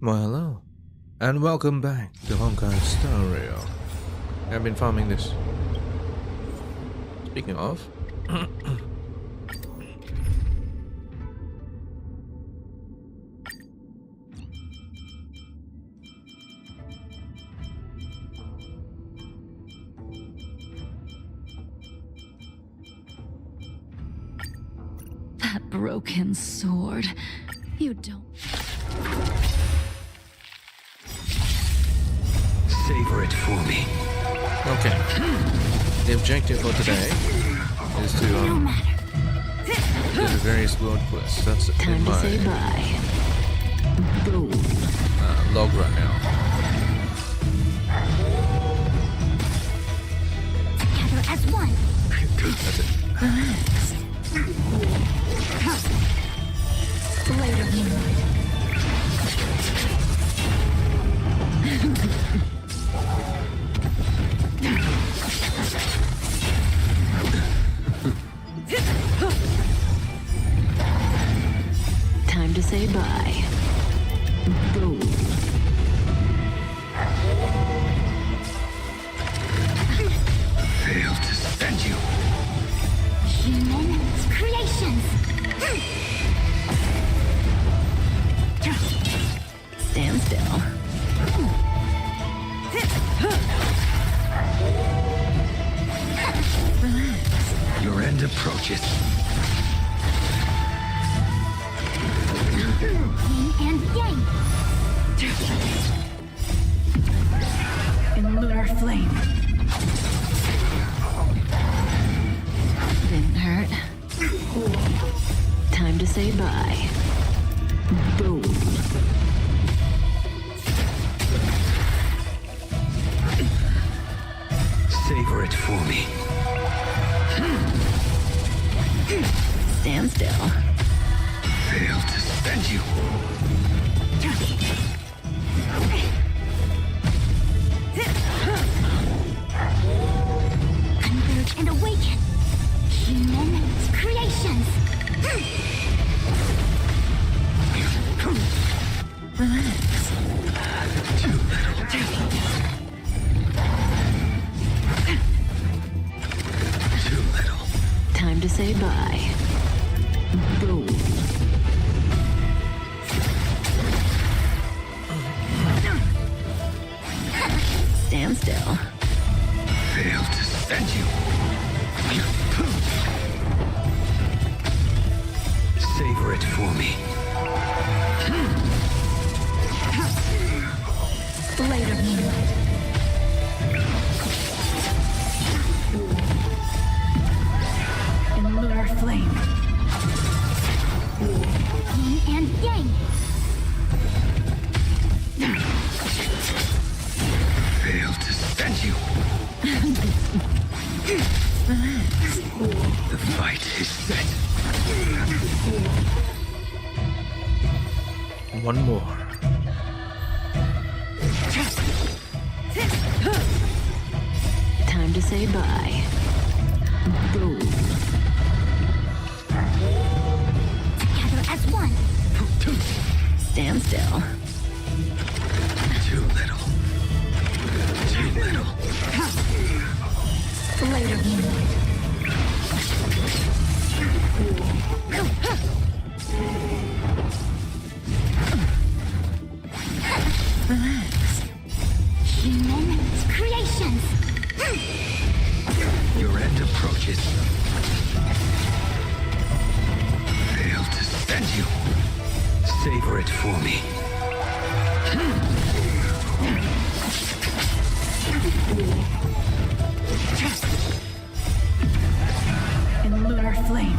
Well, hello, and welcome back to Honkai Stereo. I've been farming this. Speaking of, That broken sword. You don't. Savor it for me. okay. The objective for today is to No matter. do the various world quests. That's Time in to say my bye. Boom. log right now. Together as one. That's it. Relax. Later, moonlight. Time to say bye. Boom. Fail to stand you. Human creations. Stand still. Relax. Your end approaches. Yin and yang. In lunar flame. Didn't hurt. Time to say bye. Boom. Savor it for me. Stand still. Fail to stand you. Converge and awaken. Human creations. Relax. Too little. Too little. Time to say bye. Boom. Stand still. Fail to stand you. Savor it for me. Later, moonlight. In lunar flame. Yin and yang. Fail to stand you. Relax. The fight is set. One more. Time to say bye. Boom. Together as one. Stand still. Too little. Too little. Later, moonlight. Relax. Human creations. Your end approaches. Fail to stand you. Savor it for me. In lunar flame.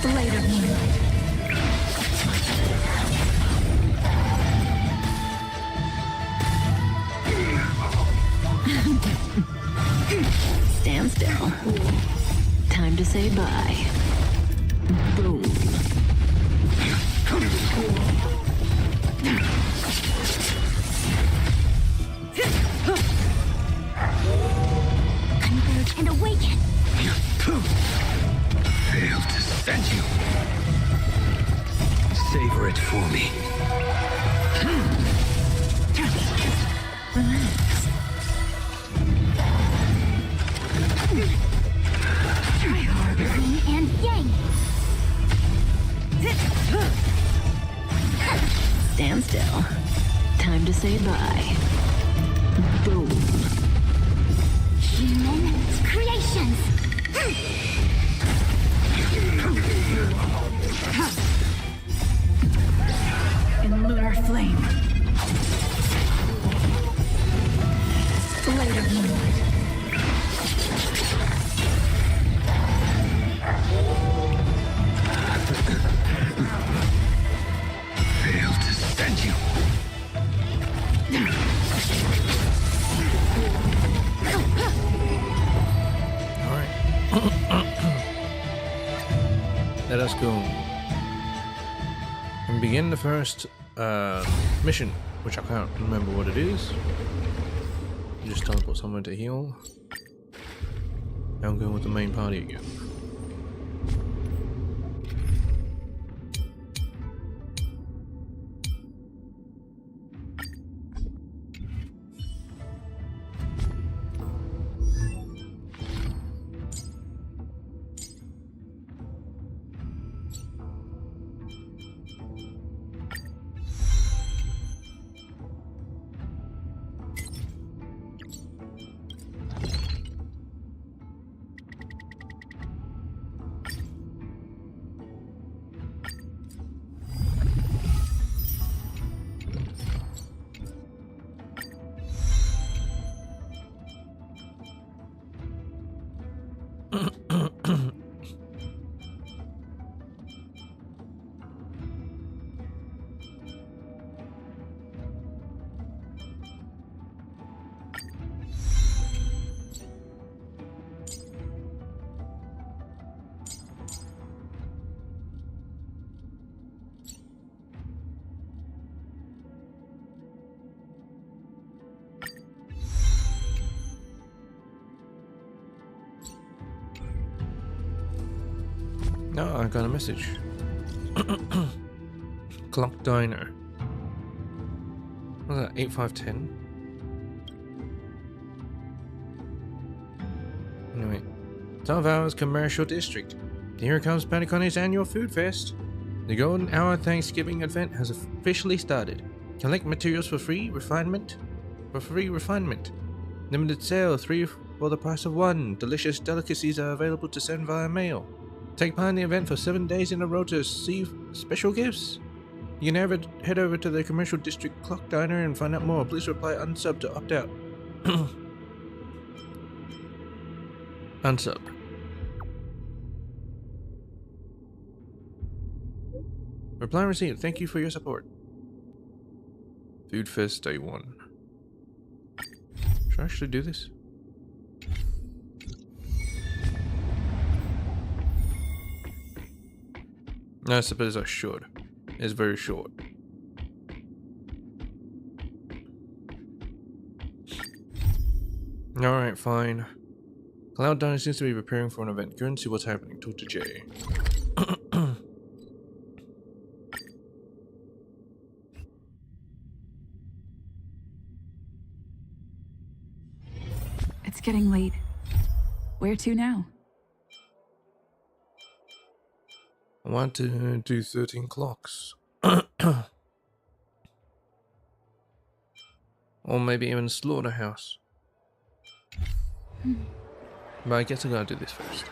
Later, moonlight. Stand still. Time to say bye. Boom. Converge and awaken. Fail to stand you. Savor it for me. Relax. Try harder. Yin and yang. Stand still. Time to say bye. Boom. Human creations. In lunar flame. Blade of moonlight. Fail to stand you. Let us go and begin the first mission, which I can't remember what it is. You just teleport someone to heal. Now I'm going with the main party again. No, I got a message. Clock Diner. What's that? 8510? Anyway. 12 Hours Commercial District. Here comes Panicone's annual food fest. The Golden Hour Thanksgiving event has officially started. Collect materials for free refinement. Limited sale, 3 for the price of 1. Delicious delicacies are available to send via mail. Take part in the event for 7 days in a row to receive special gifts. You can head over to the Commercial District Clock Diner and find out more. Please reply unsub to opt out. Unsub. Reply received. Thank you for your support. Food Fest Day 1. Should I actually do this? I suppose I should. It's very short. Alright, fine. Cloud Diner seems to be preparing for an event. Go and see what's happening. Talk to Jay. It's getting late. Where to now? I want to do 13 clocks. Or maybe even Slaughterhouse. But I guess I gotta do this first.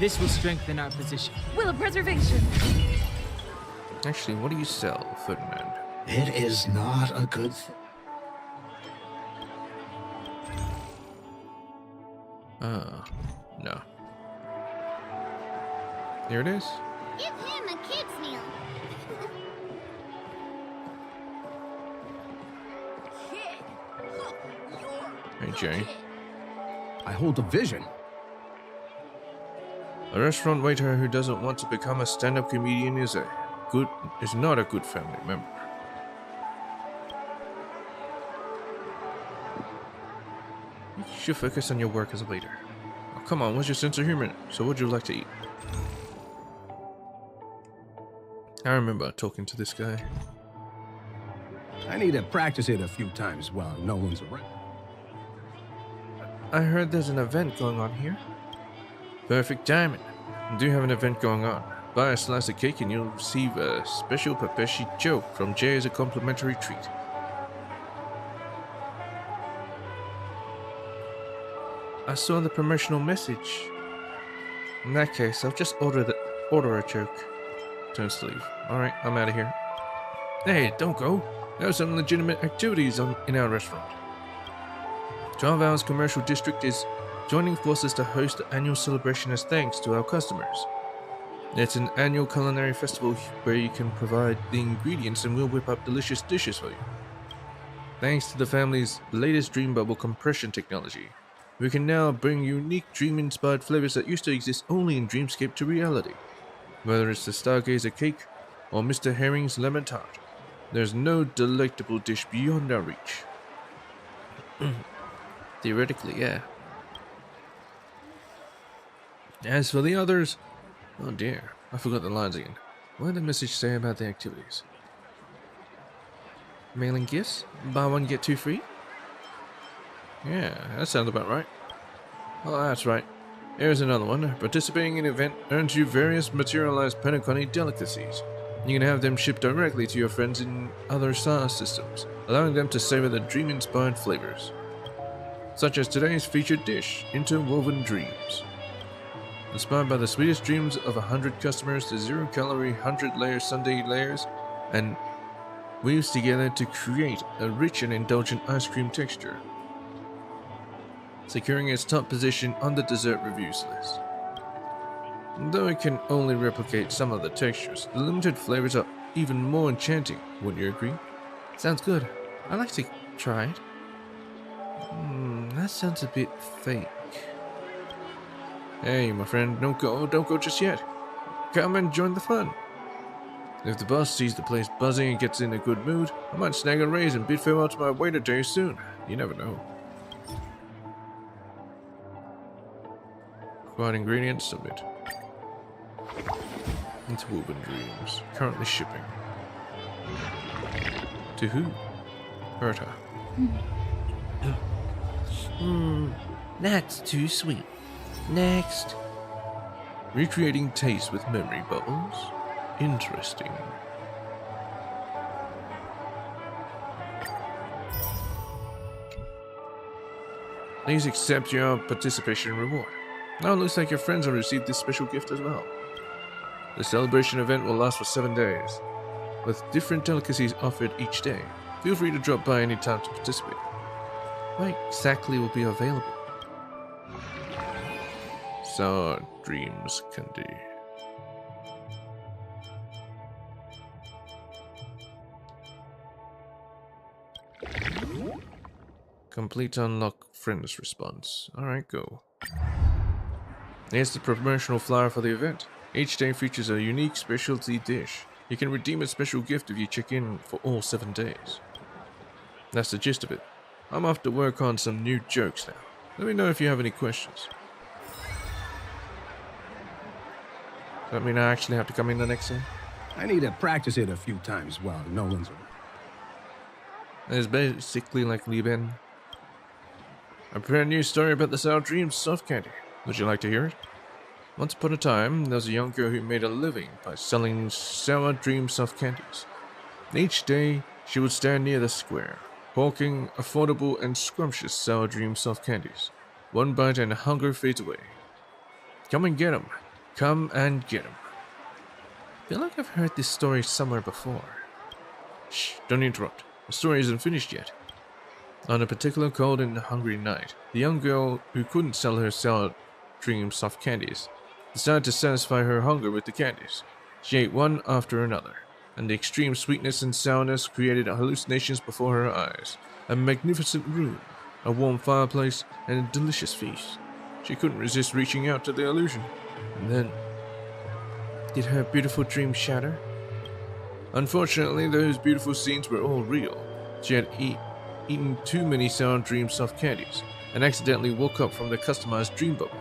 This will strengthen our position. Will of preservation. Actually, what do you sell, Ferdinand? It is not a good thing. No. Here it is. Give him a kid's meal. Hey, Jay. I hold a vision. A restaurant waiter who doesn't want to become a stand-up comedian is not a good family member. You should focus on your work as a waiter. Oh, come on, what's your sense of humor? So what'd you like to eat? I remember talking to this guy. I need to practice it a few times while no one's around. I heard there's an event going on here. Perfect timing. We do have an event going on. Buy a slice of cake and you'll receive a special Papeshi joke from Jay as a complimentary treat. I saw the promotional message. In that case, I'll just order a joke. Turns to leave. Alright, I'm out of here. Hey, don't go. There are some legitimate activities in our restaurant. 12 Hours Commercial District is joining forces to host the annual celebration as thanks to our customers. It's an annual culinary festival where you can provide the ingredients and we'll whip up delicious dishes for you. Thanks to the family's latest Dream Bubble compression technology, we can now bring unique dream-inspired flavors that used to exist only in Dreamscape to reality. Whether it's the Stargazer cake or Mr. Herring's lemon tart, there's no delectable dish beyond our reach. Theoretically, yeah. As for the others, oh dear, I forgot the lines again. What did the message say about the activities? Mailing gifts? Buy one, get two free? Yeah, that sounds about right. Oh, that's right. Here's another one. Participating in an event earns you various materialized Penacony delicacies. You can have them shipped directly to your friends in other star systems, allowing them to savor the dream-inspired flavors. Such as today's featured dish, Interwoven Dreams. Inspired by the sweetest dreams of 100 customers, the 0-calorie 100-layer sundae layers and weaves together to create a rich and indulgent ice cream texture, securing its top position on the dessert reviews list. Though it can only replicate some of the textures, the limited flavors are even more enchanting, wouldn't you agree? Sounds good. I'd like to try it. That sounds a bit fake. Hey, my friend, don't go just yet. Come and join the fun. If the boss sees the place buzzing and gets in a good mood, I might snag a raise and bid farewell to my waiter day soon. You never know. Required ingredients, submit. Interwoven Dreams, currently shipping. To who? Berta. That's too sweet. Next. Recreating taste with memory bubbles. Interesting. Please accept your participation reward. Now it looks like your friends have received this special gift as well. The celebration event will last for 7 days, with different delicacies offered each day. Feel free to drop by any time to participate. What exactly will be available? Sour Dreams Candy. Complete unlock friends response. Alright, go. Here's the promotional flyer for the event. Each day features a unique specialty dish. You can redeem a special gift if you check in for all 7 days. That's the gist of it. I'm off to work on some new jokes now. Let me know if you have any questions. Does that mean I actually have to come in the next day? I need to practice it a few times while no one's around. It's basically like Lieben. I prepared a new story about the Sour Dreams soft candy. Would you like to hear it? Once upon a time, there was a young girl who made a living by selling Sour Dream soft candies. Each day, she would stand near the square, hawking affordable and scrumptious Sour Dream soft candies. One bite and hunger fades away. Come and get 'em. Come and get 'em. I feel like I've heard this story somewhere before. Shh, don't interrupt. The story isn't finished yet. On a particular cold and hungry night, the young girl who couldn't sell her Sour Dream soft candies decided to satisfy her hunger with the candies. She ate one after another, and the extreme sweetness and sourness created hallucinations before her eyes. A magnificent room, a warm fireplace, and a delicious feast. She couldn't resist reaching out to the illusion. And then, did her beautiful dream shatter? Unfortunately, those beautiful scenes were all real. She had eaten too many Sour Dream soft candies, and accidentally woke up from the customized dream bubble.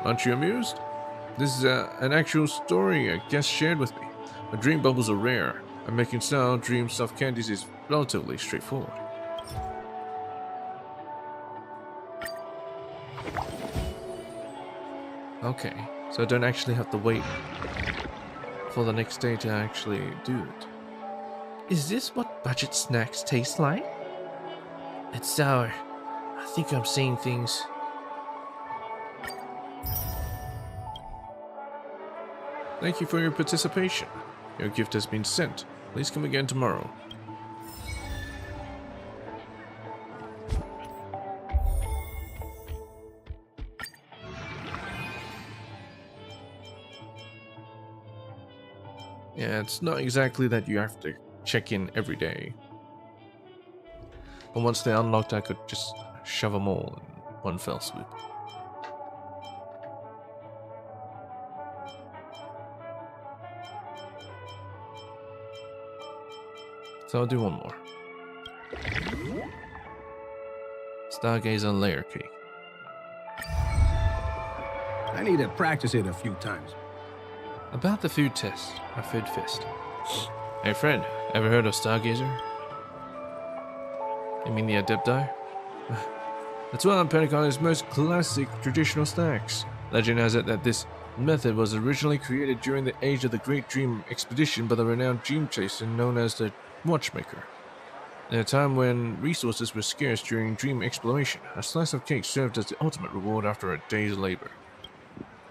Aren't you amused? This is an actual story a guest shared with me. My dream bubbles are rare, and making sound dream soft candies is relatively straightforward. Okay, so I don't actually have to wait for the next day to actually do it. Is this what budget snacks taste like? It's sour. I think I'm seeing things. Thank you for your participation. Your gift has been sent. Please come again tomorrow. Yeah, it's not exactly that you have to check in every day. But once they're unlocked, I could just shove them all in one fell swoop. So I'll do one more. Stargazer layer cake. I need to practice it a few times. About the food test, a food fest. Hey friend, ever heard of Stargazer? You mean the Adepti? That's one of Pentagon's most classic traditional snacks. Legend has it that this method was originally created during the age of the Great Dream Expedition by the renowned dream chaser known as the Watchmaker. In a time when resources were scarce during dream exploration, a slice of cake served as the ultimate reward after a day's labor.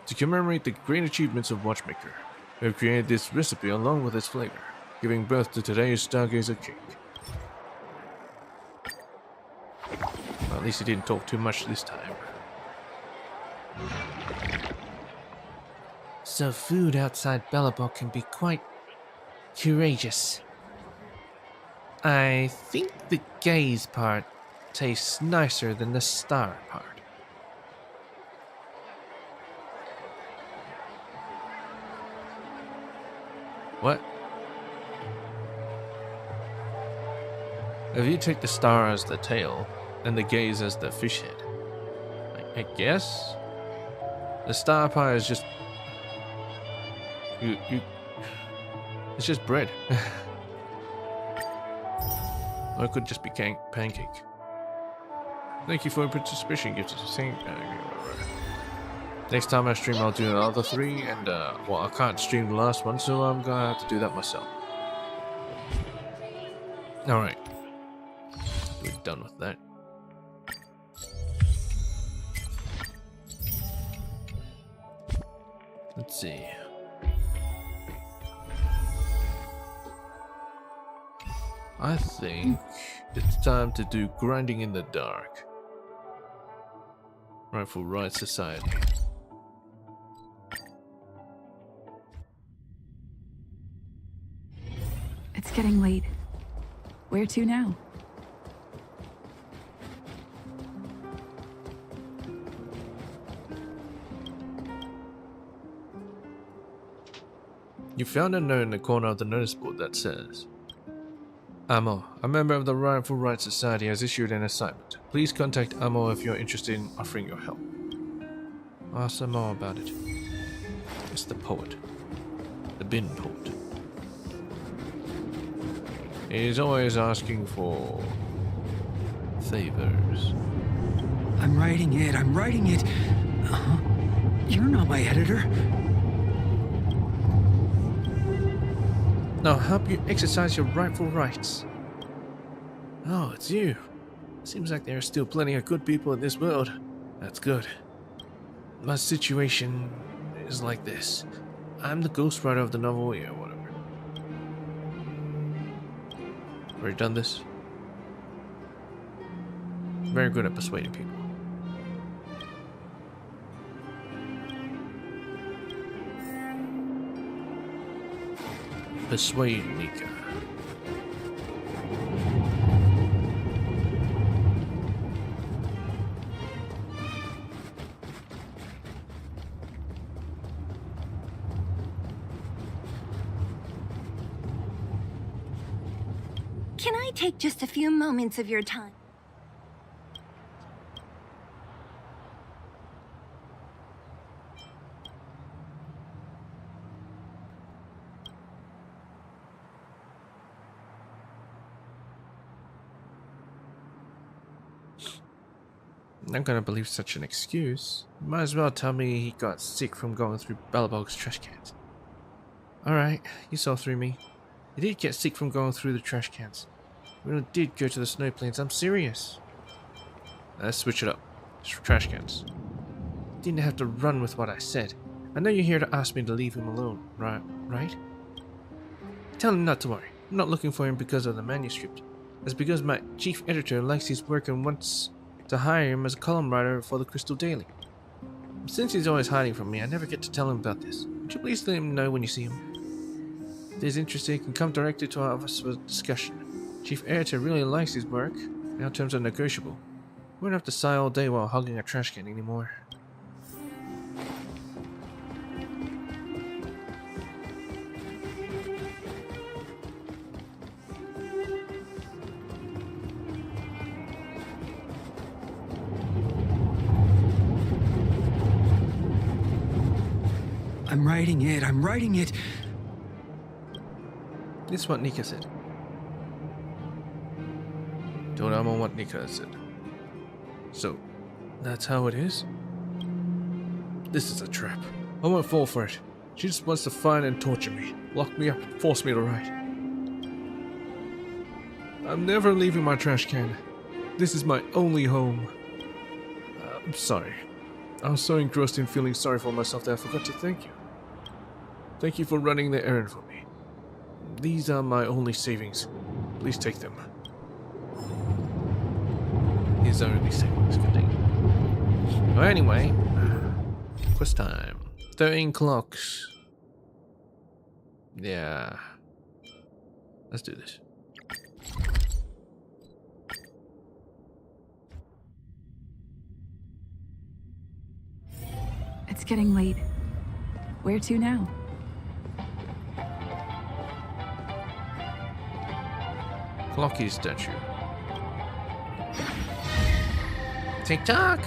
To commemorate the great achievements of Watchmaker, we have created this recipe along with its flavor, giving birth to today's Stargazer cake. Well, at least he didn't talk too much this time. So food outside Bellabog can be quite courageous. I think the gaze part tastes nicer than the star part. What? If you take the star as the tail, and the gaze as the fish head, I guess? The star pie is just... It's just bread. Or it could just be pancake. Thank you for your participation. Next time I stream, I'll do the other three, and well, I can't stream the last one, so I'm gonna have to do that myself. Alright. We're done with that. Let's see. I think it's time to do grinding in the dark. Rifle Right Society. It's getting late. Where to now? You found a note in the corner of the notice board that says, Amo, a member of the Rifle Right Society has issued an assignment. Please contact Amo if you're interested in offering your help. Ask some more about it. It's the poet. The bin poet. He's always asking for favors. I'm writing it. You're not my editor. I'll help you exercise your rightful rights. Oh, it's you. Seems like there are still plenty of good people in this world. That's good. My situation is like this. I'm the ghostwriter of the novel, yeah, whatever. Already done this? Very good at persuading people. Persuade Nika. Can I take just a few moments of your time? not gonna believe such an excuse. You might as well tell me he got sick from going through Bellabog's trash cans. Alright, you saw through me. He did get sick from going through the trash cans. We really did go to the snow plains, I'm serious. Let's switch it up. Trash cans. Didn't have to run with what I said. I know you're here to ask me to leave him alone, right? Tell him not to worry. I'm not looking for him because of the manuscript. It's because my chief editor likes his work and wants to hire him as a column writer for the Crystal Daily. Since he's always hiding from me, I never get to tell him about this. Would you please let him know when you see him? If he's interested, he can come directly to our office for discussion. Chief editor really likes his work, and our terms are negotiable. We won't have to sigh all day while hugging a trash can anymore. I'm writing it. This is what Nika said. Don't know what Nika said. So, that's how it is? This is a trap. I won't fall for it. She just wants to find and torture me, lock me up and force me to write. I'm never leaving my trash can. This is my only home. I'm sorry. I was so engrossed in feeling sorry for myself that I forgot to thank you. Thank you for running the errand for me. These are my only savings. Please take them. These are only savings. Good day. Well, anyway, quest time. 13 clocks. Yeah. Let's do this. It's getting late. Where to now? Clocky statue. Tick-tock!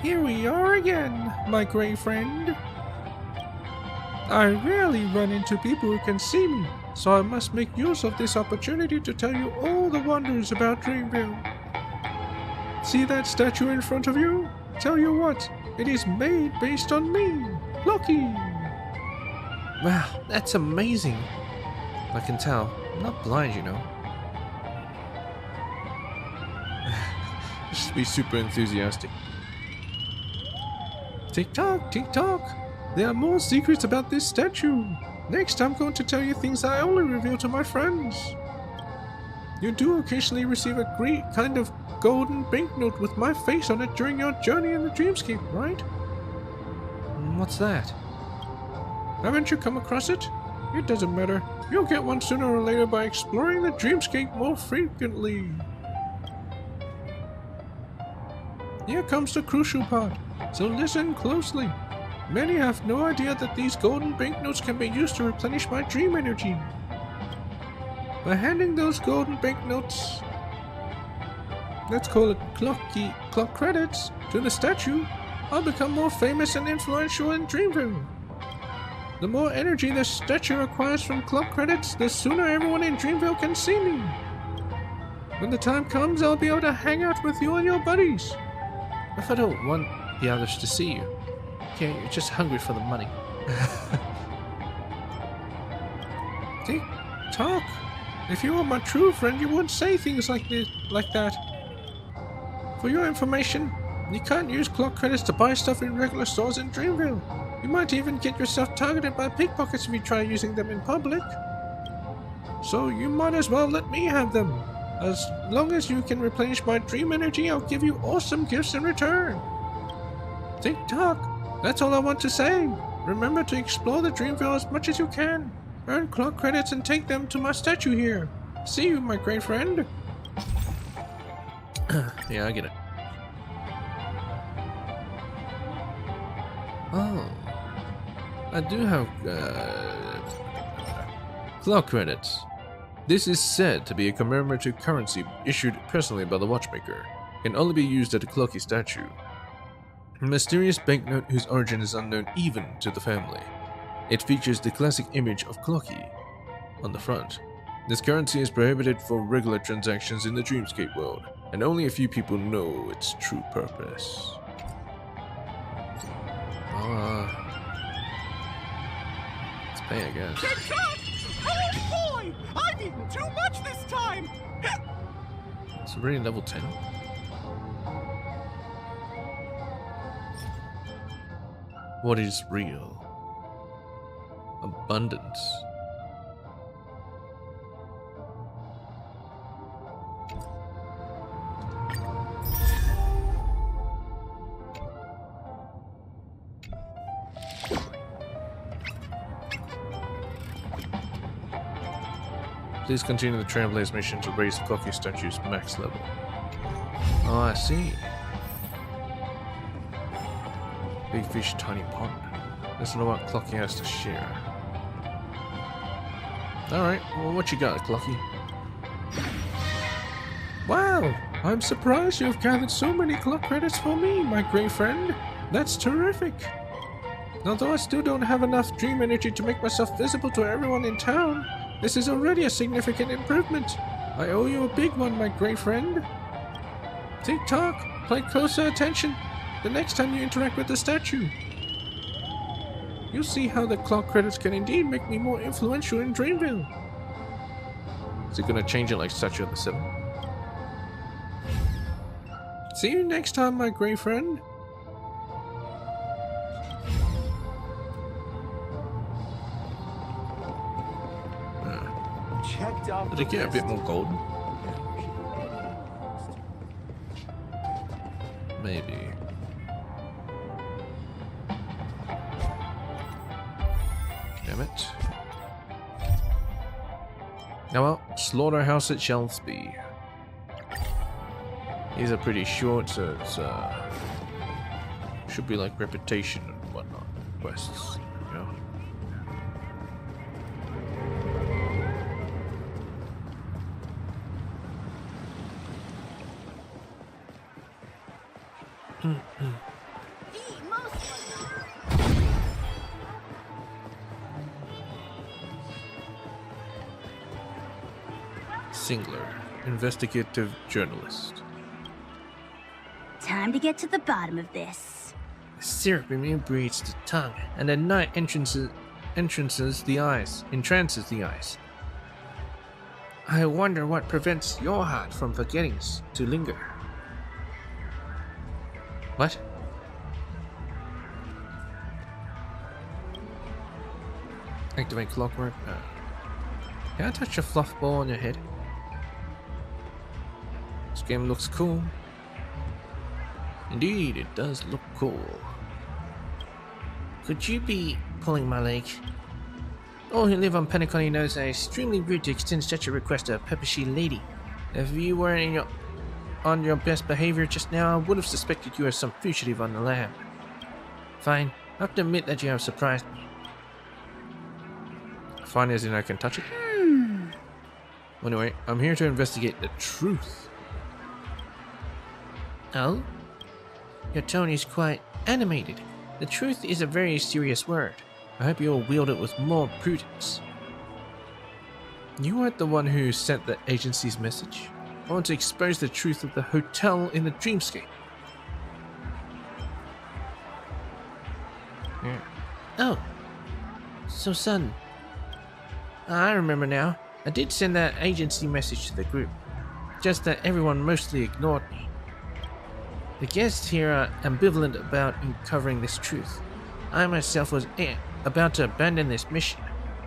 Here we are again, my gray friend. I rarely run into people who can see me, so I must make use of this opportunity to tell you all the wonders about Dreamville. See that statue in front of you? Tell you what, it is made based on me, Lucky. Wow, that's amazing. I can tell. I'm not blind, you know. Just be super enthusiastic. Tick-tock, tick-tock. There are more secrets about this statue. Next, I'm going to tell you things I only reveal to my friends. You do occasionally receive a great kind of golden banknote with my face on it during your journey in the dreamscape, right? What's that? Haven't you come across it? It doesn't matter. You'll get one sooner or later by exploring the dreamscape more frequently. Here comes the crucial part, so listen closely. Many have no idea that these golden banknotes can be used to replenish my dream energy. By handing those golden banknotes, let's call it clock credits, to the statue, I'll become more famous and influential in Dreamville. The more energy the statue acquires from clock credits, the sooner everyone in Dreamville can see me. When the time comes, I'll be able to hang out with you and your buddies. If I don't want the others to see you, okay, you're just hungry for the money. Talk. If you were my true friend, you wouldn't say things like that. For your information, you can't use clock credits to buy stuff in regular stores in Dreamville. You might even get yourself targeted by pickpockets if you try using them in public. So you might as well let me have them. As long as you can replenish my dream energy, I'll give you awesome gifts in return. Tick-tock. That's all I want to say. Remember to explore the Dreamville as much as you can. Earn clock credits and take them to my statue here. See you, my great friend. Yeah, I get it. Oh. I do have, clock credits. This is said to be a commemorative currency issued personally by the watchmaker. Can only be used at a Clocky statue. A mysterious banknote whose origin is unknown even to the family. It features the classic image of Clocky on the front. This currency is prohibited for regular transactions in the Dreamscape world. and only a few people know its true purpose. Let's pay, I guess. Oh boy! I've eaten too much this time! It's already level 10. What is real? Abundance. Please continue the Trailblaze mission to raise the Clocky statue's max level. Oh, I see. Big fish, tiny pond. Let's know what Clocky has to share. Alright, well, what you got, Clocky? Wow! I'm surprised you've gathered so many clock credits for me, my great friend. That's terrific. Although I still don't have enough dream energy to make myself visible to everyone in town, this is already a significant improvement. I owe you a big one, my great friend. Tick-tock, pay closer attention the next time you interact with the statue. You'll see how the clock credits can indeed make me more influential in Dreamville. Is it gonna change it like Statue of the 7? See you next time, my great friend. Checked out. Did it get a bit more golden? Maybe. Damn it. Now well, slaughterhouse it shall be. These are pretty short, so it's should be like reputation and whatnot quests, you know. Singler, investigative journalist. Time to get to the bottom of this. The syrup inebriates the tongue, and at night entrances the eyes. Entrances the eyes. I wonder what prevents your heart from forgetting to linger. What? Activate clockwork. Can I touch a fluff ball on your head? This game looks cool. Indeed, it does look cool. Could you be pulling my leg? All who live on Penacony knows that it's extremely rude to extend such a request to a peppershy lady. If you weren't on your best behavior just now, I would have suspected you as some fugitive on the lam. Fine, I have to admit that you have surprised me. Fine as in I can touch it? Anyway, I'm here to investigate the truth. Oh? Your tone is quite animated. The truth is a very serious word. I hope you'll wield it with more prudence. You weren't the one who sent the agency's message. I want to expose the truth of the hotel in the dreamscape. Yeah. Oh. So sudden. I remember now. I did send that agency message to the group. Just that everyone mostly ignored me. The guests here are ambivalent about uncovering this truth. I myself was about to abandon this mission.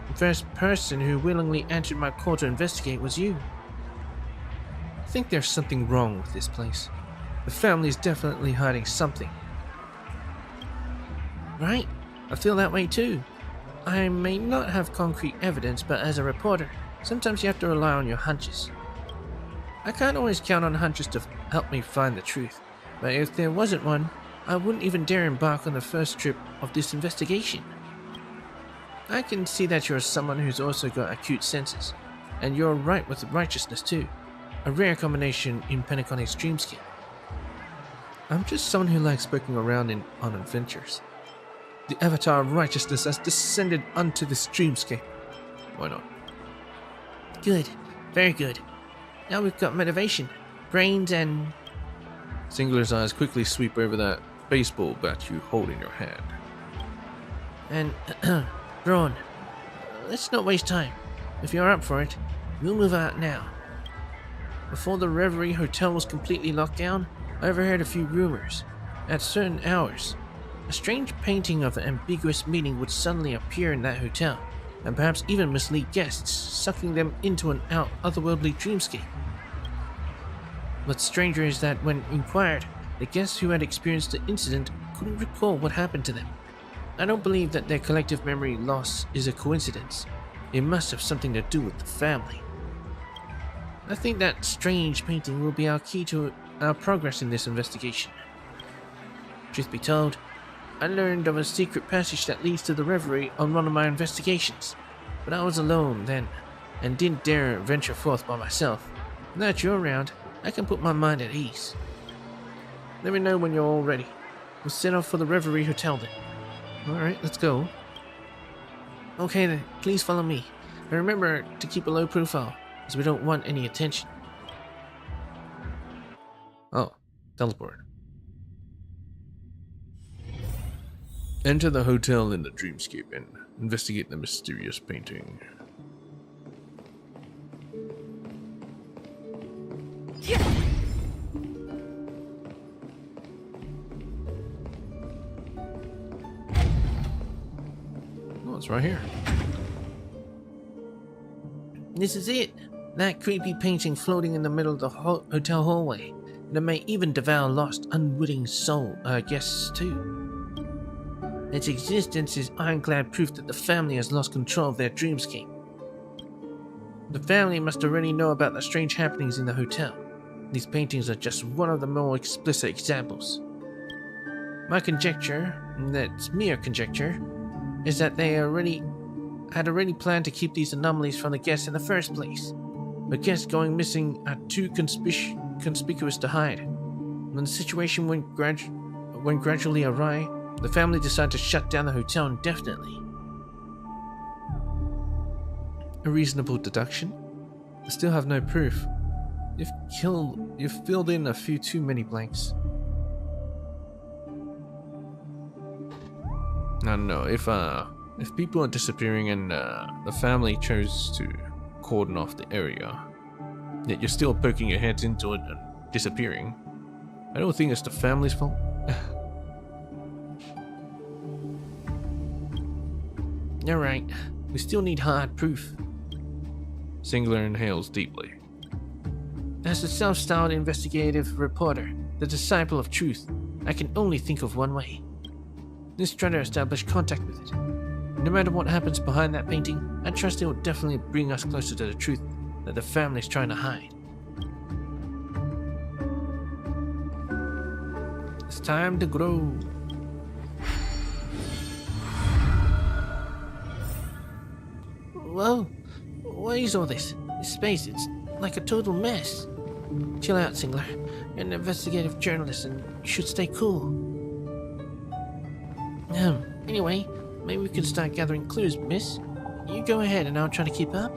The first person who willingly answered my call to investigate was you. I think there's something wrong with this place. The family is definitely hiding something. Right? I feel that way too. I may not have concrete evidence, but as a reporter, sometimes you have to rely on your hunches. I can't always count on hunches to help me find the truth. But if there wasn't one, I wouldn't even dare embark on the first trip of this investigation. I can see that you're someone who's also got acute senses, and you're right with righteousness too. A rare combination in Penacony's dreamscape. I'm just someone who likes poking around on adventures. The avatar of righteousness has descended unto this dreamscape. Why not? Good. Very good. Now we've got motivation. brains and... Singular's eyes quickly sweep over that baseball bat you hold in your hand. And... Braun, let's not waste time. If you're up for it, we'll move out now. Before the Reverie Hotel was completely locked down, I overheard a few rumors. At certain hours, a strange painting of an ambiguous meaning would suddenly appear in that hotel, and perhaps even mislead guests, sucking them into an otherworldly dreamscape. What's stranger is that when inquired, the guests who had experienced the incident couldn't recall what happened to them. I don't believe that their collective memory loss is a coincidence. It must have something to do with the family. I think that strange painting will be our key to our progress in this investigation. Truth be told, I learned of a secret passage that leads to the Reverie on one of my investigations, but I was alone then, and didn't dare venture forth by myself. Now that you're around, I can put my mind at ease. Let me know when you're all ready. We'll set off for the Reverie Hotel then. Alright, let's go. Okay then, please follow me. And remember to keep a low profile, as we don't want any attention. Oh, teleport. Enter the hotel in the dreamscape and investigate the mysterious painting. Oh, it's right here. This is it. That creepy painting floating in the middle of the hotel hallway. And it may even devour lost, unwitting guests too. Its existence is ironclad proof that the family has lost control of their dreamscape. The family must already know about the strange happenings in the hotel. These paintings are just one of the more explicit examples. My conjecture, and that's mere conjecture, is that they had already planned to keep these anomalies from the guests in the first place. But guests going missing are too conspicuous to hide. When the situation went gradually awry, the family decided to shut down the hotel indefinitely. A reasonable deduction? I still have no proof. You've filled in a few too many blanks. I don't know, if people are disappearing and the family chose to cordon off the area, yet you're still poking your heads into it and disappearing, I don't think it's the family's fault. You're right. We still need hard proof. Singular inhales deeply. As a self-styled investigative reporter, the disciple of truth, I can only think of one way. Let's try to establish contact with it. No matter what happens behind that painting, I trust it will definitely bring us closer to the truth that the family's trying to hide. It's time to grow. Whoa, what is all this? This space, it's like a total mess. Chill out, Singler. You're an investigative journalist and you should stay cool. Anyway, maybe we can start gathering clues, miss. You go ahead and I'll try to keep up.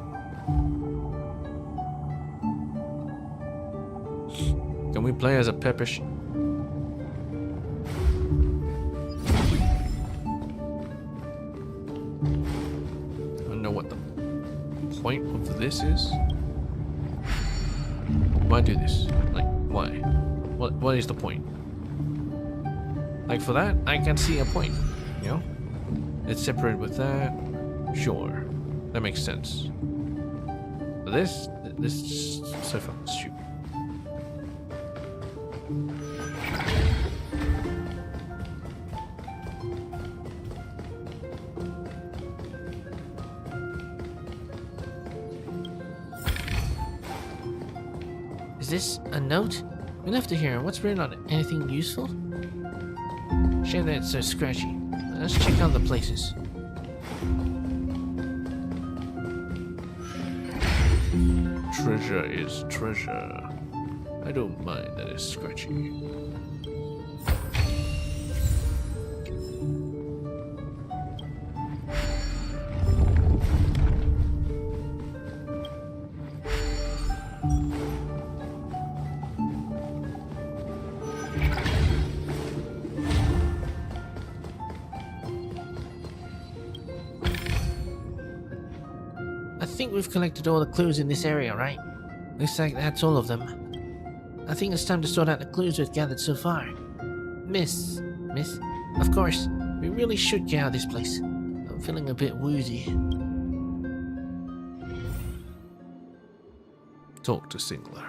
Can we play as a peppish? I don't know what the point of this is. Why do this? Like, why? What is the point? Like, for that, I can see a point, you know? It's separated with that. Sure, that makes sense. But this is so fucking stupid. Is this a note? We'll have to hear what's written on it. Anything useful? Shame that it's so scratchy. Let's check out the places. Treasure is treasure. I don't mind that it's scratchy. think we've collected all the clues in this area, right? Looks like that's all of them. I think it's time to sort out the clues we've gathered so far. Miss, of course, we really should get out of this place. I'm feeling a bit woozy. Talk to Singler.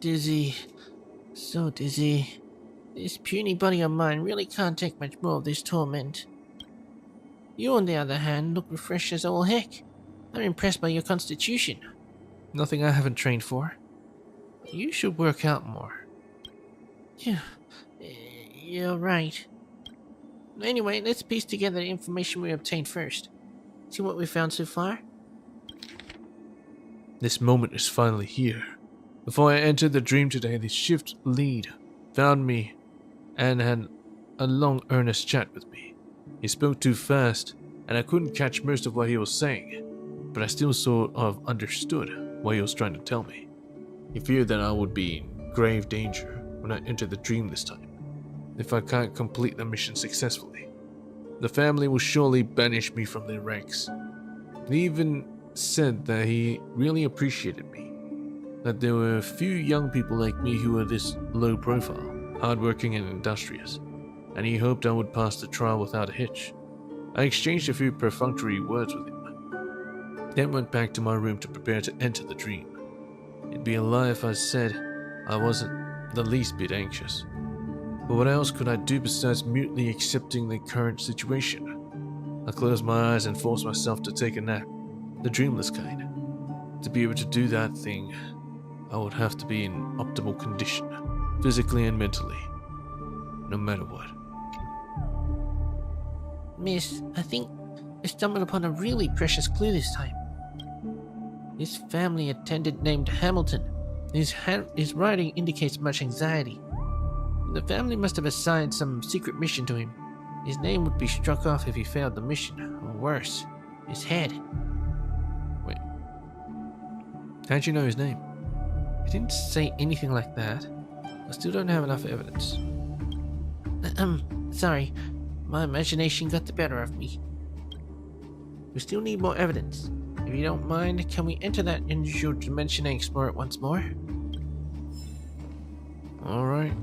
Dizzy. So dizzy. This puny body of mine really can't take much more of this torment. You, on the other hand, look refreshed as all heck. I'm impressed by your constitution. Nothing I haven't trained for. You should work out more. You're right. Anyway, let's piece together the information we obtained first. See what we found so far? This moment is finally here. Before I entered the dream today, the shift lead found me and had a long, earnest chat with me. He spoke too fast, and I couldn't catch most of what he was saying, but I still sort of understood what he was trying to tell me. He feared that I would be in grave danger when I entered the dream this time, if I can't complete the mission successfully. The family will surely banish me from their ranks. He even said that he really appreciated me, that there were a few young people like me who were this low profile, hardworking and industrious, and he hoped I would pass the trial without a hitch. I exchanged a few perfunctory words with him, then went back to my room to prepare to enter the dream. It'd be a lie if I said I wasn't the least bit anxious. But what else could I do besides mutely accepting the current situation? I closed my eyes and forced myself to take a nap, the dreamless kind. To be able to do that thing, I would have to be in optimal condition, physically and mentally, no matter what. Miss, I think I stumbled upon a really precious clue this time. This family attendant named Hamilton. His writing indicates much anxiety. The family must have assigned some secret mission to him. His name would be struck off if he failed the mission, or worse, his head. Wait. How'd you know his name? He didn't say anything like that. I still don't have enough evidence. Sorry. My imagination got the better of me. We still need more evidence. If you don't mind, can we enter that unusual dimension and explore it once more? Alright.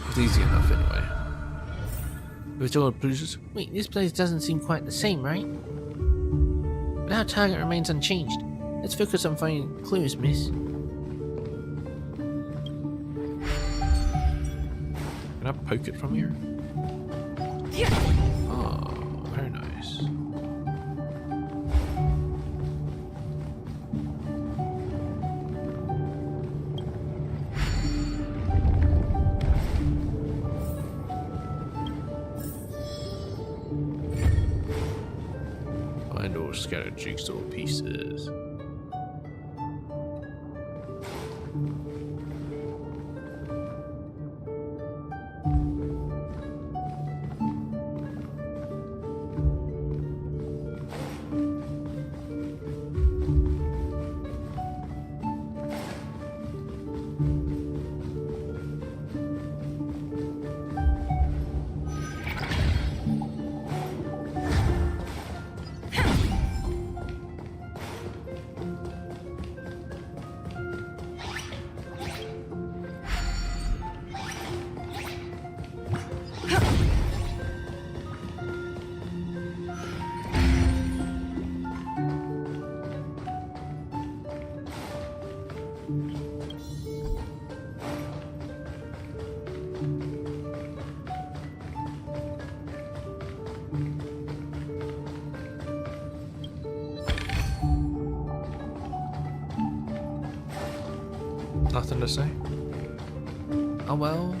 It's easy enough anyway. It's all places. Wait, this place doesn't seem quite the same, right? But our target remains unchanged. Let's focus on finding clues, miss. Can I poke it from here? Oh, very nice. Find all scattered jigsaw pieces. Nothing to say? Oh well.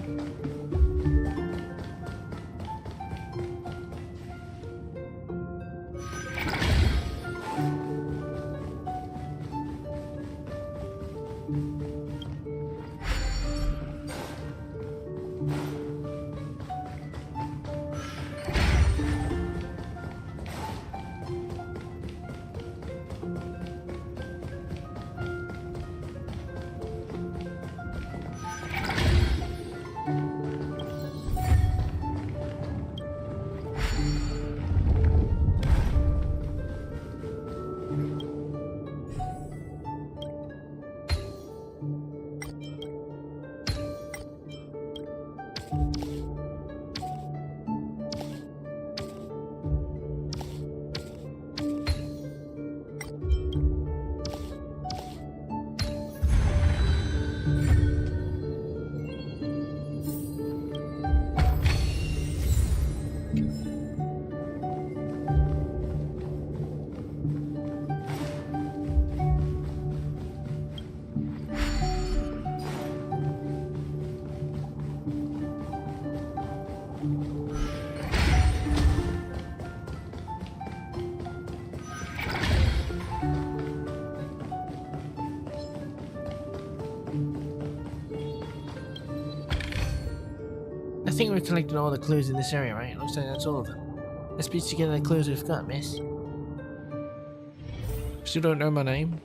I think we've collected all the clues in this area, right? Looks like that's all of them. Let's piece together the clues we've got, miss. Still don't know my name?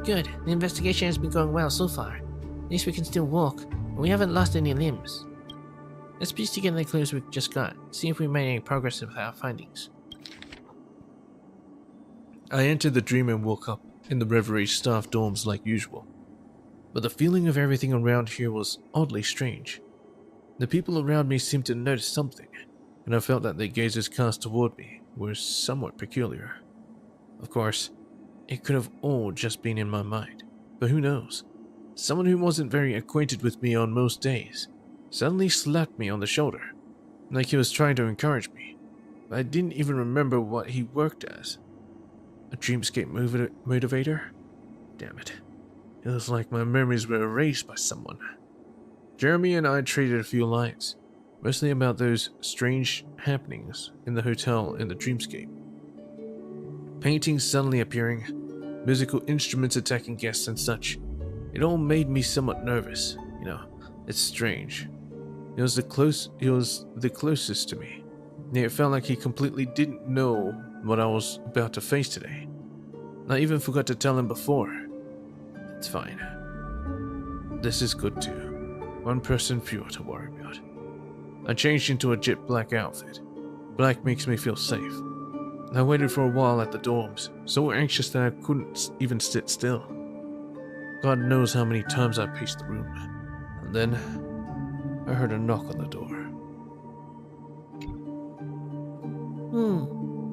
Good. The investigation has been going well so far. At least we can still walk, and we haven't lost any limbs. Let's piece together the clues we've just got, see if we made any progress with our findings. I entered the dream and woke up in the Reverie staff dorms like usual. But the feeling of everything around here was oddly strange. The people around me seemed to notice something, and I felt that their gazes cast toward me were somewhat peculiar. Of course, it could have all just been in my mind, but who knows? Someone who wasn't very acquainted with me on most days suddenly slapped me on the shoulder, like he was trying to encourage me, but I didn't even remember what he worked as. A dreamscape motivator? Damn it. It was like my memories were erased by someone. Jeremy and I traded a few lines, mostly about those strange happenings in the hotel in the dreamscape. Paintings suddenly appearing, musical instruments attacking guests and such. It all made me somewhat nervous. You know, it's strange. He was the closest to me. It felt like he completely didn't know what I was about to face today. I even forgot to tell him before. It's fine. This is good too. One person fewer to worry about. I changed into a jet black outfit. Black makes me feel safe. I waited for a while at the dorms, so anxious that I couldn't even sit still. God knows how many times I paced the room. And then I heard a knock on the door.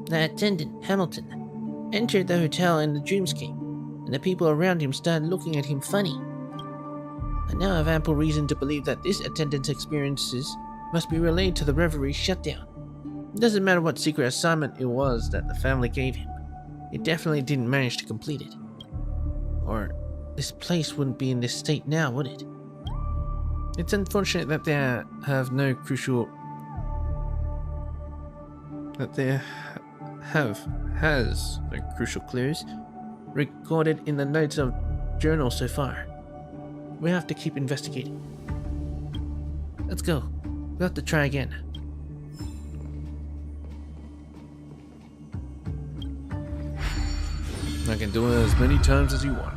The attendant, Hamilton, entered the hotel in the dreamscape, and the people around him started looking at him funny. I now have ample reason to believe that this attendant's experiences must be relayed to the Reverie shutdown. It doesn't matter what secret assignment it was that the family gave him. It definitely didn't manage to complete it. Or this place wouldn't be in this state now, would it? It's unfortunate that there have no crucial... has no crucial clues recorded in the notes of journal so far. We have to keep investigating. Let's go. We'll have to try again. I can do it as many times as you want.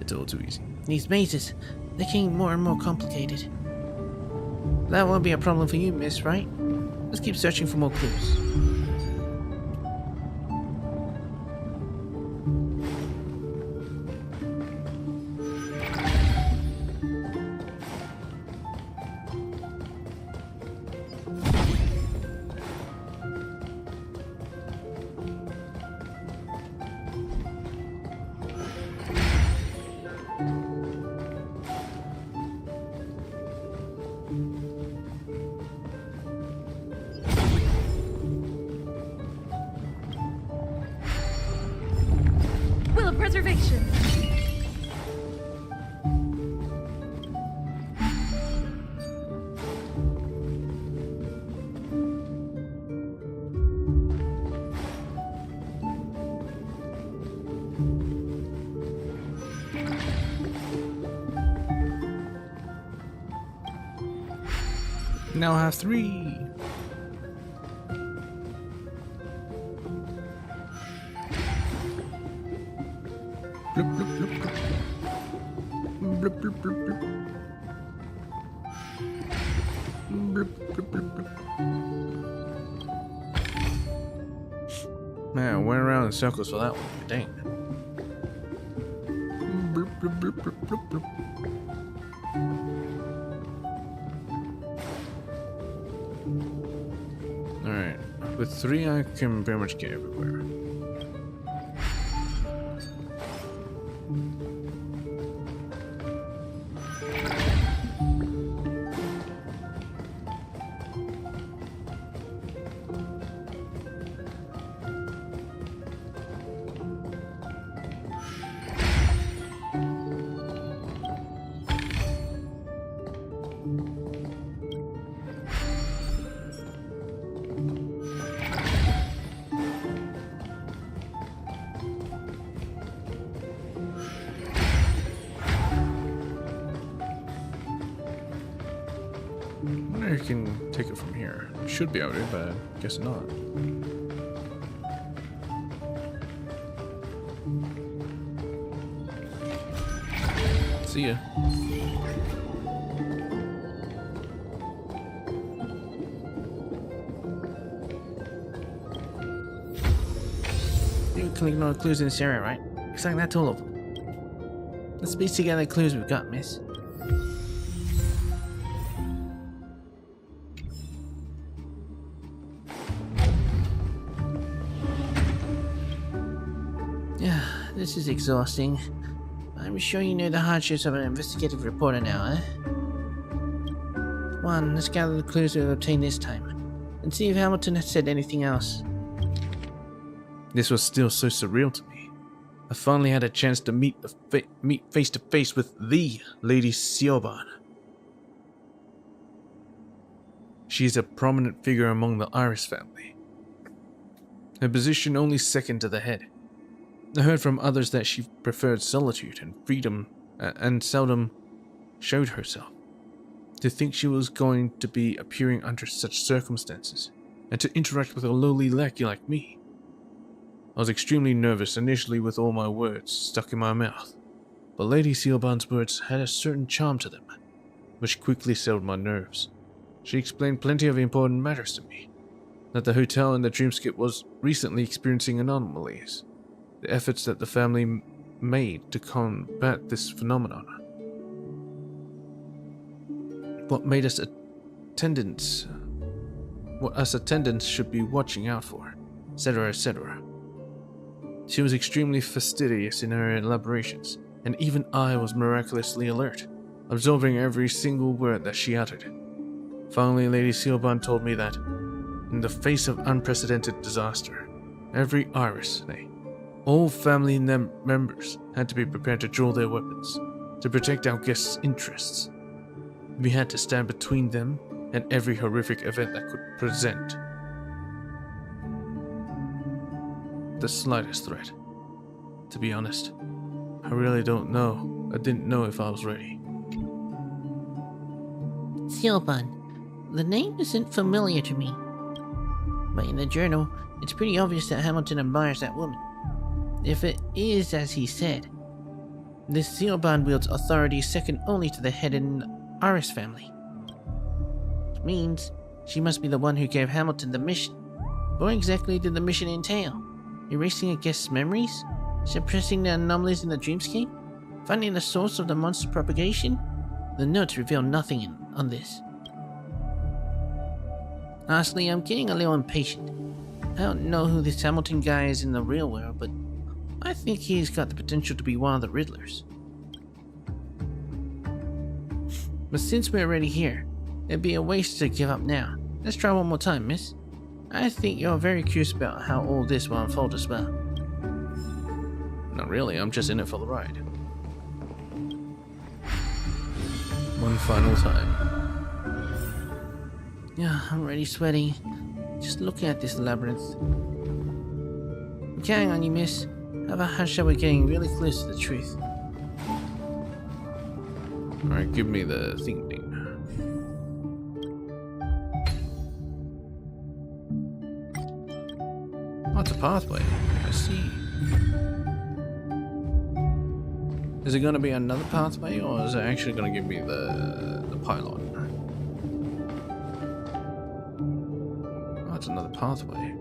It's all too easy. These mazes, they're getting more and more complicated. That won't be a problem for you, miss, right? Let's keep searching for more clues. Will of preservation. Now I have 3. Bloop, bloop, bloop, bloop. Bloop, bloop, bloop, bloop. Bloop, bloop, bloop, bloop. Man, I went around in circles for that one. Dang. Bloop, Bloop, bloop, bloop, bloop, bloop. Alright, with 3 I can pretty much get everywhere. I wonder if you can take it from here. Should be able to, but I guess not. See ya. You can ignore clues in this area, right? Looks like that's all of them. Let's piece together the clues we've got, miss. Yeah, this is exhausting. I'm sure you know the hardships of an investigative reporter now, eh? Come on, let's gather the clues we've obtained this time, and see if Hamilton has said anything else. This was still so surreal to me. I finally had a chance to meet face to face with the Lady Siobhan. She is a prominent figure among the Iris family. Her position only second to the head. I heard from others that she preferred solitude and freedom and seldom showed herself. To think she was going to be appearing under such circumstances and to interact with a lowly lackey like me. I was extremely nervous initially with all my words stuck in my mouth, but Lady Siobhan's words had a certain charm to them, which quickly settled my nerves. She explained plenty of important matters to me, that the hotel in the dreamscape was recently experiencing anomalies, the efforts that the family made to combat this phenomenon, what us attendants should be watching out for, etc., etc. She was extremely fastidious in her elaborations, and even I was miraculously alert, absorbing every single word that she uttered. Finally, Lady Siobhan told me that, in the face of unprecedented disaster, every Iris, all family members had to be prepared to draw their weapons, to protect our guests' interests. We had to stand between them and every horrific event that could present the slightest threat. To be honest, I really don't know. I didn't know if I was ready. Siobhan. The name isn't familiar to me. But in the journal, it's pretty obvious that Hamilton admires that woman. If it is as he said, this Siobhan wields authority second only to the head in the Iris family. Which means she must be the one who gave Hamilton the mission. What exactly did the mission entail? Erasing a guest's memories? Suppressing the anomalies in the dreamscape? Finding the source of the monster propagation? The notes reveal nothing on this. Honestly, I'm getting a little impatient. I don't know who this Hamilton guy is in the real world, but I think he's got the potential to be one of the Riddlers. But since we're already here, it'd be a waste to give up now. Let's try one more time, miss. I think you're very curious about how all this will unfold as well. Not really, I'm just in it for the ride. One final time. Yeah, I'm already sweating. Just looking at this labyrinth. I'm counting on you, miss. I have a hunch that we're getting really close to the truth. Alright, give me the thing. Oh, it's a pathway. I see. Is it going to be another pathway, or is it actually going to give me the pylon? Oh, it's another pathway.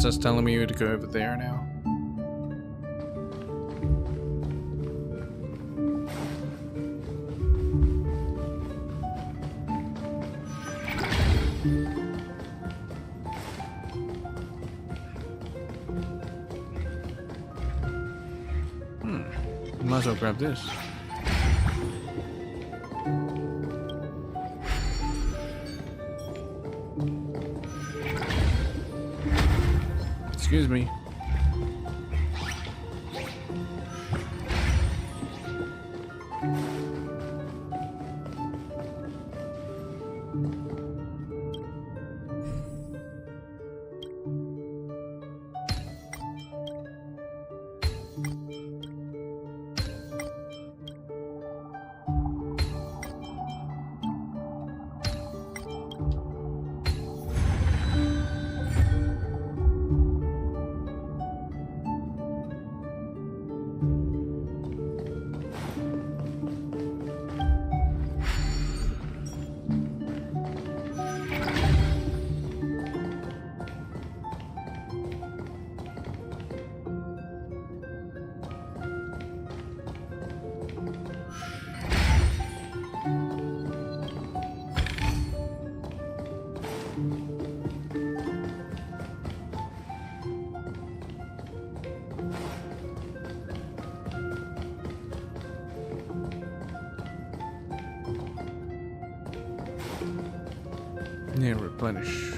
What's us telling me to go over there now? Might as well grab this. Excuse me. Yeah, replenish.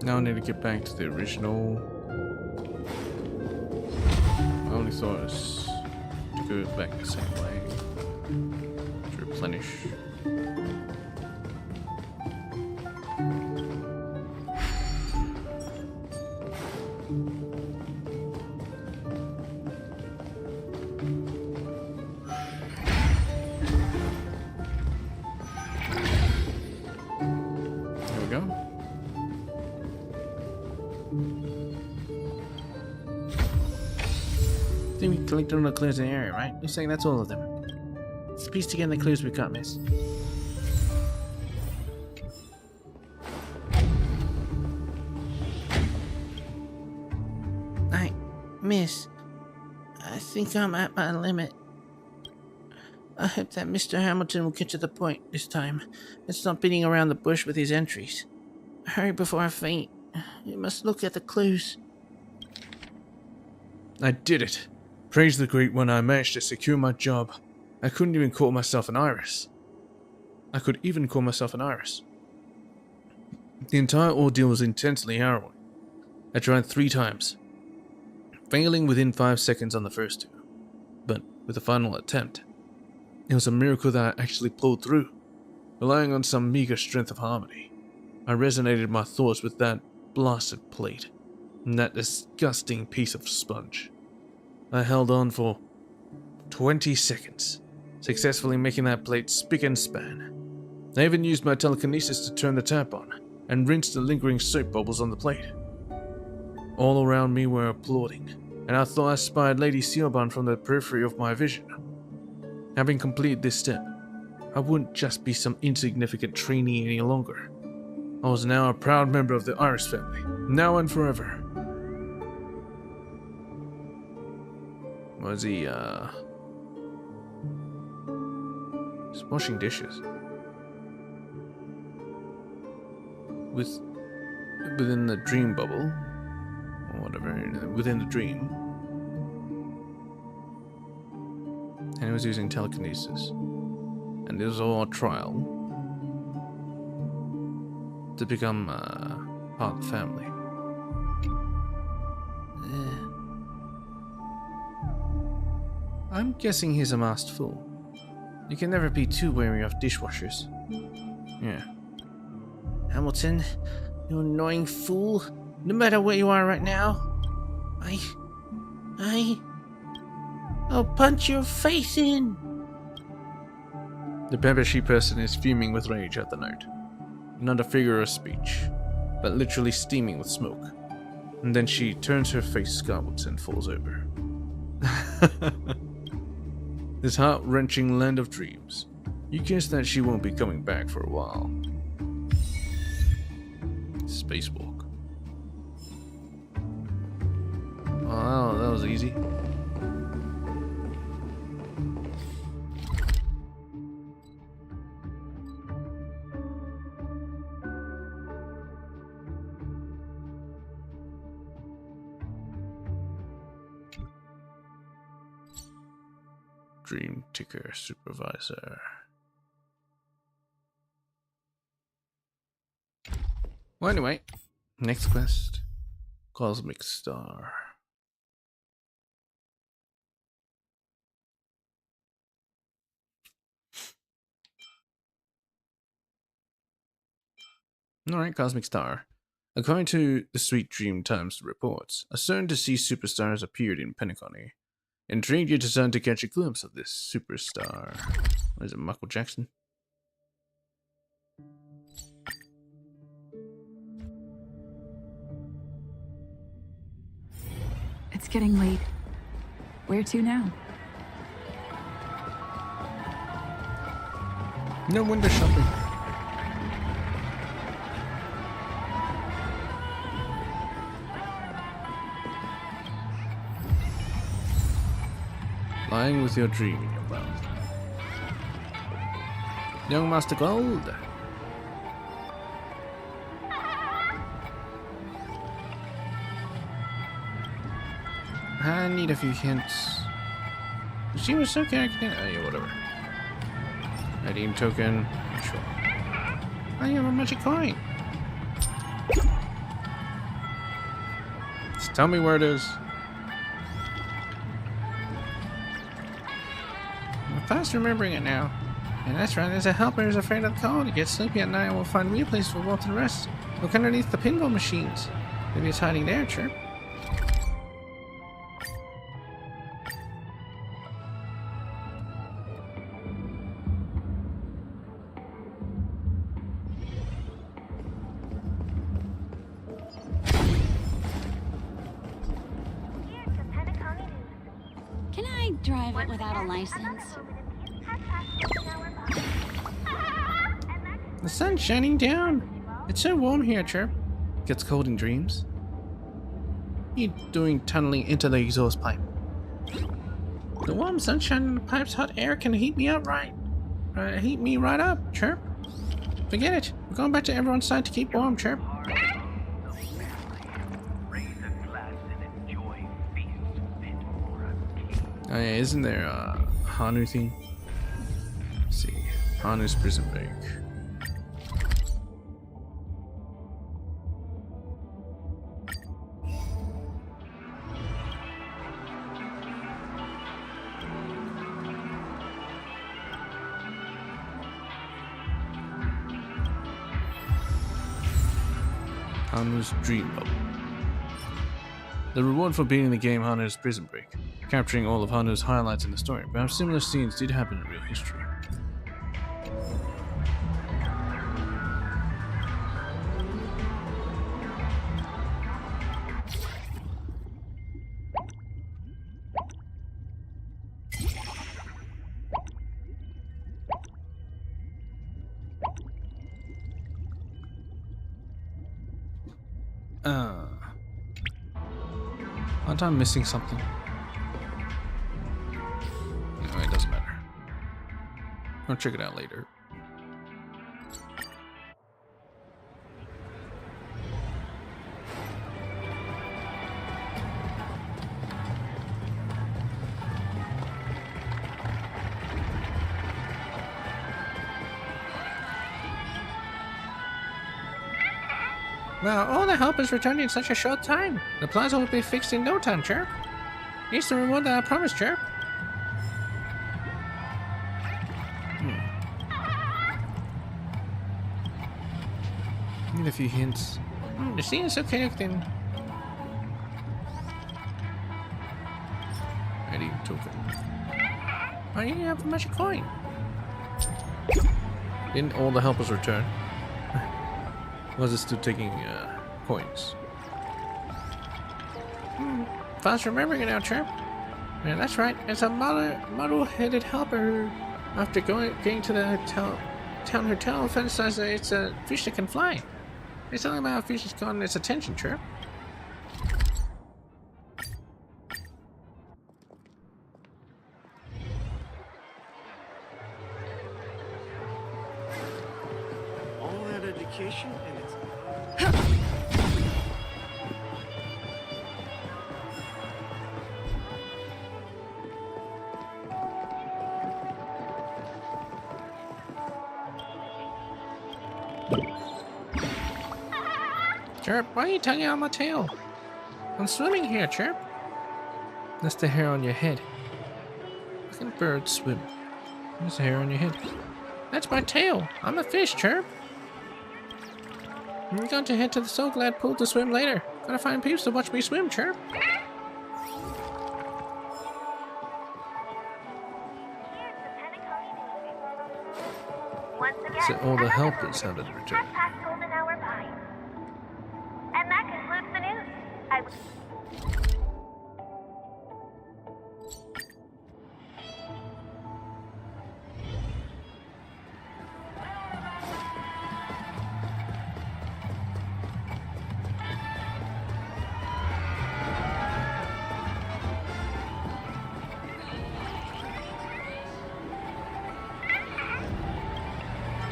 Now I need to get back to the original. I only thought it was to go back the same way. To replenish. There we go. I think we collected all the clues in the area, right? You're saying that's all of them. Let's piece together the clues we got, miss. Miss, I think I'm at my limit. I hope that Mr. Hamilton will get to the point this time and stop beating around the bush with his entries. Hurry before I faint. You must look at the clues. I did it. Praise the Great One, I managed to secure my job. I couldn't even call myself an iris. I could even call myself an iris. The entire ordeal was intensely harrowing. I tried 3 times, failing within 5 seconds on the first 2. But with the final attempt, it was a miracle that I actually pulled through. Relying on some meager strength of harmony, I resonated my thoughts with that blasted plate and that disgusting piece of sponge. I held on for 20 seconds, successfully making that plate spick and span. I even used my telekinesis to turn the tap on and rinse the lingering soap bubbles on the plate. All around me were applauding, and I thought I spied Lady Sealbun from the periphery of my vision. Having completed this step, I wouldn't just be some insignificant trainee any longer. I was now a proud member of the Iris family, now and forever. Was he, he's washing dishes. Within the dream bubble, or whatever, within the dream. And he was using telekinesis. And it was all a trial to become part of the family. I'm guessing he's a masked fool. You can never be too wary of dishwashers. Yeah. Hamilton, you annoying fool. No matter where you are right now, I'll punch your face in. The Bebeshi person is fuming with rage at the note. Not a figure of speech, but literally steaming with smoke. And then she turns her face scarlet and falls over. This heart-wrenching land of dreams. You guess that she won't be coming back for a while. Spacewalk. Wow, that was easy. Dream Ticker Supervisor. Well, anyway, next quest, Cosmic Star. Alright, Cosmic Star. According to the Sweet Dream Times reports, a certain deceased superstar has appeared in Penacony. Intrigued, you decide to catch a glimpse of this superstar. What is it, Michael Jackson? It's getting late. Where to now? No window shopping. Lying with your dream in your mouth. Young Master Gold. I need a few hints. She was so connected. Oh yeah, whatever. Redeem token. Sure. I have a magic coin. Just tell me where it is. I'm fast remembering it now. And that's right, there's a helper who's afraid of the cold. He gets sleepy at night and will find real place for warmth and rest. Look underneath the pinball machines. Maybe it's hiding there, Chirp. Can I drive it without a license? The sun's shining down. It's so warm here, Chirp. Gets cold in dreams. You doing tunneling into the exhaust pipe? The warm sunshine in the pipe's hot air can heat me up heat me right up, Chirp. Forget it. We're going back to everyone's side to keep warm, Chirp. Oh yeah, isn't there a Hanu thing? Let's see. Hanu's prison break. Hanu's Dream Bubble. The reward for beating the game Hanu's Prison Break, capturing all of Hanu's highlights in the story. Perhaps similar scenes did happen in real history. Aren't I missing something? No, it doesn't matter. I'll check it out later. Wow, all the helpers returned in such a short time. The plaza will be fixed in no time, Chirp. Here's the reward that I promised, Chirp. Need a few hints. The scene is so connected. Ready token. Oh, you have a magic coin. Didn't all the helpers return? Was it still taking coins? Fast remembering it now, Chirp. Yeah, that's right. It's a model-headed helper. After getting to the town hotel, Finn says that it's a fish that can fly. It's something about a fish that's gotten its attention, Chirp. All that education and it's... Chirp, why are you tugging on my tail? I'm swimming here, Chirp. That's the hair on your head. How can birds swim? There's the hair on your head. That's my tail. I'm a fish, Chirp. I'm going to head to the So Glad pool to swim later. Gotta find peeps to watch me swim, Chirp. So all the helpers haven't returned. And that concludes the news.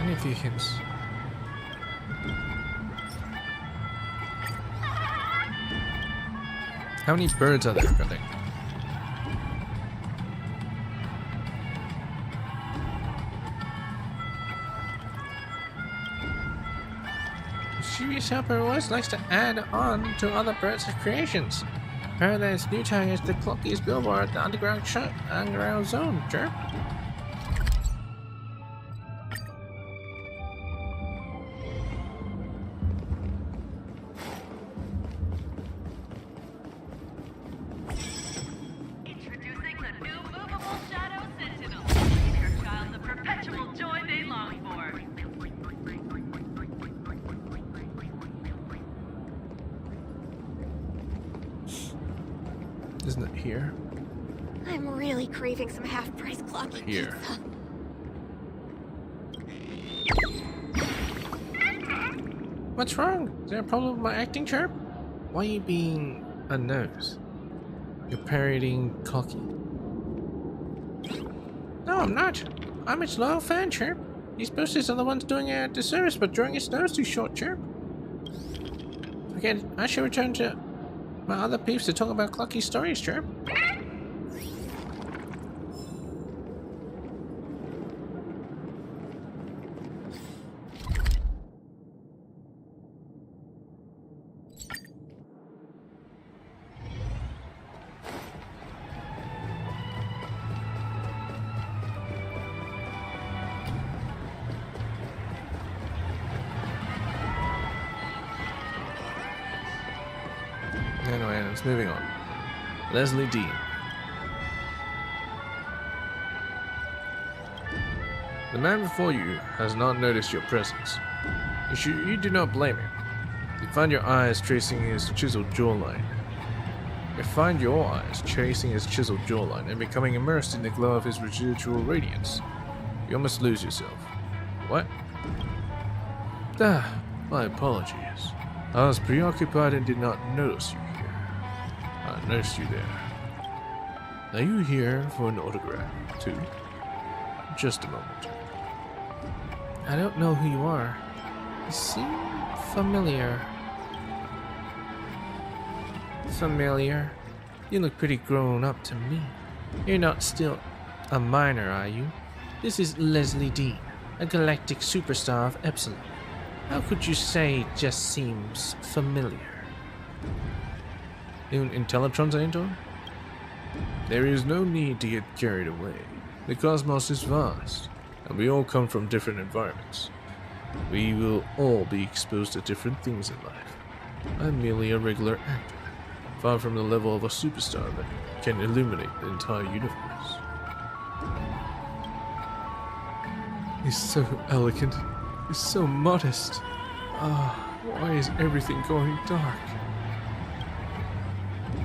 Only a few hints. How many birds are there, really? Mischievous helper always likes to add on to other birds' creations. Paradise new tag is the clockiest billboard at the underground zone, Chirp. Introducing the new movable Shadow Sentinel. Give your child the perpetual joy they long for. Isn't it here? I'm really craving some half-price clocking Here. pizza. What's wrong? Is there a problem with my acting, Chirp? Why are you being a nose? You're parodying Cocky. No, I'm not. I'm its loyal fan, Chirp. These boosters are the ones doing it a disservice by drawing its nose too short, Chirp. Again, I should return to my other peeps to talk about Clocky's stories, Chirp. Anyway, let's moving on. Leslie Dean. The man before you has not noticed your presence. You do not blame him. You find your eyes tracing his chiseled jawline. You find your eyes tracing his chiseled jawline and becoming immersed in the glow of his residual radiance. You almost lose yourself. What? My apologies. I was preoccupied and did not notice you here. I nursed you there. Are you here for an autograph, too? Just a moment. I don't know who you are. You seem familiar. Familiar? You look pretty grown up to me. You're not still a minor, are you? This is Leslie Dean, a galactic superstar of Epsilon. How could you say it just seems familiar? In Intellitron's Anton? There is no need to get carried away. The cosmos is vast, and we all come from different environments. We will all be exposed to different things in life. I'm merely a regular actor, far from the level of a superstar that can illuminate the entire universe. He's so elegant. He's so modest. Why is everything going dark?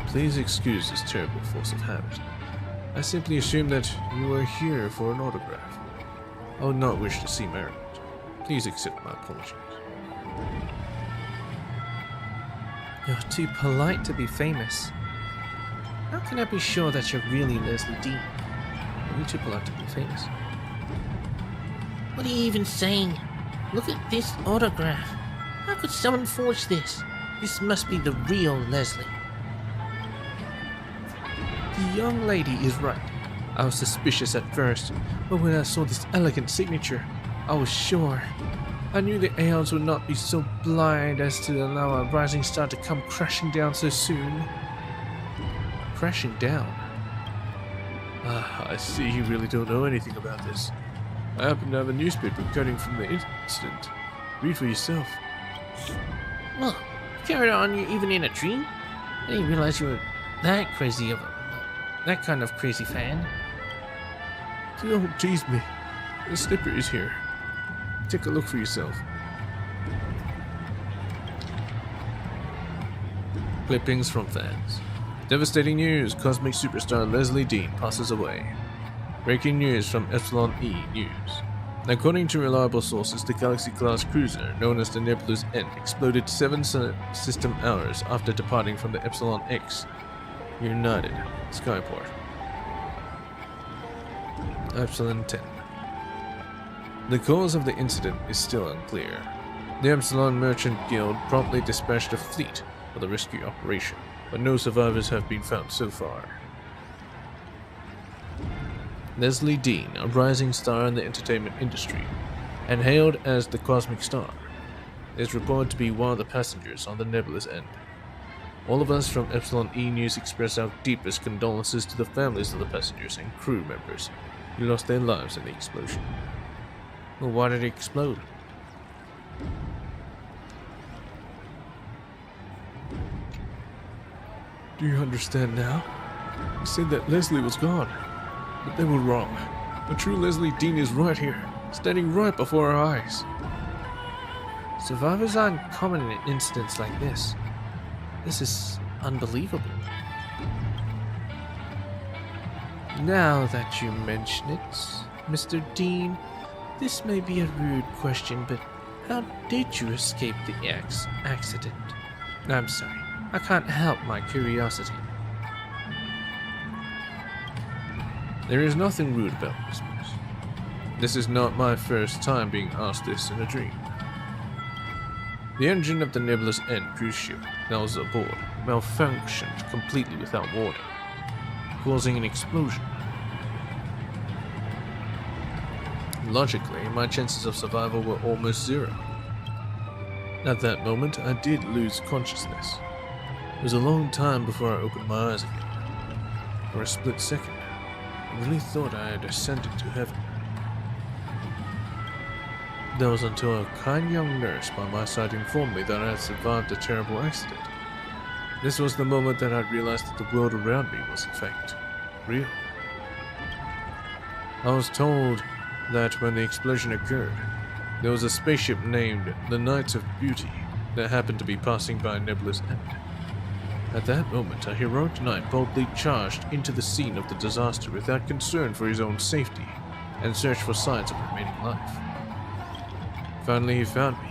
Please excuse this terrible force of habit. I simply assumed that you were here for an autograph. I would not wish to seem arrogant. Please accept my apologies. You're too polite to be famous. How can I be sure that you're really Leslie Dean? You're too polite to be famous. What are you even saying? Look at this autograph. How could someone forge this? This must be the real Leslie. The young lady is right. I was suspicious at first, but when I saw this elegant signature, I was sure. I knew the Aeons would not be so blind as to allow a rising star to come crashing down so soon. Crashing down? I see you really don't know anything about this. I happen to have a newspaper cutting from the incident. Read for yourself. Well, carry on, you even in a dream? I didn't realize you were that crazy of that kind of crazy fan. Don't tease me. The snipper is here. Take a look for yourself. Clippings from fans. Devastating news. Cosmic superstar Leslie Dean passes away. Breaking news from Epsilon E News. According to reliable sources, the Galaxy-class cruiser, known as the Nebula's End, exploded 7 system hours after departing from the Epsilon X United Skyport. Epsilon 10. The cause of the incident is still unclear. The Epsilon Merchant Guild promptly dispatched a fleet for the rescue operation, but no survivors have been found so far. Leslie Dean, a rising star in the entertainment industry, and hailed as the Cosmic Star, is reported to be one of the passengers on the Nebula's End. All of us from Epsilon E News express our deepest condolences to the families of the passengers and crew members who lost their lives in the explosion. Well, why did it explode? Do you understand now? You said that Leslie was gone, but they were wrong. The true Leslie Dean is right here, standing right before our eyes. Survivors aren't common in incidents like this. This is unbelievable. Now that you mention it, Mr. Dean, this may be a rude question, but how did you escape the accident? I'm sorry, I can't help my curiosity. There is nothing rude about this, miss. This is not my first time being asked this in a dream. The engine of the Nebula's End cruise ship that was aboard malfunctioned completely without warning, causing an explosion. Logically, my chances of survival were almost zero. At that moment, I did lose consciousness. It was a long time before I opened my eyes again. For a split second, I really thought I had ascended to heaven. That was until a kind young nurse by my side informed me that I had survived a terrible accident. This was the moment that I realized that the world around me was in fact real. I was told that when the explosion occurred, there was a spaceship named the Knights of Beauty that happened to be passing by Nebula's End. At that moment, a heroic knight boldly charged into the scene of the disaster without concern for his own safety and searched for signs of remaining life. Finally, he found me.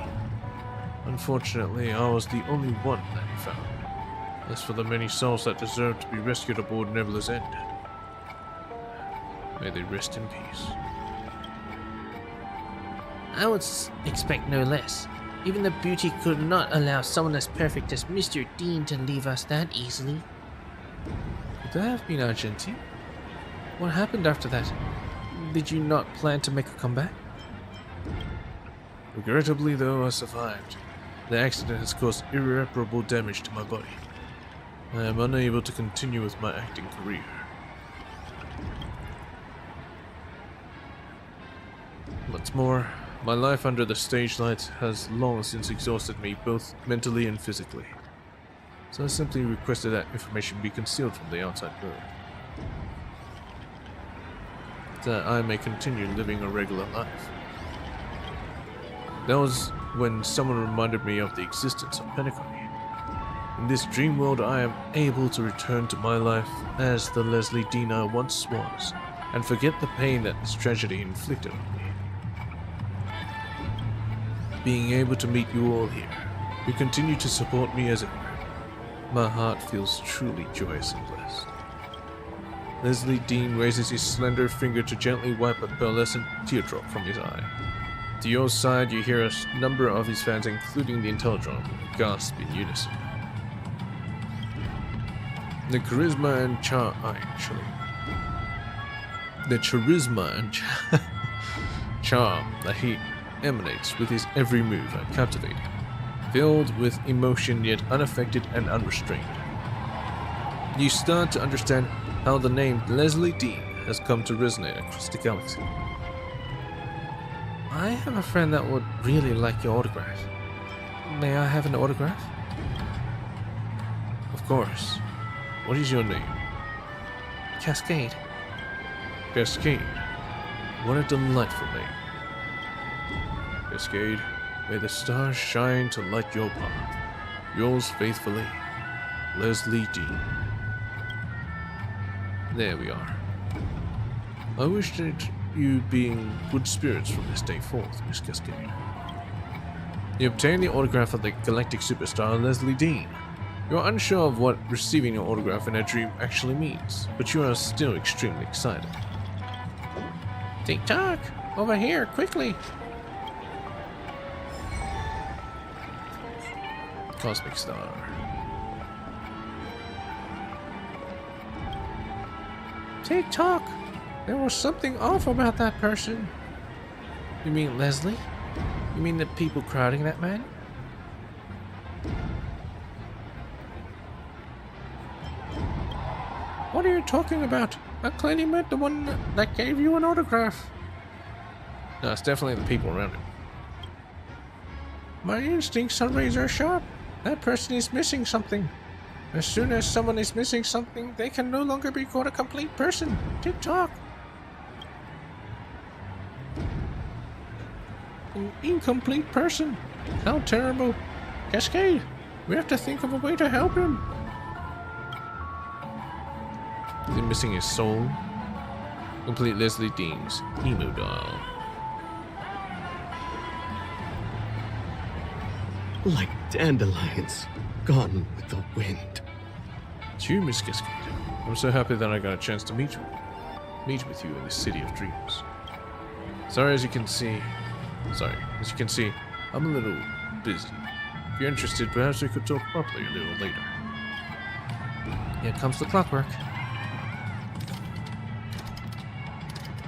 Unfortunately, I was the only one that he found. As for the many souls that deserved to be rescued aboard Nebula's End, may they rest in peace. I would expect no less. Even the Beauty could not allow someone as perfect as Mr. Dean to leave us that easily. Could that have been Argentine? What happened after that? Did you not plan to make a comeback? Regrettably, though, I survived. The accident has caused irreparable damage to my body. I am unable to continue with my acting career. What's more, my life under the stage lights has long since exhausted me both mentally and physically. So I simply requested that information be concealed from the outside world, that I may continue living a regular life. That was when someone reminded me of the existence of Honkai. In this dream world, I am able to return to my life as the Leslie Dean I once was, and forget the pain that this tragedy inflicted on me. Being able to meet you all here, who continue to support me as ever, my heart feels truly joyous and blessed. Leslie Dean raises his slender finger to gently wipe a pearlescent teardrop from his eye. To your side, you hear a number of his fans, including the Intelligent, gasp in unison. The charisma and charm that he emanates with his every move are captivating, filled with emotion yet unaffected and unrestrained. You start to understand how the name Leslie Dean has come to resonate across the galaxy. I have a friend that would really like your autograph. May I have an autograph? Of course. What is your name? Cascade. Cascade. What a delightful name. Cascade, may the stars shine to light your path. Yours faithfully, Leslie Dean. There we are. I wish that you be in good spirits from this day forth, Miss Cascade. You obtain the autograph of the galactic superstar Leslie Dean. You are unsure of what receiving your autograph in a dream actually means, but you are still extremely excited. Tick-tock! Over here, quickly! Cosmic Star. Tick-tock! There was something off about that person. You mean Leslie? You mean the people crowding that man? What are you talking about? I clearly meant the one that gave you an autograph. No, it's definitely the people around him. My instincts are razor sharp. That person is missing something. As soon as someone is missing something, they can no longer be called a complete person. Tick-tock. An incomplete person. How terrible. Cascade, we have to think of a way to help him. Is he missing his soul? Complete Leslie Dean's emo doll. Like dandelions, gone with the wind. It's you, Miss Cascade. I'm so happy that I got a chance to meet with you in this city of dreams. As you can see, I'm a little busy. If you're interested, perhaps we could talk properly a little later. Here comes the clockwork.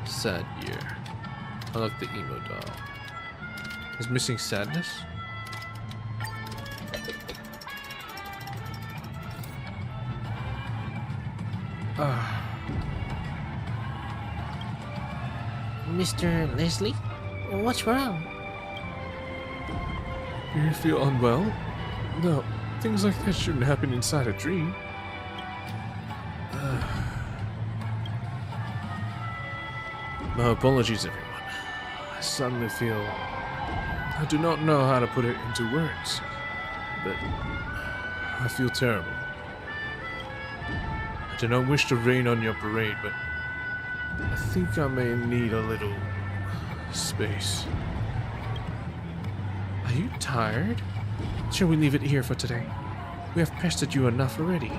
Sad year. I like the emo doll. Is missing sadness? Mr. Leslie? What's wrong? You feel unwell? No, things like that shouldn't happen inside a dream. My apologies, everyone. I suddenly feel... I do not know how to put it into words, but I feel terrible. I do not wish to rain on your parade, but I think I may need a little space. Are you tired? Shall we leave it here for today? We have pestered you enough already.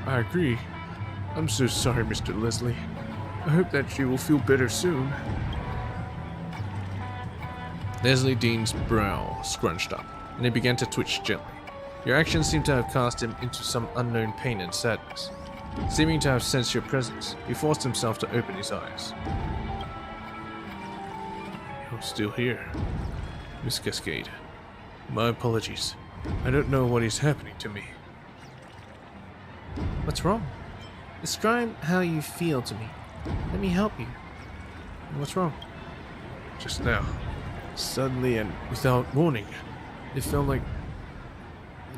I agree. I'm so sorry, Mr. Leslie. I hope that you will feel better soon. Leslie Dean's brow scrunched up, and he began to twitch gently. Your actions seemed to have cast him into some unknown pain and sadness. Seeming to have sensed your presence, he forced himself to open his eyes. You're still here, Miss Cascade. My apologies. I don't know what is happening to me. What's wrong? Describe how you feel to me. Let me help you. What's wrong? Just now, suddenly and without warning, it felt like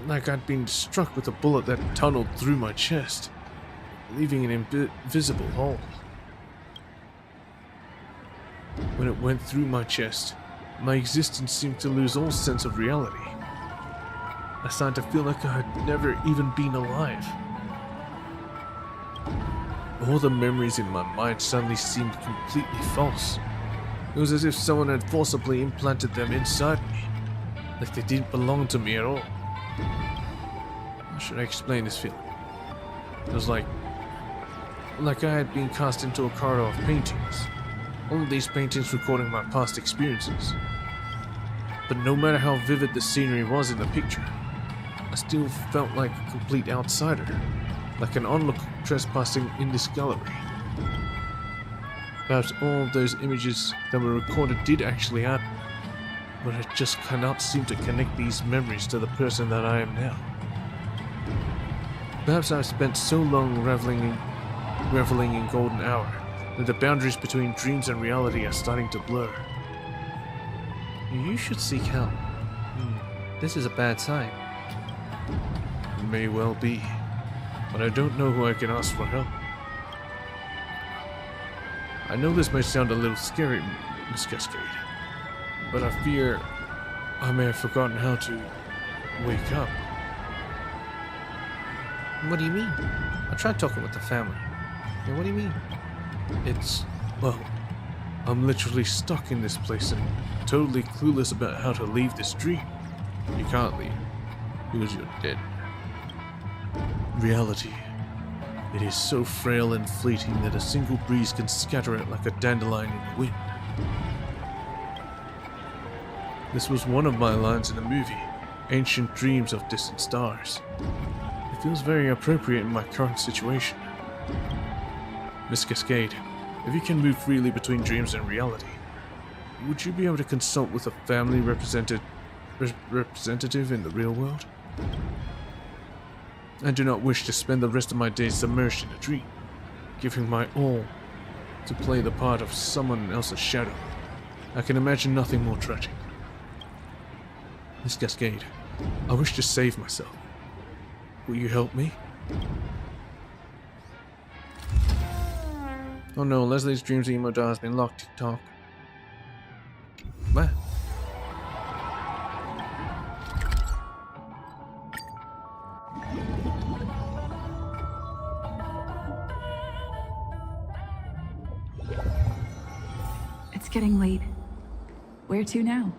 I'd been struck with a bullet that tunneled through my chest, leaving an invisible hole. When it went through my chest, my existence seemed to lose all sense of reality. I started to feel like I had never even been alive. All the memories in my mind suddenly seemed completely false. It was as if someone had forcibly implanted them inside me, like they didn't belong to me at all. How should I explain this feeling? It was like I had been cast into a corridor of paintings. All of these paintings recording my past experiences. But no matter how vivid the scenery was in the picture, I still felt like a complete outsider, like an onlooker trespassing in this gallery. Perhaps all of those images that were recorded did actually happen, but I just cannot seem to connect these memories to the person that I am now. Perhaps I've spent so long reveling in golden hour that the boundaries between dreams and reality are starting to blur. You should seek help. This is a bad sign. It may well be, but I don't know who I can ask for help. I know this may sound a little scary, Miss Cascade, but I fear I may have forgotten how to wake up. What do you mean? I tried talking with the family. Yeah, what do you mean? Well, I'm literally stuck in this place and totally clueless about how to leave this dream. You can't leave, because you're dead. Reality. It is so frail and fleeting that a single breeze can scatter it like a dandelion in the wind. This was one of my lines in the movie, Ancient Dreams of Distant Stars. It feels very appropriate in my current situation. Miss Cascade, if you can move freely between dreams and reality, would you be able to consult with a family representative in the real world? I do not wish to spend the rest of my days submerged in a dream, giving my all to play the part of someone else's shadow. I can imagine nothing more tragic. Miss Cascade, I wish to save myself. Will you help me? Oh no, Leslie's dreams emo jar has been locked. TikTok. What? It's getting late. Where to now?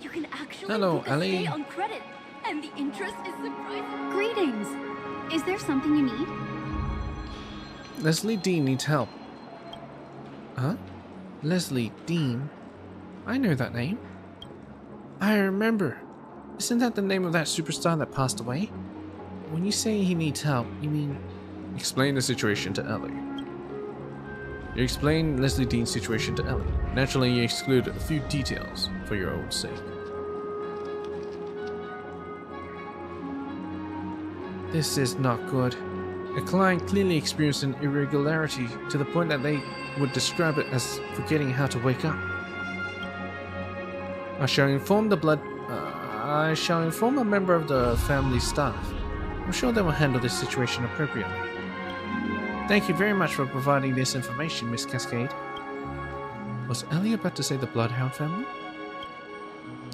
You can actually Hello, book a Ellie. stay on credit, and the interest is surprising. Greetings. Is there something you need? Leslie Dean needs help. Huh? Leslie Dean? I know that name. I remember. Isn't that the name of that superstar that passed away? When you say he needs help, you mean... Explain the situation to Ellie. You explain Leslie Dean's situation to Ellie. Naturally, you exclude a few details for your own sake. This is not good. A client clearly experienced an irregularity to the point that they would describe it as forgetting how to wake up. I shall inform a member of the family staff. I'm sure they will handle this situation appropriately. Thank you very much for providing this information, Miss Cascade. Was Ellie about to say the Bloodhound family?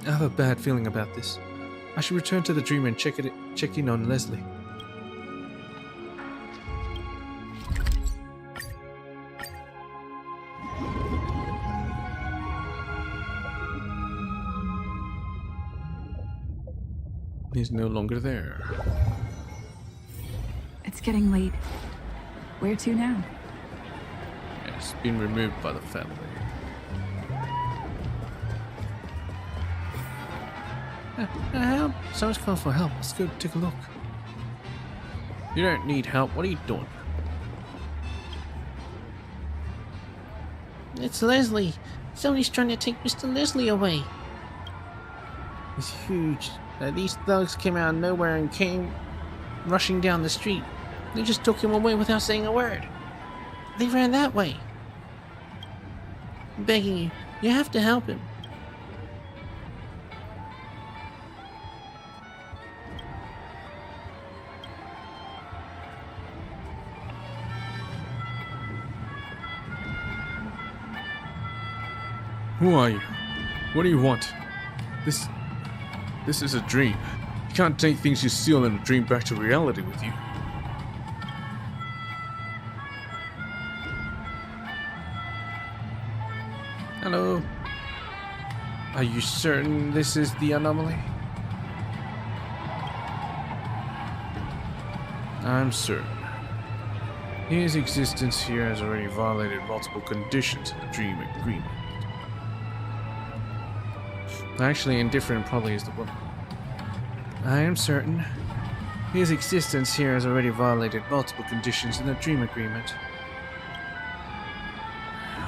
I have a bad feeling about this. I should return to the dream and check in on Leslie. He's no longer there. It's getting late. Where to now? It's been removed by the family. Help! Someone's calling for help. Let's go take a look. You don't need help. What are you doing? It's Leslie. Somebody's trying to take Mr. Leslie away. It's huge. These thugs came out of nowhere and came rushing down the street. They just took him away without saying a word. They ran that way. I'm begging you, you have to help him. Who are you? What do you want? This is a dream. You can't take things you steal in a dream back to reality with you. Hello. Are you certain this is the anomaly? I'm certain. His existence here has already violated multiple conditions of the dream agreement. Actually, indifferent probably is the one. I am certain. His existence here has already violated multiple conditions in the dream agreement.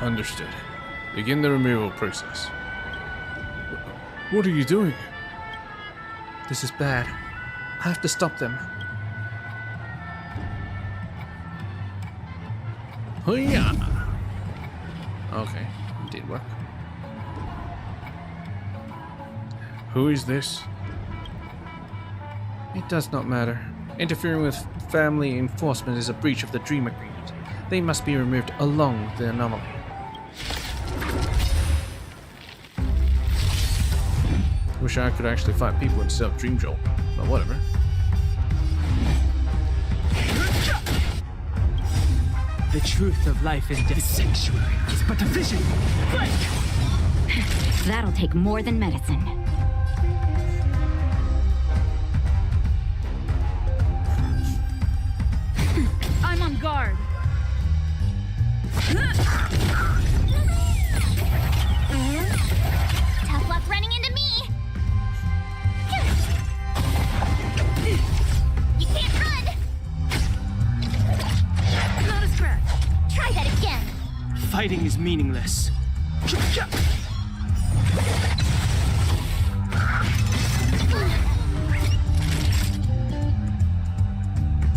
Understood. Begin the removal process. What are you doing? This is bad. I have to stop them. Hiya! Okay, it did work. Who is this? It does not matter. Interfering with family enforcement is a breach of the dream agreement. They must be removed along with the anomaly. Wish I could actually fight people instead of Dream Joel, but whatever. The truth of life and death. The sanctuary is but a vision. That'll take more than medicine. I'm on guard. Tough luck running into me. You can't run. Not a scratch. Try that again. Fighting is meaningless.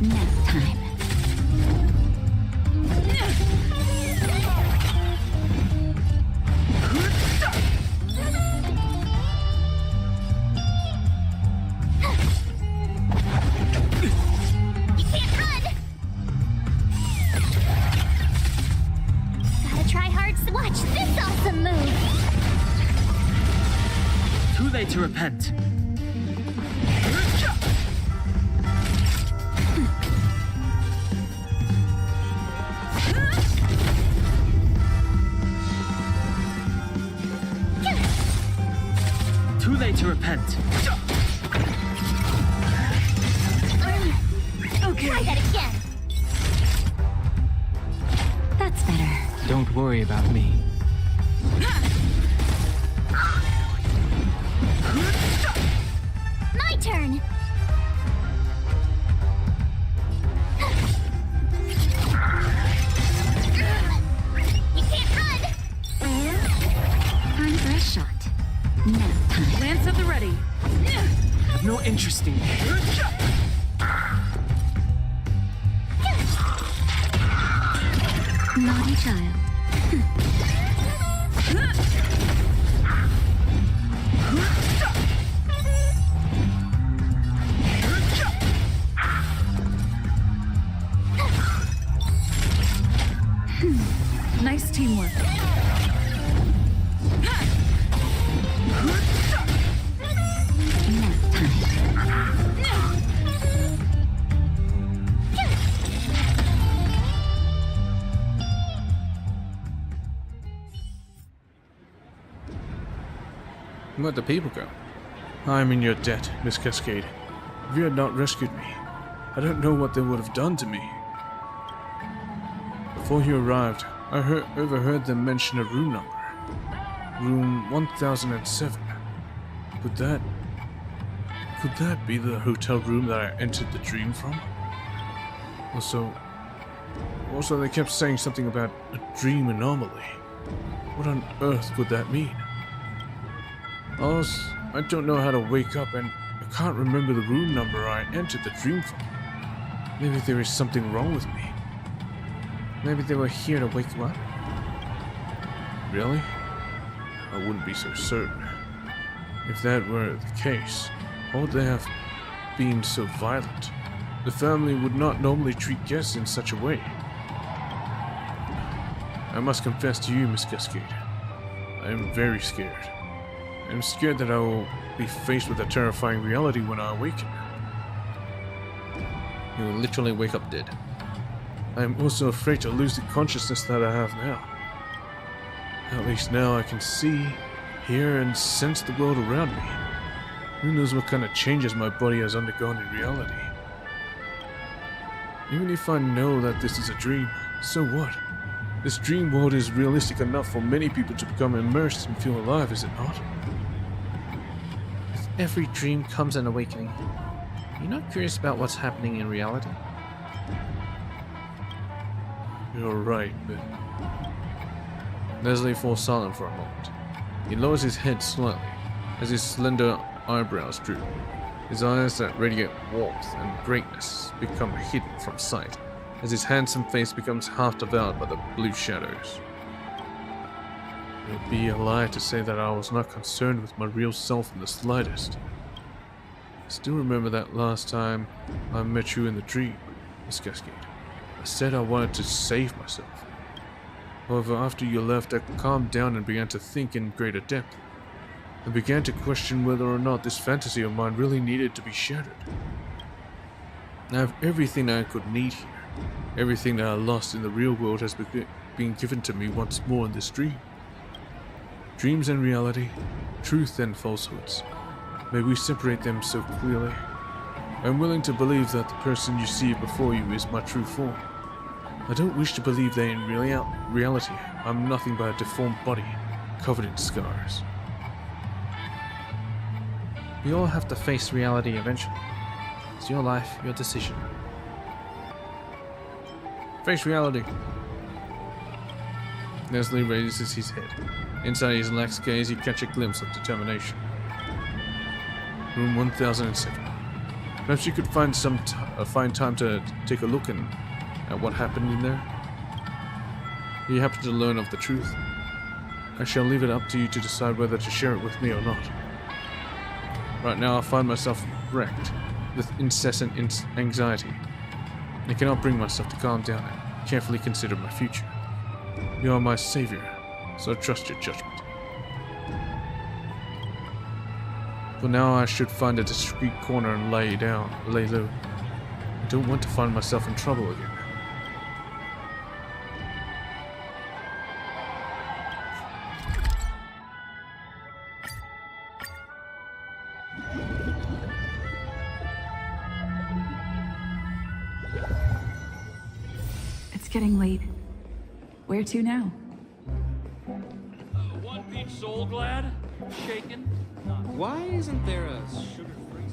Nap time. You can't run. Gotta try hard to watch this awesome move. Too late to repent. Too late to repent. Okay. Try that again. That's better. Don't worry about me. My turn. You can't run. Time for a shot. Nap time. Lance at the ready. Have no interest in you. Naughty child. Nice teamwork. Nap time. Where'd the people go? I'm in your debt, Miss Cascade. If you had not rescued me, I don't know what they would have done to me. Before you arrived, I overheard them mention a room number. Room 1007. Could that be the hotel room that I entered the dream from? Also they kept saying something about a dream anomaly. What on earth would that mean? I don't know how to wake up, and I can't remember the room number I entered the dream from. Maybe there is something wrong with me. Maybe they were here to wake you up. Really? I wouldn't be so certain. If that were the case, why would they have been so violent? The family would not normally treat guests in such a way. I must confess to you, Miss Cascade. I am very scared. I am scared that I will be faced with a terrifying reality when I awaken. You will literally wake up dead. I am also afraid to lose the consciousness that I have now. At least now I can see, hear, and sense the world around me. Who knows what kind of changes my body has undergone in reality. Even if I know that this is a dream, so what? This dream world is realistic enough for many people to become immersed and feel alive, is it not? With every dream comes an awakening. You're not curious about what's happening in reality? You're right, but... Leslie falls silent for a moment. He lowers his head slightly, as his slender eyebrows droop. His eyes that radiate warmth and greatness become hidden from sight, as his handsome face becomes half devoured by the blue shadows. It would be a lie to say that I was not concerned with my real self in the slightest. I still remember that last time I met you in the dream, Miss Cascade. I said I wanted to save myself. However, after you left, I calmed down and began to think in greater depth. I began to question whether or not this fantasy of mine really needed to be shattered. I have everything I could need here. Everything that I lost in the real world has been given to me once more in this dream. Dreams and reality, truth and falsehoods. May we separate them so clearly. I am willing to believe that the person you see before you is my true form. I don't wish to believe that in reality I'm nothing but a deformed body, covered in scars. We all have to face reality eventually. It's your life, your decision. Face reality. Leslie raises his head. Inside his lax gaze, you catch a glimpse of determination. Room 1007. Perhaps you could find find time to take a look at what happened in there. You happen to learn of the truth. I shall leave it up to you to decide whether to share it with me or not. Right now I find myself wrecked with incessant anxiety. I cannot bring myself to calm down and carefully consider my future. You are my savior, so trust your judgment. For now I should find a discreet corner and lay low. I don't want to find myself in trouble again. It's getting late. Where to now? One peach soul glad? Shaken? Why isn't there a sugar-free?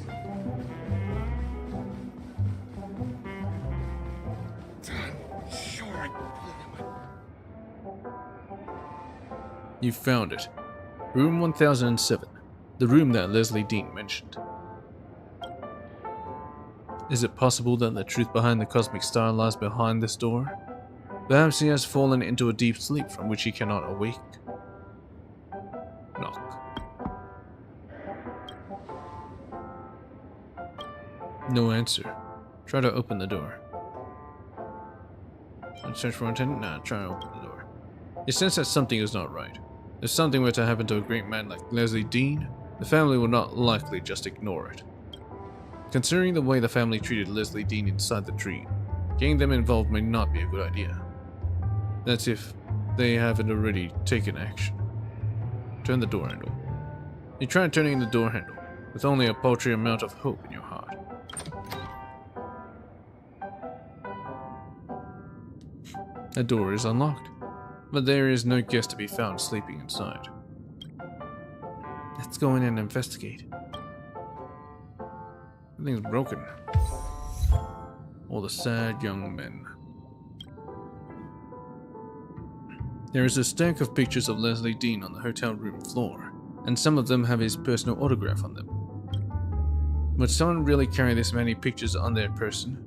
You found it. Room 1007. The room that Leslie Dean mentioned. Is it possible that the truth behind the cosmic star lies behind this door? Perhaps he has fallen into a deep sleep from which he cannot awake. Knock. No answer. Try to open the door. Search for intent? Nah, try to open the door. You sense that something is not right. If something were to happen to a great man like Leslie Dean, the family would not likely just ignore it. Considering the way the family treated Leslie Dean inside the dream, getting them involved may not be a good idea. That's if they haven't already taken action. Turn the door handle. You try turning the door handle, with only a paltry amount of hope in your heart. The door is unlocked, but there is no guest to be found sleeping inside. Let's go in and investigate. Everything's broken. All the sad young men. There is a stack of pictures of Leslie Dean on the hotel room floor, and some of them have his personal autograph on them. Would someone really carry this many pictures on their person?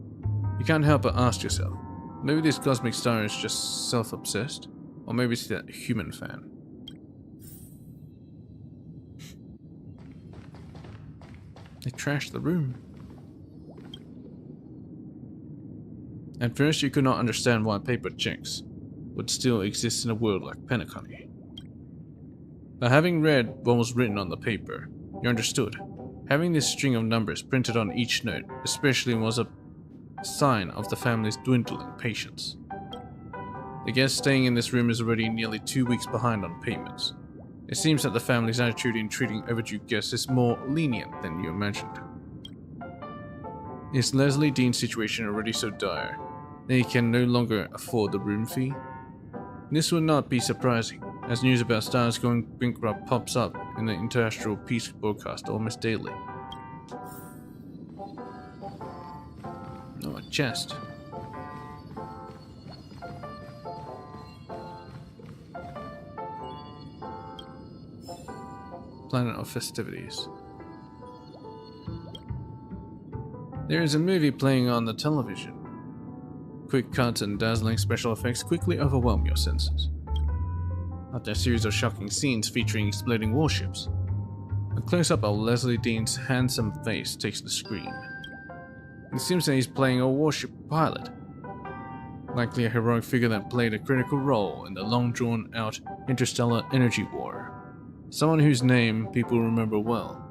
You can't help but ask yourself, maybe this cosmic star is just self-obsessed, or maybe it's that human fan. They trashed the room. At first you could not understand why paper checks would still exist in a world like Penacony. But having read what was written on the paper, you understood. Having this string of numbers printed on each note, especially, was a sign of the family's dwindling patience. The guest staying in this room is already nearly 2 weeks behind on payments. It seems that the family's attitude in treating overdue guests is more lenient than you imagined. Is Leslie Dean's situation already so dire that he can no longer afford the room fee? This would not be surprising, as news about Stars going bankrupt pops up in the International Peace broadcast almost daily. Oh, a chest. Planet of Festivities. There is a movie playing on the television. Quick cuts and dazzling special effects quickly overwhelm your senses. After a series of shocking scenes featuring exploding warships, a close-up of Leslie Dean's handsome face takes the screen. It seems that he's playing a warship pilot, likely a heroic figure that played a critical role in the long-drawn-out interstellar energy war. Someone whose name people remember well.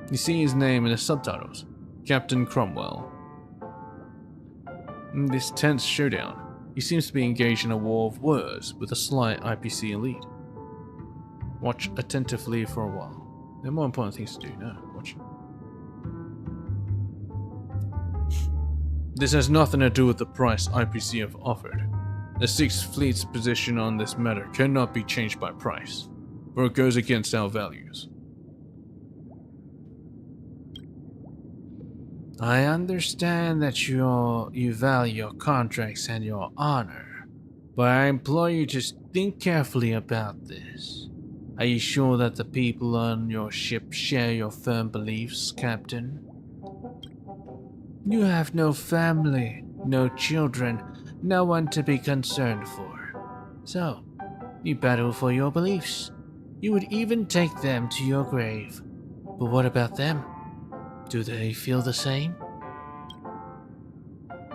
You see his name in the subtitles, Captain Cromwell. In this tense showdown, he seems to be engaged in a war of words with a sly IPC elite. Watch attentively for a while. There are more important things to do now. Watch. This has nothing to do with the price IPC have offered. The Sixth Fleet's position on this matter cannot be changed by price, for it goes against our values. I understand that you value your contracts and your honor, but I implore you to think carefully about this. Are you sure that the people on your ship share your firm beliefs, Captain? You have no family, no children, no one to be concerned for. So, you battle for your beliefs. You would even take them to your grave. But what about them? Do they feel the same?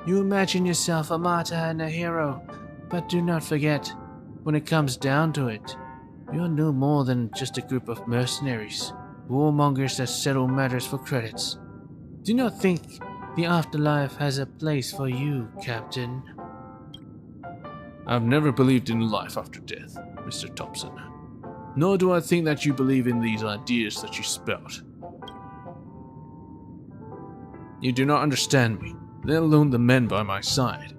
You imagine yourself a martyr and a hero, but do not forget, when it comes down to it, you're no more than just a group of mercenaries, warmongers that settle matters for credits. Do not think the afterlife has a place for you, Captain. I've never believed in life after death, Mr. Thompson. Nor do I think that you believe in these ideas that you spout. You do not understand me, let alone the men by my side.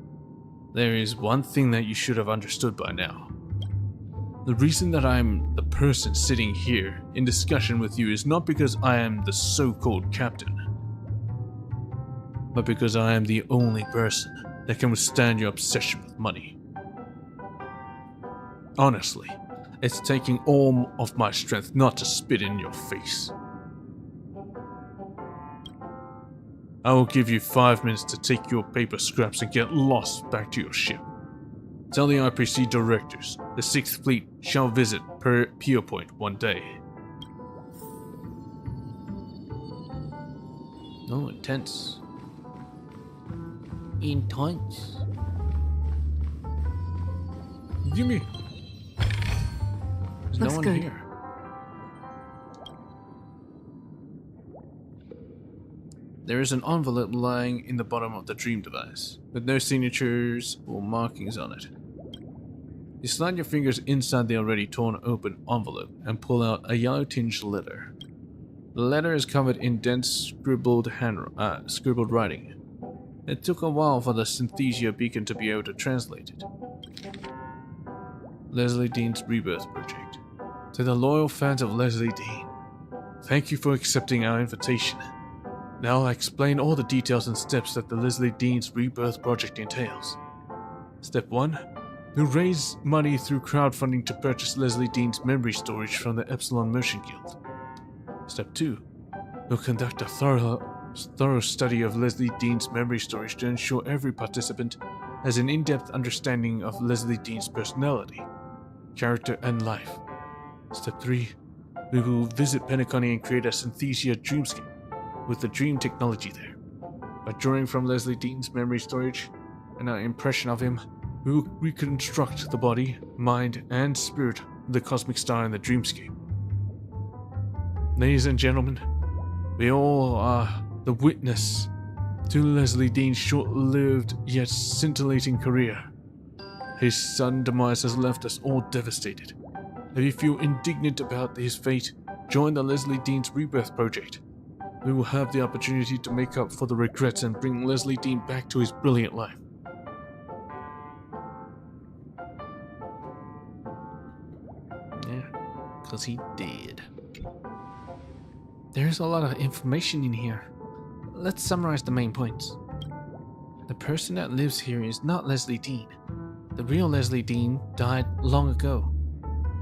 There is one thing that you should have understood by now. The reason that I'm the person sitting here in discussion with you is not because I am the so-called captain, but because I am the only person that can withstand your obsession with money. Honestly, it's taking all of my strength not to spit in your face. I will give you 5 minutes to take your paper scraps and get lost back to your ship. Tell the IPC directors the Sixth Fleet shall visit Pier Point one day. Oh, intense. Intense. Gimme. There's Looks no one good. here. There is an envelope lying in the bottom of the dream device, with no signatures or markings on it. You slide your fingers inside the already torn open envelope and pull out a yellow-tinged letter. The letter is covered in dense scribbled writing. It took a while for the Synthesia beacon to be able to translate it. Leslie Dean's Rebirth Project. To the loyal fans of Leslie Dean, thank you for accepting our invitation. Now I'll explain all the details and steps that the Leslie Dean's Rebirth Project entails. Step 1. We'll raise money through crowdfunding to purchase Leslie Dean's memory storage from the Epsilon Motion Guild. Step 2. We'll conduct a thorough study of Leslie Dean's memory storage to ensure every participant has an in-depth understanding of Leslie Dean's personality, character, and life. Step 3. We will visit Penacony and create a Synthesia dreamscape with the dream technology there. By drawing from Leslie Dean's memory storage and our impression of him, we will reconstruct the body, mind, and spirit the cosmic star in the dreamscape. Ladies and gentlemen, we all are the witness to Leslie Dean's short-lived yet scintillating career. His sudden demise has left us all devastated. If you feel indignant about his fate, join the Leslie Dean's Rebirth Project. We will have the opportunity to make up for the regrets and bring Leslie Dean back to his brilliant life. Yeah, because he did. There's a lot of information in here. Let's summarize the main points. The person that lives here is not Leslie Dean. The real Leslie Dean died long ago.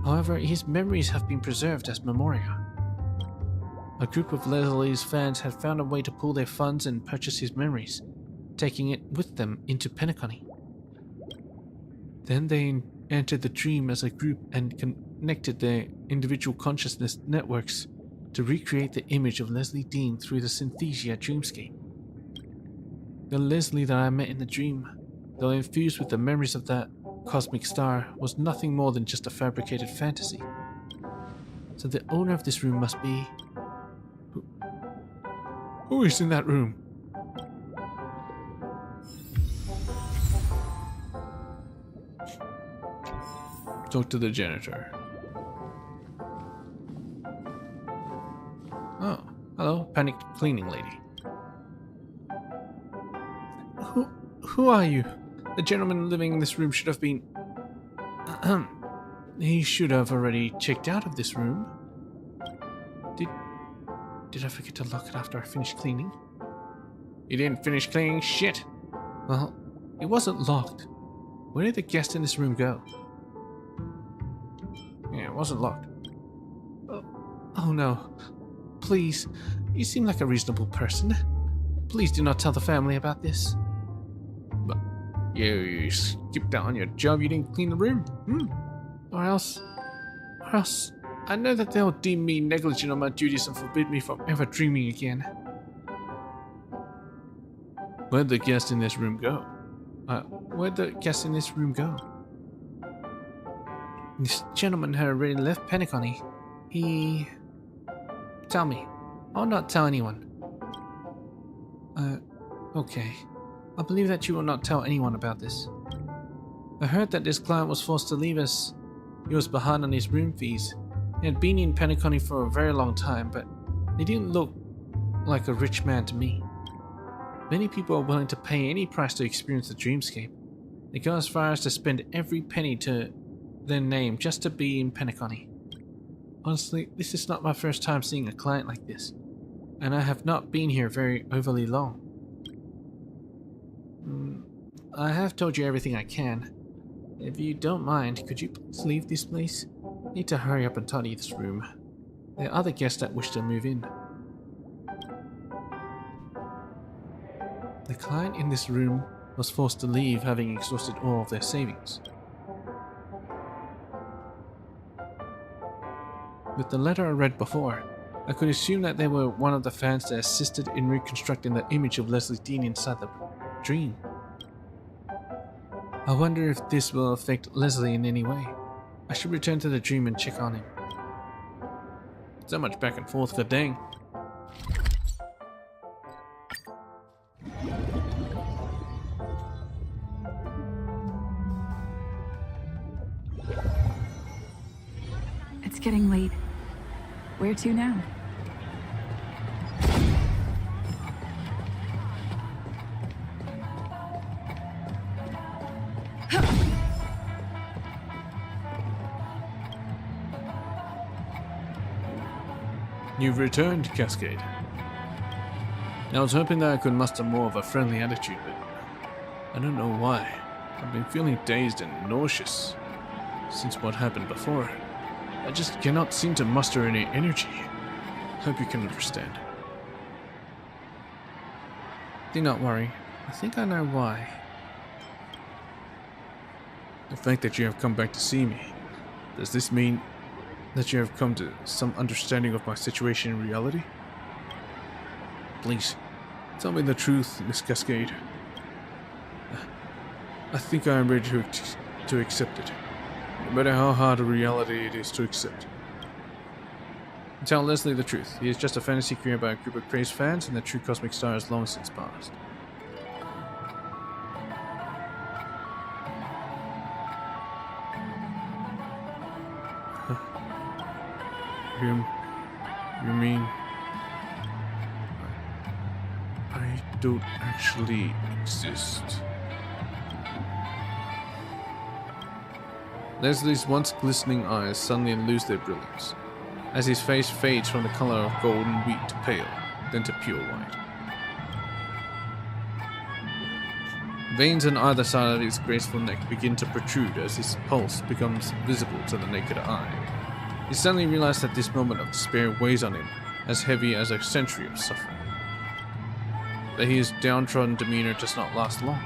However, his memories have been preserved as memoria. A group of Leslie's fans had found a way to pool their funds and purchase his memories, taking it with them into Penacony. Then they entered the dream as a group and connected their individual consciousness networks to recreate the image of Leslie Dean through the Synthesia dreamscape. The Leslie that I met in the dream, though infused with the memories of that cosmic star, was nothing more than just a fabricated fantasy. So the owner of this room must be... Who is in that room? Talk to the janitor. Oh, hello, panicked cleaning lady. Who are you? The gentleman living in this room should have been... He should have already checked out of this room. Did I forget to lock it after I finished cleaning? You didn't finish cleaning shit! Well, it wasn't locked. Where did the guest in this room go? Yeah, it wasn't locked. Oh no. Please, you seem like a reasonable person. Please do not tell the family about this. But you skipped out on your job, you didn't clean the room? Or else, I know that they'll deem me negligent on my duties and forbid me from ever dreaming again. Where'd the guest in this room go? This gentleman had already left Penacony. He... Tell me. I'll not tell anyone. Okay. I believe that you will not tell anyone about this. I heard that this client was forced to leave as he was behind on his room fees. He had been in Penacony for a very long time, but he didn't look like a rich man to me. Many people are willing to pay any price to experience the dreamscape. They go as far as to spend every penny to their name just to be in Penacony. Honestly, this is not my first time seeing a client like this, and I have not been here very overly long. I have told you everything I can. If you don't mind, could you please leave this place? I need to hurry up and tidy this room. There are other guests that wish to move in. The client in this room was forced to leave, having exhausted all of their savings. With the letter I read before, I could assume that they were one of the fans that assisted in reconstructing the image of Leslie Dean inside the dream. I wonder if this will affect Leslie in any way. I should return to the dream and check on him. So much back and forth for dang. It's getting late. Where to now? You've returned, Cascade. I was hoping that I could muster more of a friendly attitude, but I don't know why. I've been feeling dazed and nauseous since what happened before. I just cannot seem to muster any energy. Hope you can understand. Do not worry. I think I know why. The fact that you have come back to see me, does this mean that you have come to some understanding of my situation in reality? Please, tell me the truth, Miss Cascade. I think I am ready to accept it. no matter how hard a reality it is to accept. Tell Leslie the truth. He is just a fantasy created by a group of crazed fans, and the true cosmic star has long since passed. You mean... I don't actually exist. Leslie's once glistening eyes suddenly lose their brilliance, as his face fades from the color of golden wheat to pale, then to pure white. Veins on either side of his graceful neck begin to protrude as his pulse becomes visible to the naked eye. He suddenly realized that this moment of despair weighs on him as heavy as a century of suffering. That his downtrodden demeanor does not last long.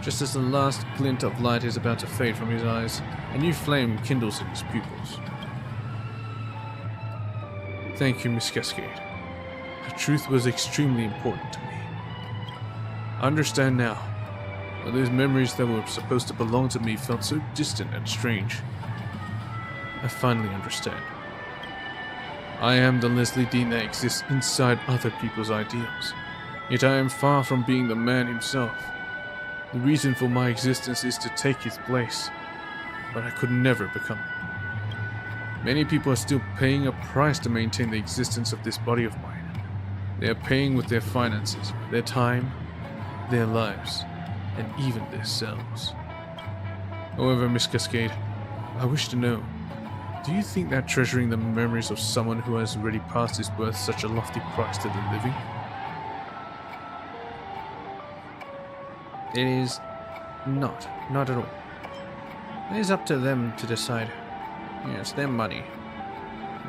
Just as the last glint of light is about to fade from his eyes, a new flame kindles in his pupils. Thank you, Miss Cascade. The truth was extremely important to me. I understand now. But those memories that were supposed to belong to me felt so distant and strange. I finally understand. I am the Leslie Dean that exists inside other people's ideals. Yet I am far from being the man himself. The reason for my existence is to take his place, but I could never become it. Many people are still paying a price to maintain the existence of this body of mine. They are paying with their finances, their time, their lives, and even their selves. However, Miss Cascade, I wish to know, do you think that treasuring the memories of someone who has already passed is worth such a lofty price to the living? It is not at all. It is up to them to decide. It's their money,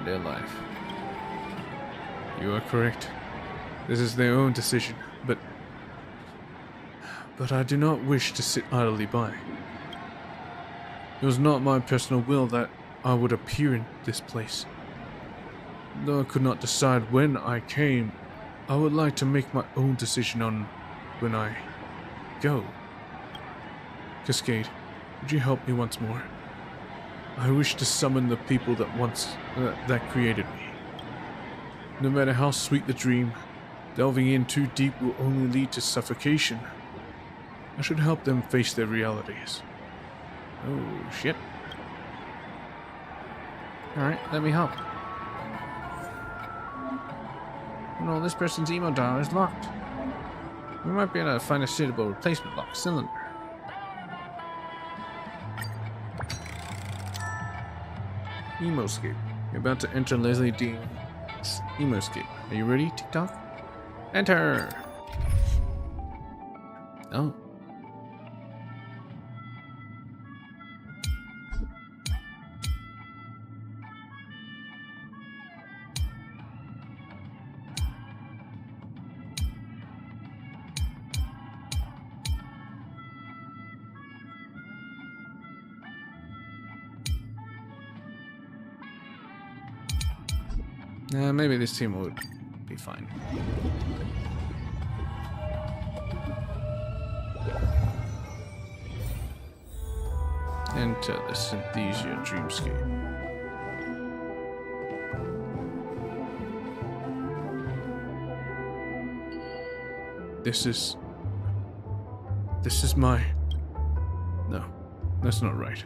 their life. You are correct. This is their own decision, but I do not wish to sit idly by. It was not my personal will that I would appear in this place. Though I could not decide when I came, I would like to make my own decision on when I go. Cascade, would you help me once more? I wish to summon the people that created me. No matter how sweet the dream, delving in too deep will only lead to suffocation. I should help them face their realities. Oh, shit. Alright, let me help. No, this person's emo dial is locked. We might be able to find a suitable replacement lock cylinder. Emoscape. You're about to enter Leslie Dean's Emoscape. Are you ready, TikTok? Enter! Oh. Maybe this team would be fine. Enter the Synthesia Dreamscape. This is my... No, that's not right.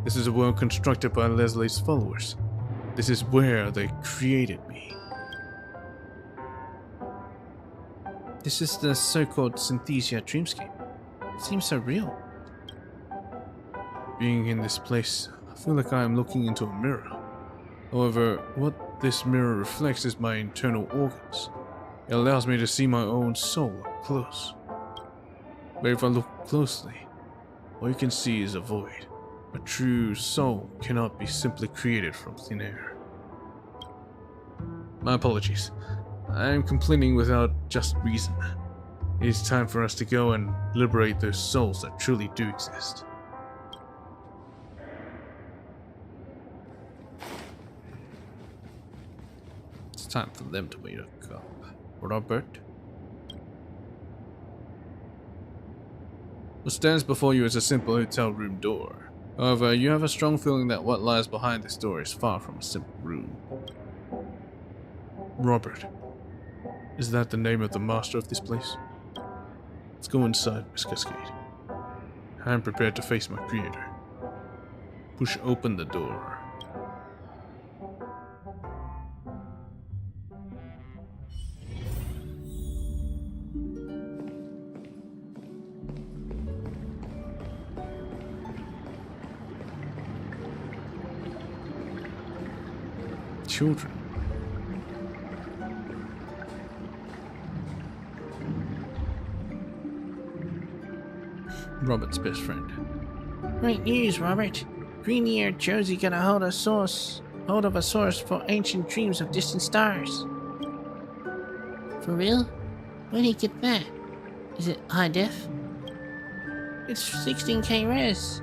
This is a world constructed by Leslie's followers. This is where they created me. This is the so-called Synthesia Dreamscape. It seems so real. Being in this place, I feel like I am looking into a mirror. However, what this mirror reflects is my internal organs. It allows me to see my own soul up close. But if I look closely, all you can see is a void. A true soul cannot be simply created from thin air. My apologies. I am complaining without just reason. It is time for us to go and liberate those souls that truly do exist. It's time for them to wake up. Robert? What stands before you is a simple hotel room door. However, you have a strong feeling that what lies behind this door is far from a simple room. Robert, is that the name of the master of this place? Let's go inside, Miss Cascade. I am prepared to face my creator. Push open the door. Children. Robert's best friend. Great news, Robert. Green-eared Josie got a hold of a source for ancient dreams of distant stars. For real? Where did he get that? Is it high def? It's 16K res.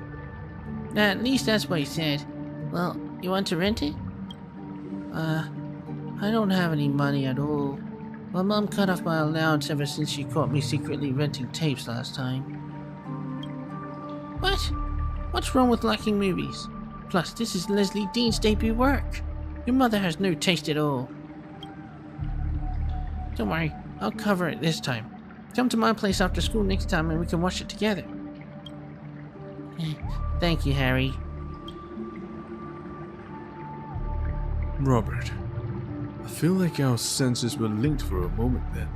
Nah, at least that's what he said. Well, you want to rent it? I don't have any money at all. My mom cut off my allowance ever since she caught me secretly renting tapes last time. What? What's wrong with liking movies? Plus, this is Leslie Dean's debut work. Your mother has no taste at all. Don't worry, I'll cover it this time. Come to my place after school next time and we can watch it together. Thank you, Harry. Robert, I feel like our senses were linked for a moment then.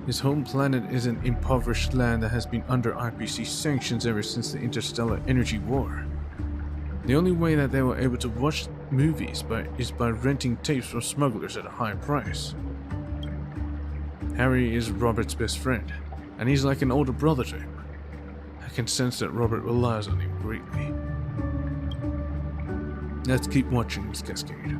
His home planet is an impoverished land that has been under IPC sanctions ever since the Interstellar Energy War. The only way that they were able to watch movies is by renting tapes from smugglers at a high price. Harry is Robert's best friend, and he's like an older brother to him. I can sense that Robert relies on him greatly. Let's keep watching, Miss Cascade.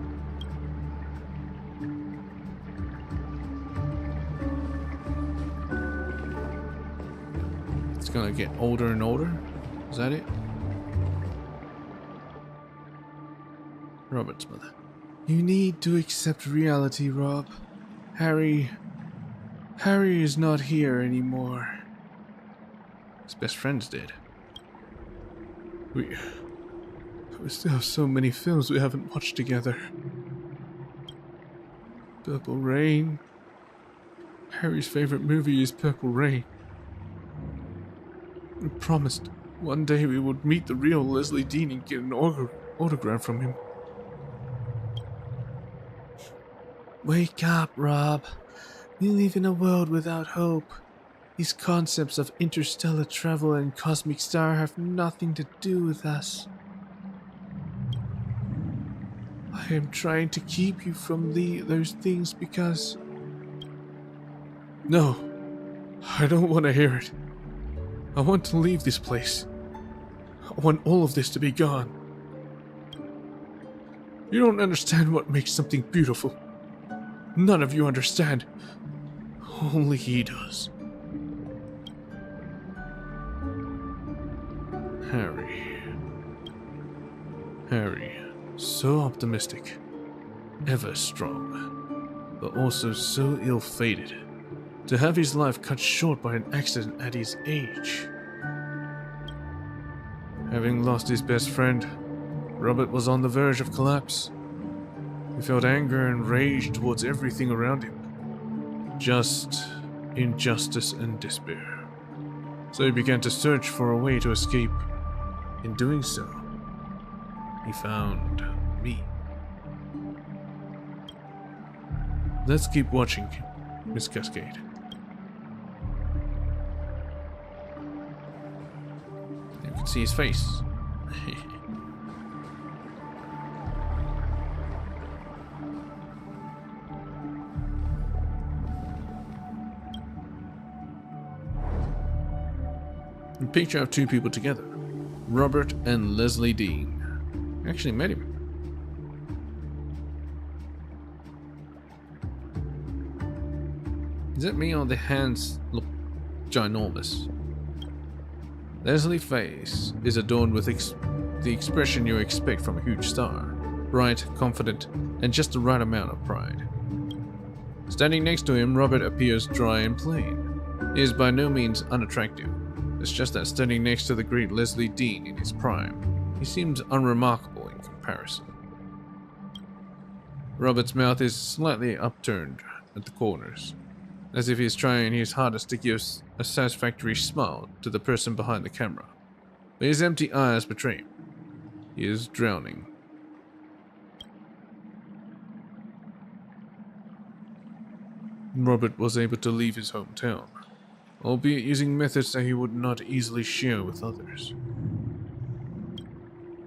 It's gonna get older and older? Is that it? Robert's mother. You need to accept reality, Rob. Harry is not here anymore. His best friend's dead. We still have so many films we haven't watched together. Purple Rain. Harry's favorite movie is Purple Rain. We promised one day we would meet the real Leslie Dean and get an autograph from him. Wake up, Rob. We live in a world without hope. These concepts of interstellar travel and cosmic star have nothing to do with us. I am trying to keep you from those things because... No, I don't want to hear it. I want to leave this place. I want all of this to be gone. You don't understand what makes something beautiful. None of you understand. Only he does. Harry, so optimistic, ever strong, but also so ill-fated, to have his life cut short by an accident at his age. Having lost his best friend, Robert was on the verge of collapse. He felt anger and rage towards everything around him. Just injustice and despair. So he began to search for a way to escape. In doing so, he found me. Let's keep watching, Miss Cascade. You can see his face. A picture of two people together, Robert and Leslie Dean. I actually met him. Is it me or the hands look ginormous? Leslie's face is adorned with the expression you expect from a huge star. Bright, confident, and just the right amount of pride. Standing next to him, Robert appears dry and plain. He is by no means unattractive, It's just that standing next to the great Leslie Dean in his prime, he seems unremarkable in comparison. Robert's mouth is slightly upturned at the corners, as if he's trying his hardest to give a satisfactory smile to the person behind the camera. But his empty eyes betray him. He is drowning. Robert was able to leave his hometown, albeit using methods that he would not easily share with others.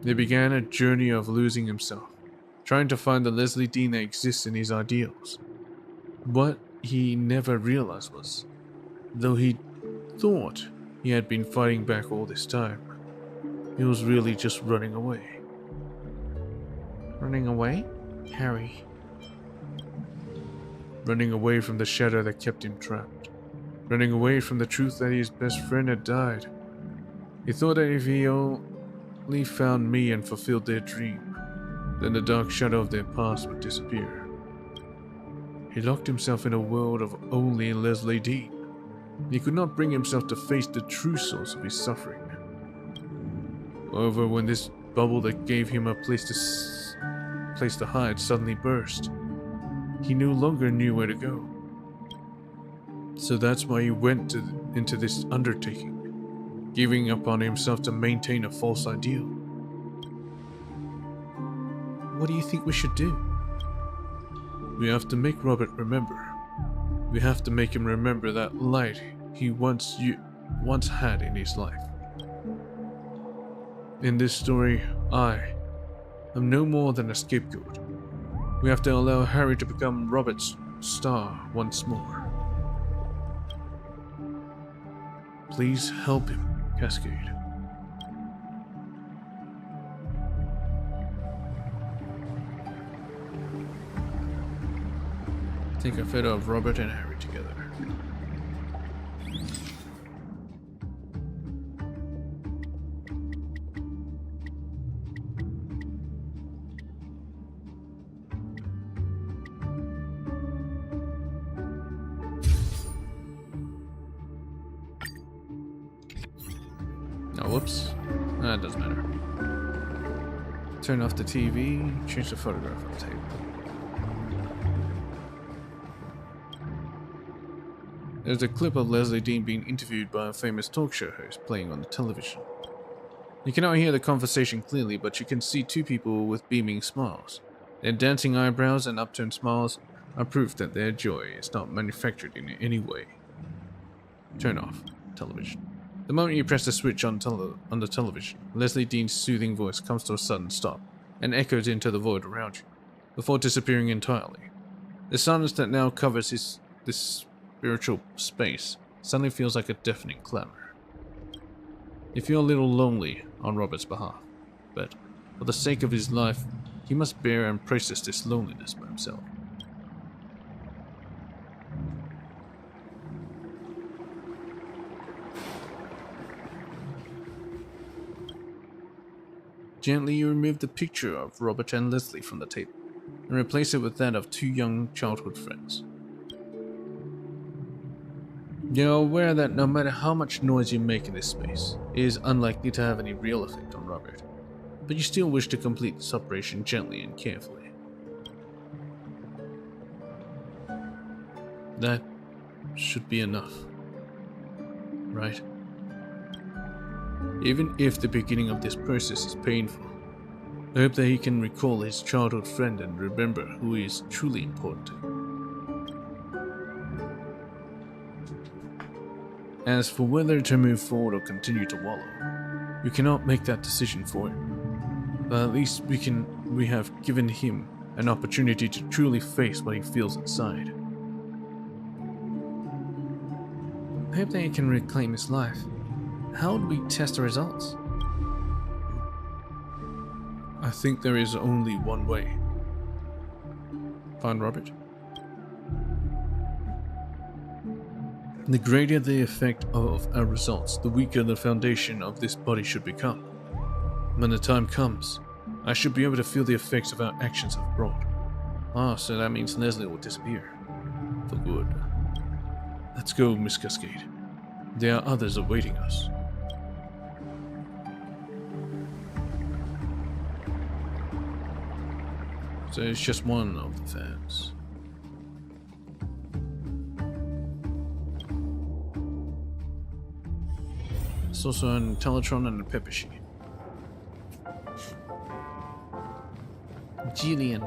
They began a journey of losing himself, trying to find the Leslie Dean that exists in his ideals. What he never realized was, though he thought he had been fighting back all this time, he was really just running away. Running away? Harry. Running away from the shadow that kept him trapped. Running away from the truth that his best friend had died. He thought that if he only found me and fulfilled their dream, then the dark shadow of their past would disappear. He locked himself in a world of only Leslie Dean. He could not bring himself to face the true source of his suffering. However, when this bubble that gave him a place to hide suddenly burst, he no longer knew where to go. So that's why he went into this undertaking, giving up on himself to maintain a false ideal. What do you think we should do? We have to make Robert remember. We have to make him remember that light he once had in his life. In this story, I am no more than a scapegoat. We have to allow Harry to become Robert's star once more. Please help him, Cascade. Take a photo of Robert and Harry together. Oh, whoops. That doesn't matter. Turn off the TV, change the photograph on the table. There's a clip of Leslie Dean being interviewed by a famous talk show host playing on the television. You cannot hear the conversation clearly, but you can see two people with beaming smiles. Their dancing eyebrows and upturned smiles are proof that their joy is not manufactured in any way. Turn off television. The moment you press the switch on the television, Leslie Dean's soothing voice comes to a sudden stop and echoes into the void around you, before disappearing entirely. The silence that now covers this spiritual space suddenly feels like a deafening clamor. You feel a little lonely on Robert's behalf, but for the sake of his life, he must bear and process this loneliness by himself. Gently you remove the picture of Robert and Leslie from the table and replace it with that of two young childhood friends. You're aware that no matter how much noise you make in this space, it is unlikely to have any real effect on Robert, but you still wish to complete this operation gently and carefully. That should be enough, right? Even if the beginning of this process is painful, I hope that he can recall his childhood friend and remember who is truly important to him. As for whether to move forward or continue to wallow, you cannot make that decision for him. But at least we have given him an opportunity to truly face what he feels inside. I hope that he can reclaim his life. How would we test the results? I think there is only one way. Find Robert. The greater the effect of our results, the weaker the foundation of this body should become. When the time comes, I should be able to feel the effects of our actions have brought. Ah, so that means Leslie will disappear. For good. Let's go, Miss Cascade. There are others awaiting us. So it's just one of the fans. It's also an Teletron and a Pepeshi. Julian.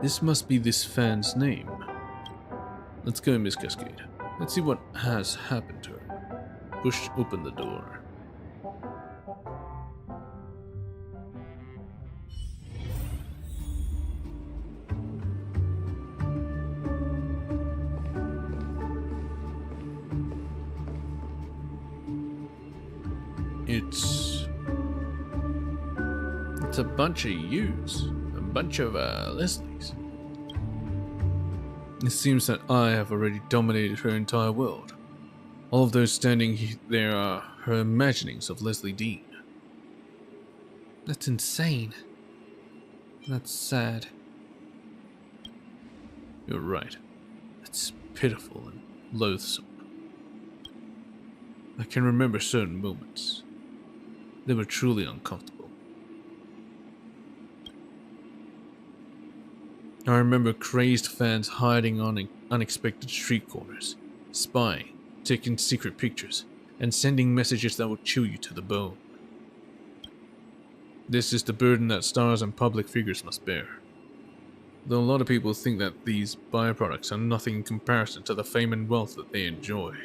This must be this fan's name. Let's go, Miss Cascade. Let's see what has happened to her. Push open the door. It's a bunch of yous, a bunch of Leslies. It seems that I have already dominated her entire world. All of those standing there are her imaginings of Leslie Dean. That's insane. That's sad. You're right. It's pitiful and loathsome. I can remember certain moments. They were truly uncomfortable. I remember crazed fans hiding on unexpected street corners, spying, taking secret pictures, and sending messages that will chill you to the bone. This is the burden that stars and public figures must bear. Though a lot of people think that these byproducts are nothing in comparison to the fame and wealth that they enjoy.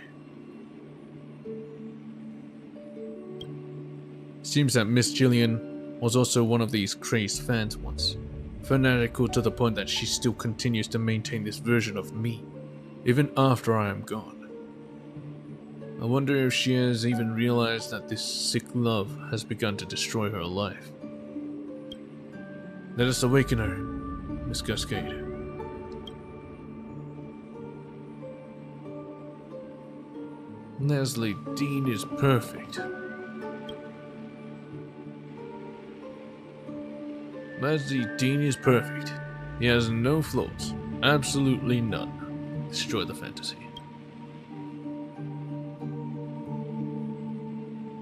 It seems that Miss Jillian was also one of these crazed fans once. Fanatical to the point that she still continues to maintain this version of me, even after I am gone. I wonder if she has even realized that this sick love has begun to destroy her life. Let us awaken her, Miss Cascade. Leslie Dean is perfect. Leslie Dean is perfect. He has no flaws. Absolutely none. Destroy the fantasy.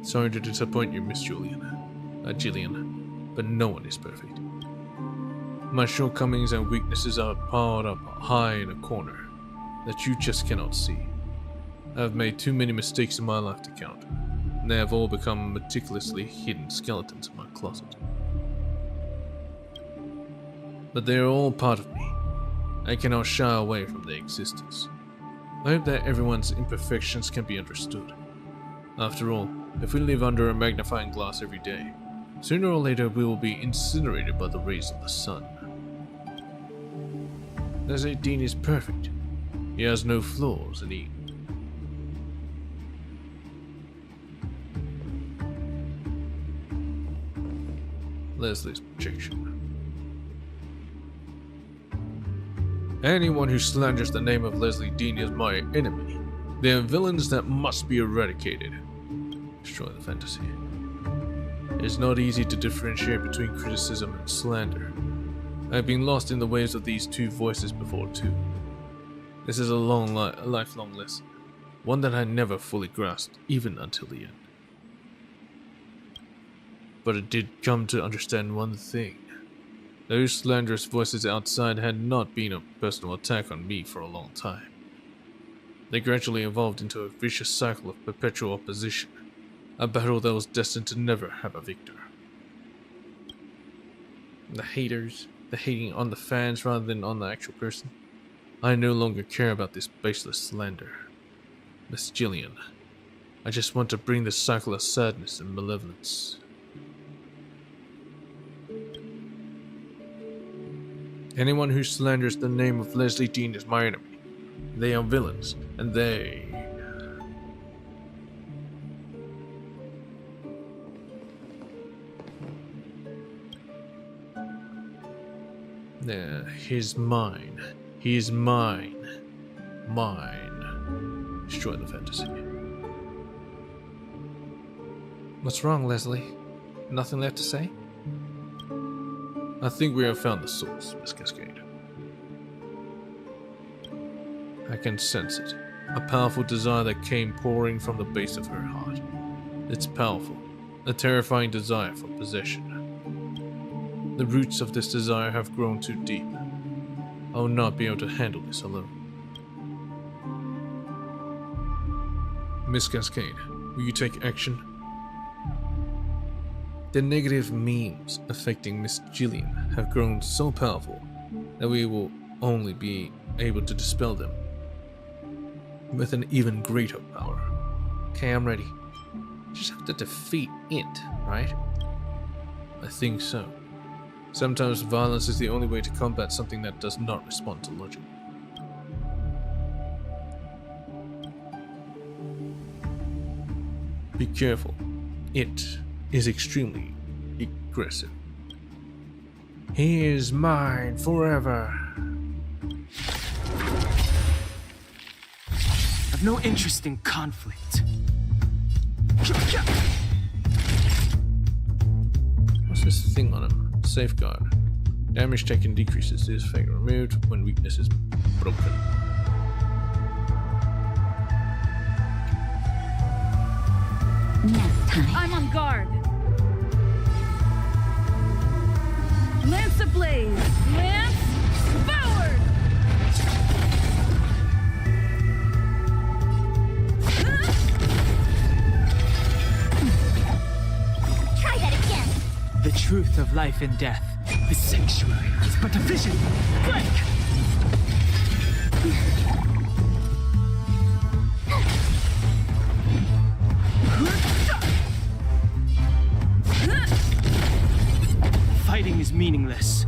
Sorry to disappoint you, Miss Jillian, but no one is perfect. My shortcomings and weaknesses are piled up high in a corner that you just cannot see. I have made too many mistakes in my life to count, and they have all become meticulously hidden skeletons in my closet. But they are all part of me. I cannot shy away from their existence. I hope that everyone's imperfections can be understood. After all, if we live under a magnifying glass every day, sooner or later we will be incinerated by the rays of the sun. Leslie Dean is perfect. He has no flaws, and he... Leslie's projection. Anyone who slanders the name of Leslie Dean is my enemy. They are villains that must be eradicated. Destroy the fantasy. It is not easy to differentiate between criticism and slander. I have been lost in the waves of these two voices before too. This is a lifelong lesson, one that I never fully grasped, even until the end. But I did come to understand one thing. Those slanderous voices outside had not been a personal attack on me for a long time. They gradually evolved into a vicious cycle of perpetual opposition, a battle that was destined to never have a victor. The haters, the hating on the fans rather than on the actual person. I no longer care about this baseless slander. Miss Jillian, I just want to bring this cycle of sadness and malevolence. Anyone who slanders the name of Leslie Dean is my enemy. They are villains, and they... He's mine. He's mine. Mine. Destroy the fantasy. What's wrong, Leslie? Nothing left to say? I think we have found the source, Miss Cascade. I can sense it. A powerful desire that came pouring from the base of her heart. It's powerful, a terrifying desire for possession. The roots of this desire have grown too deep. I will not be able to handle this alone. Miss Cascade, will you take action? The negative memes affecting Miss Jillian have grown so powerful that we will only be able to dispel them with an even greater power. Okay, I'm ready. Just have to defeat it, right? I think so. Sometimes violence is the only way to combat something that does not respond to logic. Be careful. It is extremely aggressive. He is mine forever. I've no interest in conflict. What's this thing on him? Safeguard. Damage taken decreases. This effect removed when weakness is broken. Next time. I'm on guard. Lance ablaze. Lance forward. Try that again. The truth of life and death. The sanctuary is but a vision. Break! Fighting is meaningless.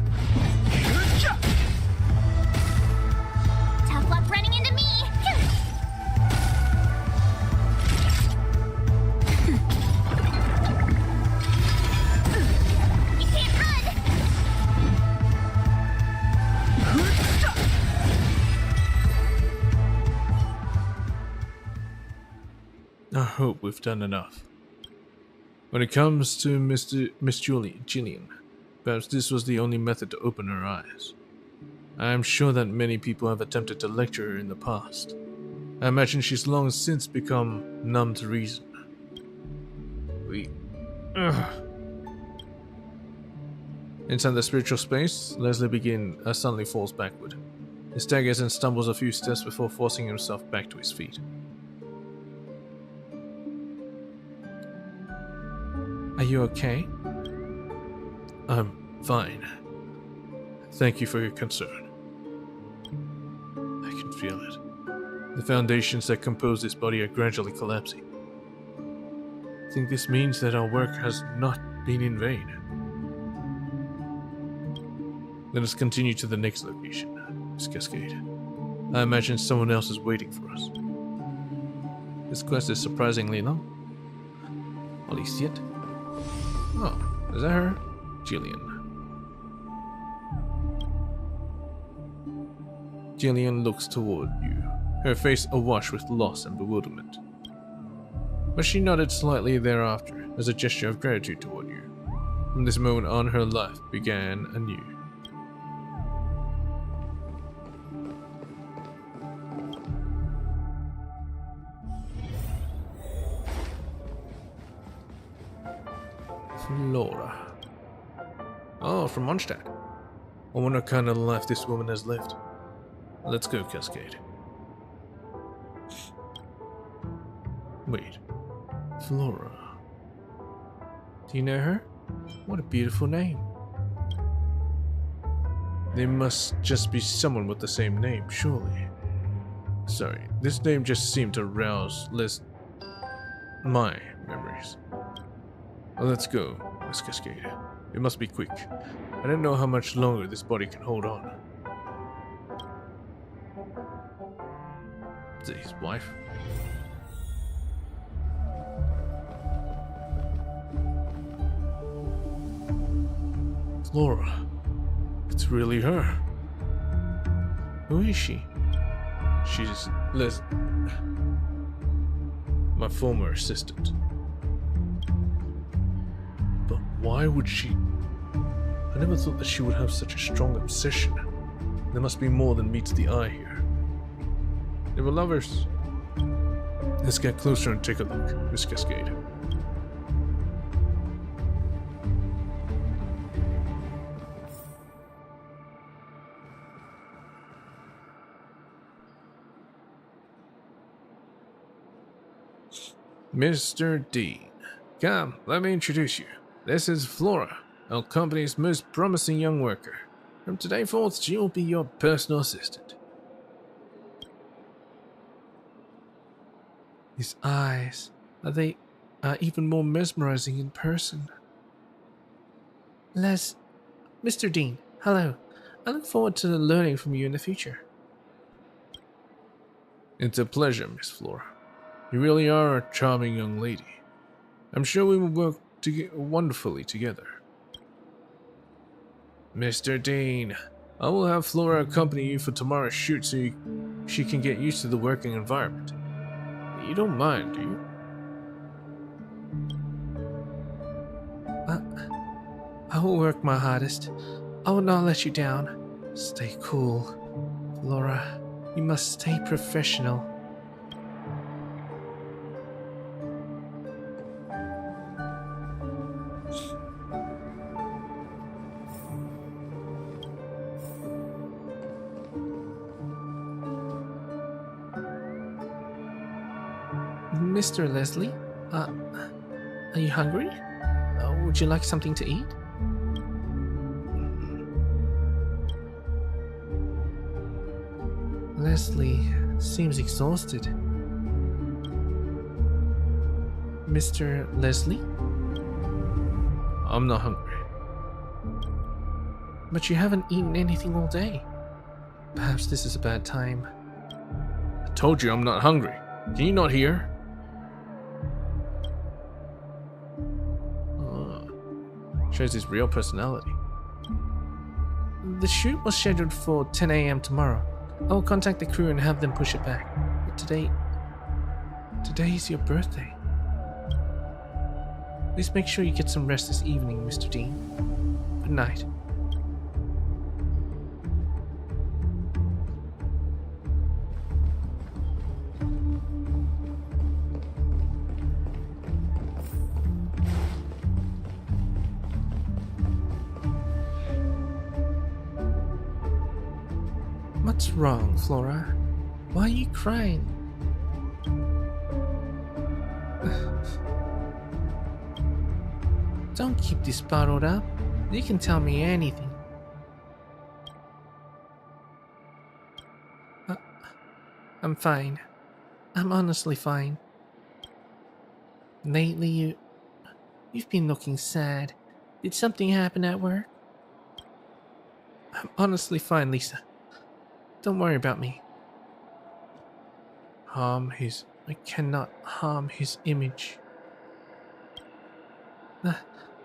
Tough luck running into me. You can't run. I hope we've done enough. When it comes to Miss Jillian, perhaps this was the only method to open her eyes. I am sure that many people have attempted to lecture her in the past. I imagine she's long since become numb to reason. Inside the spiritual space, Leslie suddenly falls backward. He staggers and stumbles a few steps before forcing himself back to his feet. Are you okay? I'm fine. Thank you for your concern. I can feel it. The foundations that compose this body are gradually collapsing. I think this means that our work has not been in vain. Let us continue to the next location, Miss Cascade. I imagine someone else is waiting for us. This quest is surprisingly long. At least yet. Oh, is that her? Jillian. Jillian looks toward you, her face awash with loss and bewilderment. But she nodded slightly thereafter as a gesture of gratitude toward you. From this moment on, her life began anew. Flora. Oh, from Mondstadt. I wonder what kind of life this woman has lived. Let's go, Cascade. Wait. Flora. Do you know her? What a beautiful name. There must just be someone with the same name, surely. Sorry, this name just seemed to rouse my memories. Well, let's go, Miss Cascade. It must be quick. I don't know how much longer this body can hold on. Is it his wife? Flora. It's really her. Who is she? She's my former assistant. But why would she? I never thought that she would have such a strong obsession. There must be more than meets the eye here. They were lovers. Let's get closer and take a look, Miss Cascade. Mr. Dean. Come, let me introduce you. This is Flora, our company's most promising young worker. From today forth, she will be your personal assistant. His eyes, they are even more mesmerizing in person. Mr. Dean, hello. I look forward to learning from you in the future. It's a pleasure, Miss Flora. You really are a charming young lady. I'm sure we will work wonderfully together. Mr. Dean, I will have Flora accompany you for tomorrow's shoot so she can get used to the working environment. You don't mind, do you? I will work my hardest. I will not let you down. Stay cool. Flora, you must stay professional. Mr. Leslie, are you hungry? Would you like something to eat? Leslie seems exhausted. Mr. Leslie? I'm not hungry. But you haven't eaten anything all day. Perhaps this is a bad time. I told you I'm not hungry. Can you not hear? Shows his real personality. The shoot was scheduled for 10 a.m. tomorrow. I will contact the crew and have them push it back. But today is your birthday. Please make sure you get some rest this evening, Mr. Dean. Good night. What's wrong, Flora? Why are you crying? Don't keep this bottled up. You can tell me anything. I'm fine. I'm honestly fine. Lately, you've been looking sad. Did something happen at work? I'm honestly fine, Lisa. Don't worry about me. I cannot harm his image.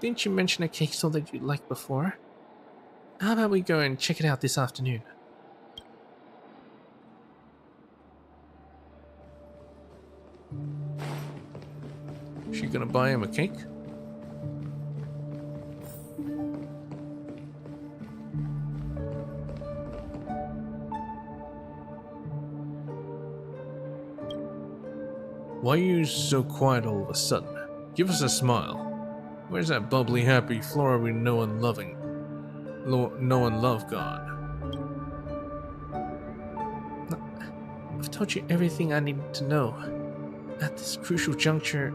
Didn't you mention a cake store that you liked before? How about we go and check it out this afternoon? She gonna buy him a cake? Why are you so quiet all of a sudden? Give us a smile. Where's that bubbly, happy Flora we know and love gone? I've told you everything I needed to know. At this crucial juncture,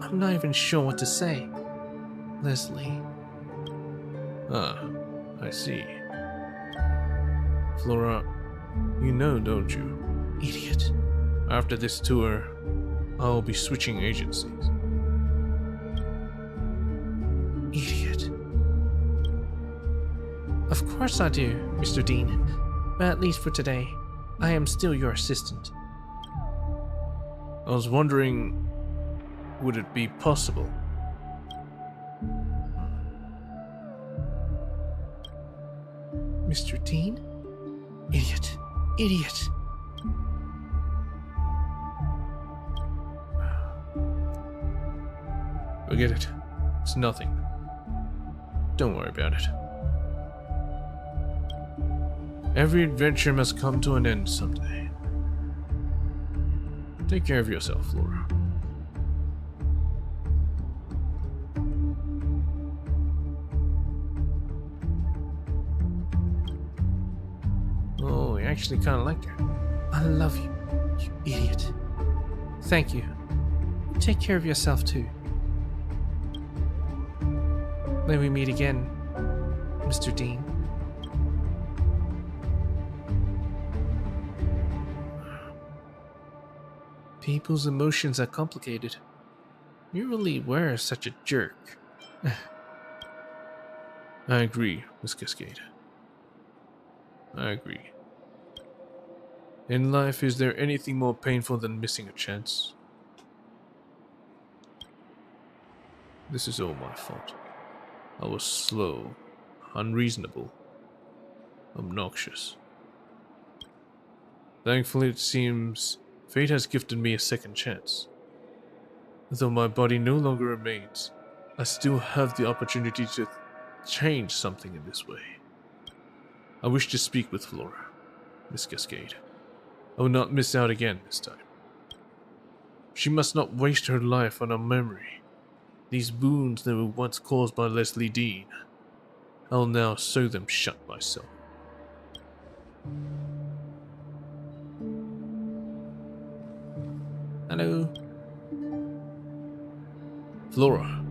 I'm not even sure what to say. Leslie. Ah, I see. Flora, you know, don't you? Idiot. After this tour, I'll be switching agencies. Idiot. Of course I do, Mr. Dean. But at least for today, I am still your assistant. I was wondering, would it be possible? Mr. Dean? Idiot. Idiot. Forget it. It's nothing. Don't worry about it. Every adventure must come to an end someday. Take care of yourself, Flora. Oh, you actually kind of like her. I love you, you idiot. Thank you. take care of yourself too. May we meet again, Mr. Dean. People's emotions are complicated. You really were such a jerk. I agree, Miss Cascade. I agree. In life, is there anything more painful than missing a chance? This is all my fault. I was slow, unreasonable, obnoxious. Thankfully, it seems fate has gifted me a second chance. Though my body no longer remains, I still have the opportunity to change something in this way. I wish to speak with Flora, Miss Cascade. I will not miss out again this time. She must not waste her life on a memory. These wounds that were once caused by Leslie Dean, I'll now sew them shut myself. Hello. Flora.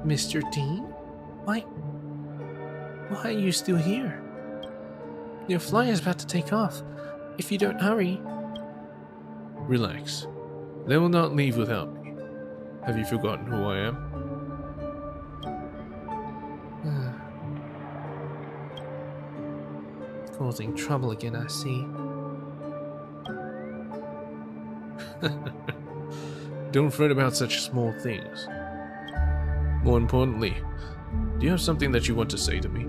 Mr. Dean? Why are you still here? Your flight is about to take off. If you don't hurry... Relax. They will not leave without me. Have you forgotten who I am? Causing trouble again, I see. Don't fret about such small things. More importantly, do you have something that you want to say to me?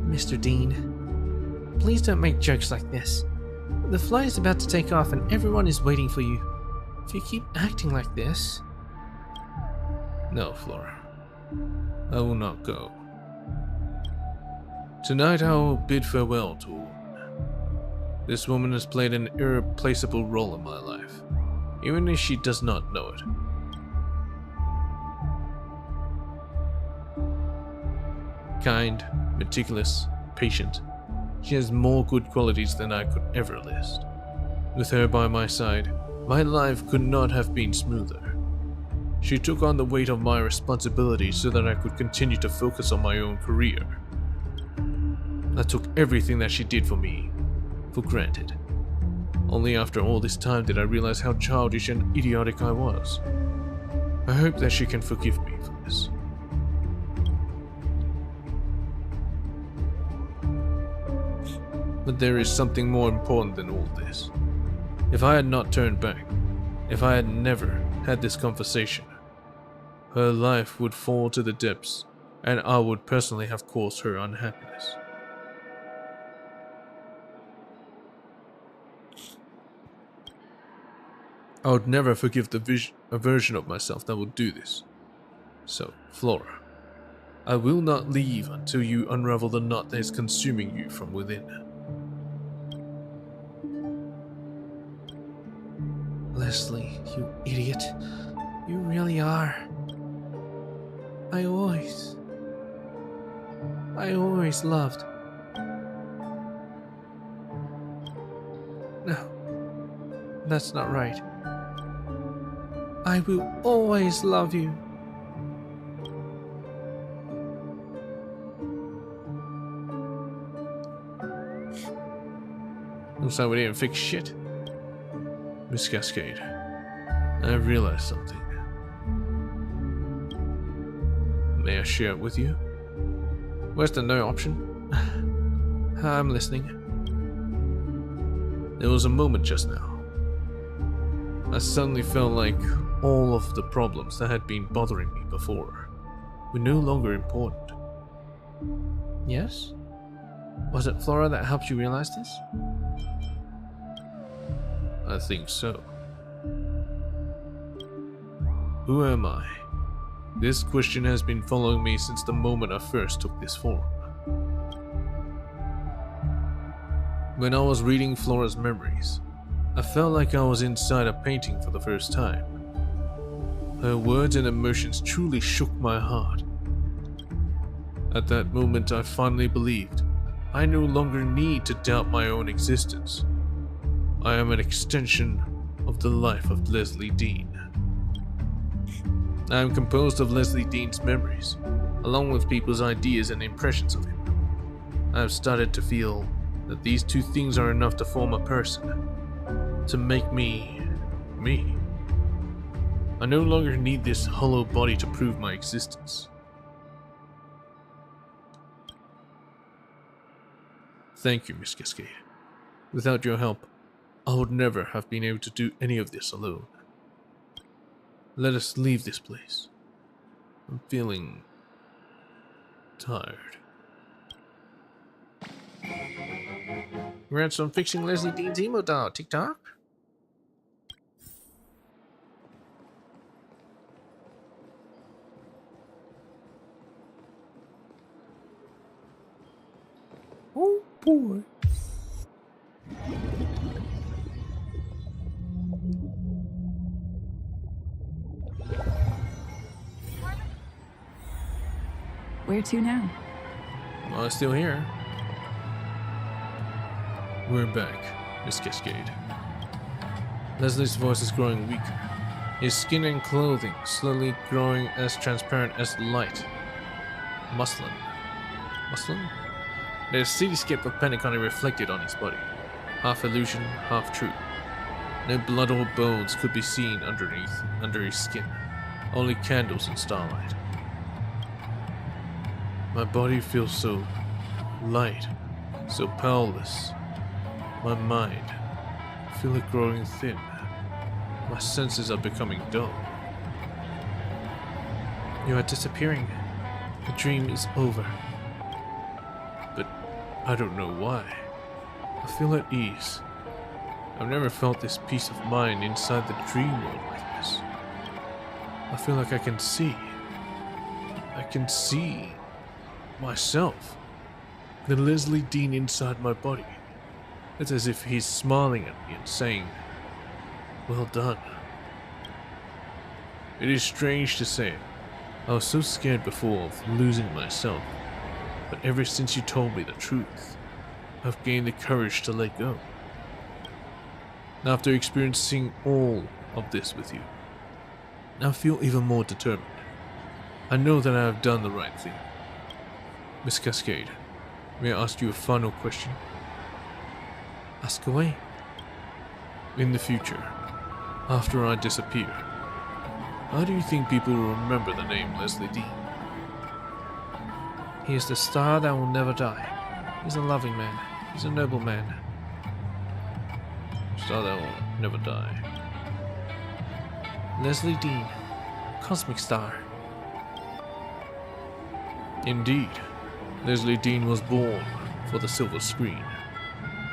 Mr. Dean, please don't make jokes like this. The flight is about to take off and everyone is waiting for you. If you keep acting like this... No, Flora. I will not go. Tonight I will bid farewell to a woman. This woman has played an irreplaceable role in my life, even if she does not know it. Kind, meticulous, patient, she has more good qualities than I could ever list. With her by my side, my life could not have been smoother. She took on the weight of my responsibilities so that I could continue to focus on my own career. I took everything that she did for me for granted. Only after all this time did I realize how childish and idiotic I was. I hope that she can forgive me for this. But there is something more important than all this. If I had not turned back, if I had never had this conversation, her life would fall to the depths, and I would personally have caused her unhappiness. I would never forgive a version of myself that would do this. So, Flora, I will not leave until you unravel the knot that is consuming you from within. Leslie, you idiot. You really are. I always loved. No, that's not right. I will always love you. Looks like we didn't fix shit. Miss Cascade, I realized something. May I share it with you? Where's the no option? I'm listening. There was a moment just now. I suddenly felt like all of the problems that had been bothering me before were no longer important. Yes? Was it Flora that helped you realize this? I think so. Who am I? This question has been following me since the moment I first took this form. When I was reading Flora's memories, I felt like I was inside a painting for the first time. Her words and emotions truly shook my heart. At that moment, I finally believed I no longer need to doubt my own existence. I am an extension of the life of Leslie Dean. I am composed of Leslie Dean's memories, along with people's ideas and impressions of him. I have started to feel that these two things are enough to form a person, to make me, me. I no longer need this hollow body to prove my existence. Thank you, Miss Cascade. Without your help, I would never have been able to do any of this alone. Let us leave this place. I'm feeling tired. Congrats on fixing Leslie Dean's emo doll, TikTok. Oh boy. Where to now? Well, I'm still here. We're back, Miss Cascade. Leslie's voice is growing weaker. His skin and clothing slowly growing as transparent as light. Muslin? There's a cityscape of Pentagon reflected on his body. Half illusion, half true. No blood or bones could be seen under his skin. Only candles and starlight. My body feels so light, so powerless. My mind, I feel it growing thin. My senses are becoming dull. You are disappearing. The dream is over. But I don't know why. I feel at ease. I've never felt this peace of mind inside the dream world like this. I feel like I can see. I can see myself. The Leslie Dean inside my body. It's as if he's smiling at me and saying, well done. It is strange to say. I was so scared before of losing myself, but ever since you told me the truth, I've gained the courage to let go. After experiencing all of this with you, I feel even more determined. I know that I have done the right thing. Miss Cascade, may I ask you a final question? Ask away. In the future, after I disappear, how do you think people will remember the name Leslie Dean? He is the star that will never die. He's a loving man. He's a noble man. Star that will never die. Leslie Dean, cosmic star. Indeed, Leslie Dean was born for the silver screen.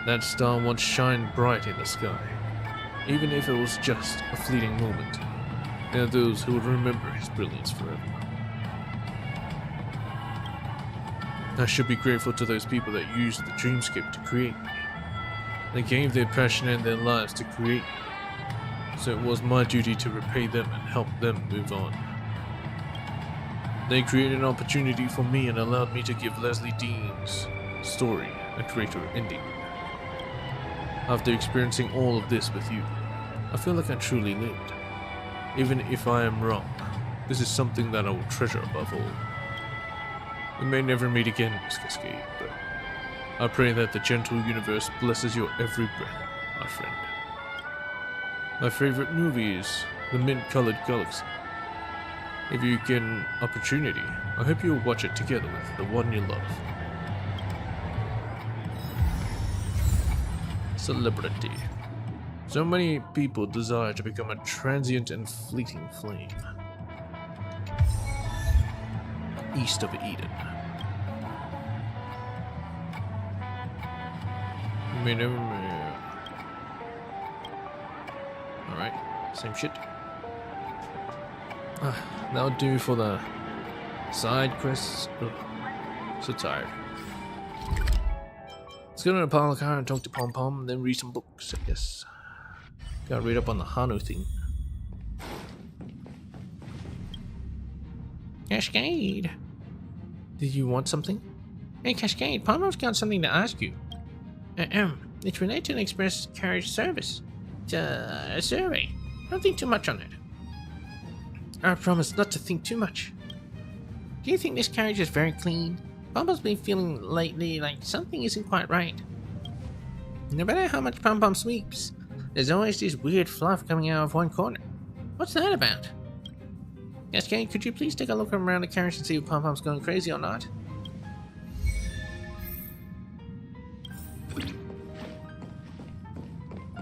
That star once shined bright in the sky. Even if it was just a fleeting moment, there are those who will remember his brilliance forever. I should be grateful to those people that used the dreamscape to create me. They gave their passion and their lives to create me, so it was my duty to repay them and help them move on. They created an opportunity for me and allowed me to give Leslie Dean's story a greater ending. After experiencing all of this with you, I feel like I truly lived. Even if I am wrong, this is something that I will treasure above all. We may never meet again, Miss Cascade, but I pray that the gentle universe blesses your every breath, my friend. My favorite movie is The Mint-Colored Galaxy. If you get an opportunity, I hope you'll watch it together with the one you love. Celebrity. So many people desire to become a transient and fleeting flame. East of Eden. You may never. Alright, same shit. That'll do for the side quests. Ugh, so tired. Let's go to the parlor car and talk to Pom Pom, and then read some books, I guess. Gotta read up on the Hanu thing. Cascade! Did you want something? Hey Cascade, Palmer's got something to ask you. It's related to an express carriage service. It's a survey. Don't think too much on it. I promise not to think too much. Do you think this carriage is very clean? Palmer's been feeling lately like something isn't quite right. No matter how much Pom Pom sweeps, there's always this weird fluff coming out of one corner. What's that about? Cascade, could you please take a look around the carriage and see if Pom Pom's going crazy or not?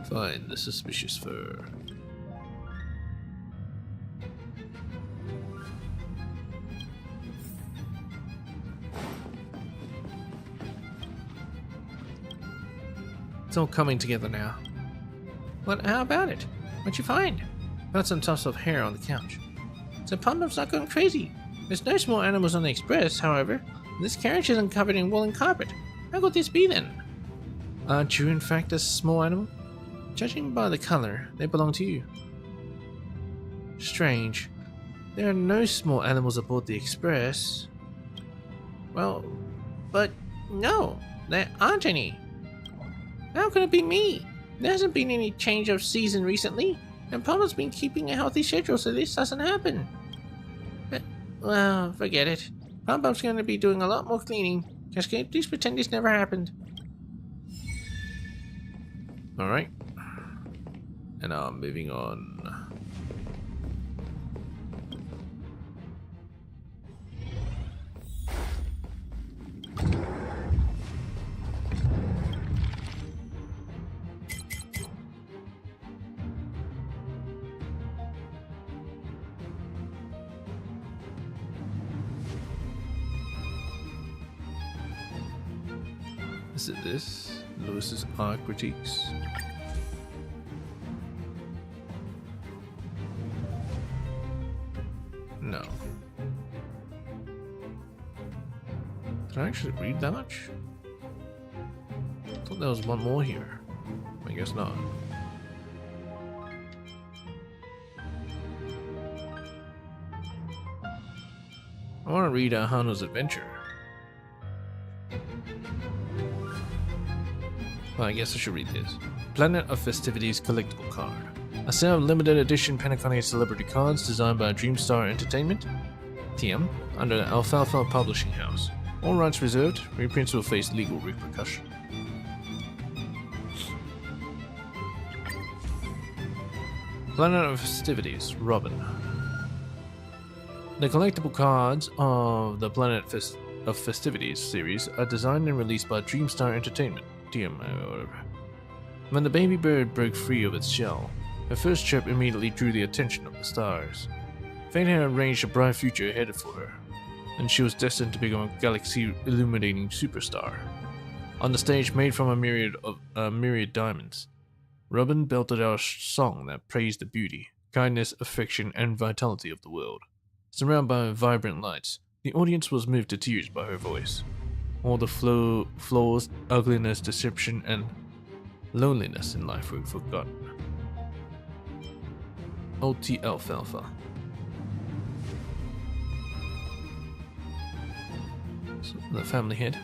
Find the suspicious fur. It's all coming together now. What? How about it? What'd you find? Found some tufts of hair on the couch. So Pom Pom's not going crazy. There's no small animals on the express, however. This carriage isn't covered in woolen carpet. How could this be then? Aren't you in fact a small animal? Judging by the color, they belong to you. Strange. There are no small animals aboard the express. Well, but no, there aren't any. How could it be me? There hasn't been any change of season recently, and Palmer's been keeping a healthy schedule so this doesn't happen. But, well, forget it. Pom Pom's going to be doing a lot more cleaning. Cascade, please pretend this never happened. Alright. And now moving on. Is it this? Lewis's art critiques? No. Did I actually read that much? I thought there was one more here. I guess not. I want to read Hano's adventure. Well, I guess I should read this. Planet of Festivities collectible card. A set of limited edition Pentaconia celebrity cards designed by Dreamstar Entertainment, TM, under the Alfalfa Publishing House. All rights reserved. Reprints will face legal repercussion. Planet of Festivities, Robin. The collectible cards of the Planet of Festivities series are designed and released by Dreamstar Entertainment, TM, or whatever. When the baby bird broke free of its shell, her first chirp immediately drew the attention of the stars. Fate had arranged a bright future ahead for her, and she was destined to become a galaxy-illuminating superstar. On the stage made from a myriad diamonds, Robin belted out a song that praised the beauty, kindness, affection, and vitality of the world. Surrounded by vibrant lights, the audience was moved to tears by her voice. All the flaws, ugliness, deception, and loneliness in life were forgotten. OT Alfalfa. So, the family head.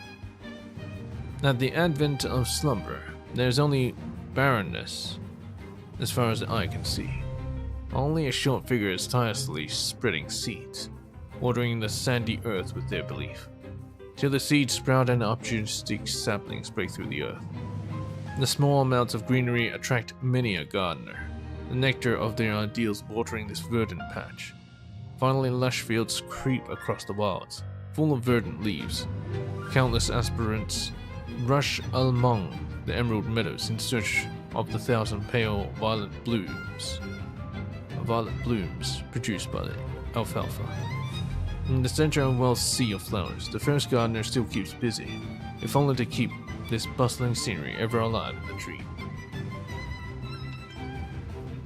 At the advent of slumber, there is only barrenness as far as the eye can see. Only a short figure is tirelessly spreading seeds, watering the sandy earth with their belief, till the seeds sprout and opportunistic saplings break through the earth. The small amounts of greenery attract many a gardener, the nectar of their ideals watering this verdant patch. Finally, lush fields creep across the wilds, full of verdant leaves. Countless aspirants rush among the emerald meadows in search of the thousand pale violet blooms produced by the alfalfa. In the center of Wells' sea of flowers, the first gardener still keeps busy, if only to keep this bustling scenery ever alive in the dream.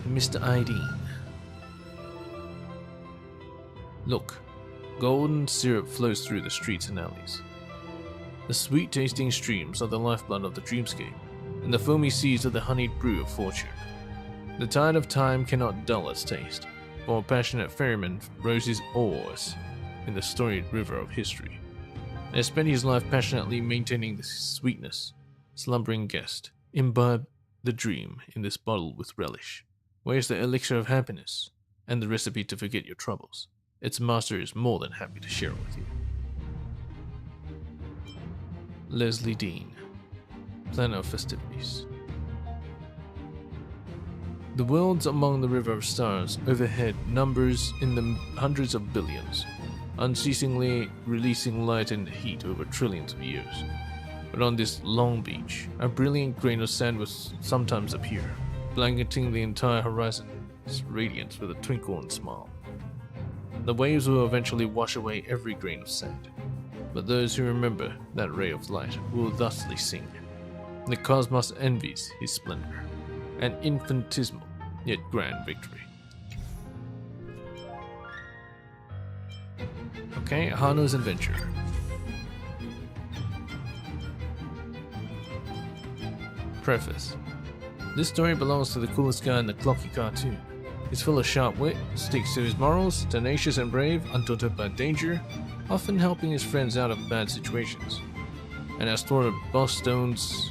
Mr. Ideen. Look, golden syrup flows through the streets and alleys. The sweet-tasting streams are the lifeblood of the dreamscape, and the foamy seas are the honeyed brew of fortune. The tide of time cannot dull its taste, for a passionate ferryman rows his oars in the storied river of history. and has spent his life passionately maintaining the sweetness. Slumbering guest, imbibe the dream in this bottle with relish. Where's the elixir of happiness and the recipe to forget your troubles? Its master is more than happy to share it with you. Leslie Dean, planner of festivities. The worlds among the river of stars overhead numbers in the hundreds of billions, unceasingly releasing light and heat over trillions of years. But on this long beach, a brilliant grain of sand will sometimes appear, blanketing the entire horizon's radiance with a twinkle and smile. The waves will eventually wash away every grain of sand, but those who remember that ray of light will thusly sing. The cosmos envies his splendor, an infinitesimal yet grand victory. Okay, Hanu's adventure. Preface. This story belongs to the coolest guy in the Clocky cartoon. He's full of sharp wit, sticks to his morals, tenacious and brave, undaunted by danger, often helping his friends out of bad situations, and has thwarted Boss Stone's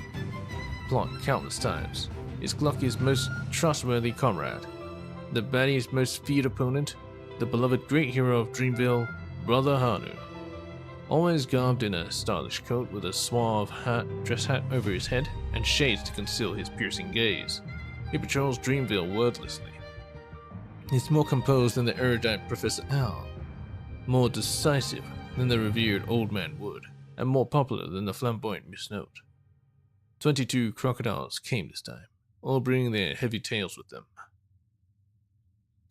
plot countless times. Is Glocky's most trustworthy comrade, the baddie's most feared opponent, the beloved great hero of Dreamville, Brother Hanu. Always garbed in a stylish coat with a suave dress hat over his head and shades to conceal his piercing gaze, he patrols Dreamville wordlessly. He's more composed than the erudite Professor Owl, more decisive than the revered Old Man Wood, and more popular than the flamboyant Miss Note. 22 crocodiles came this time, all bringing their heavy tails with them.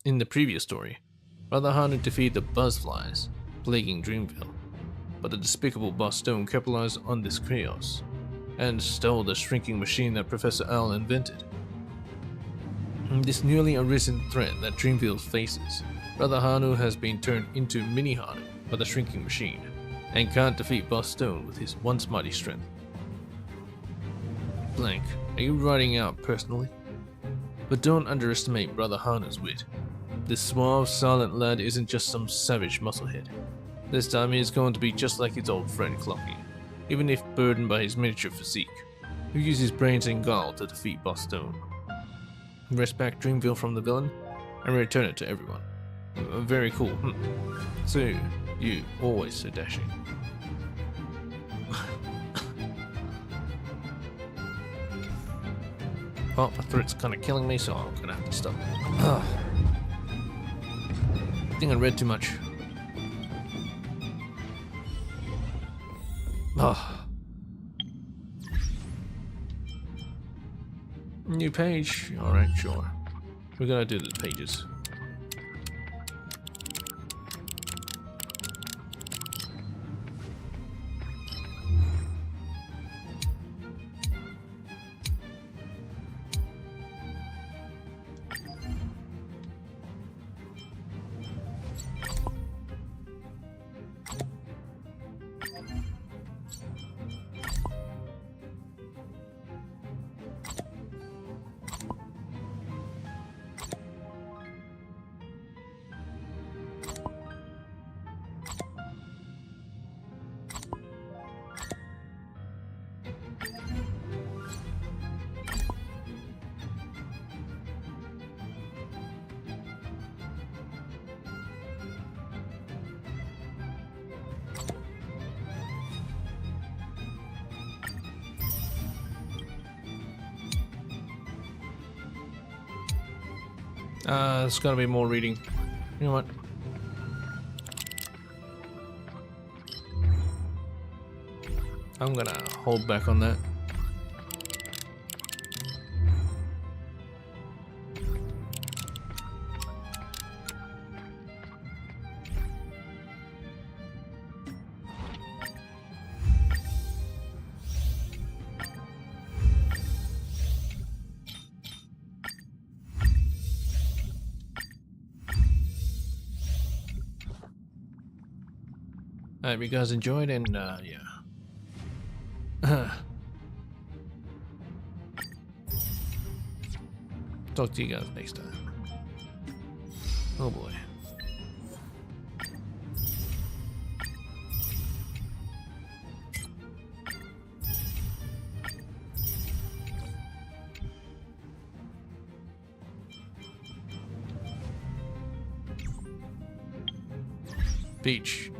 In the previous story, Brother Hanu defeated the buzzflies plaguing Dreamville, but the despicable Boss Stone capitalized on this chaos and stole the shrinking machine that Professor Owl invented. This newly arisen threat that Dreamville faces, Brother Hanu has been turned into Mini Hanu by the shrinking machine, and can't defeat Boss Stone with his once mighty strength. Blank, are you writing out personally? But don't underestimate Brother Hanu's wit. This suave, silent lad isn't just some savage musclehead. This time he is going to be just like his old friend Clocky, even if burdened by his miniature physique, who uses brains and gall to defeat Boss Stone. Wrest back Dreamville from the villain, and return it to everyone. Very cool, So, you always so dashing. Oh, my throat's kinda killing me, so I'm gonna have to stop. I think I read too much. New page. Alright, sure. We're gonna do the pages. There's gotta be more reading. You know what? I'm gonna hold back on that. I hope you guys enjoyed, and yeah. Talk to you guys next time. Oh boy. Peach.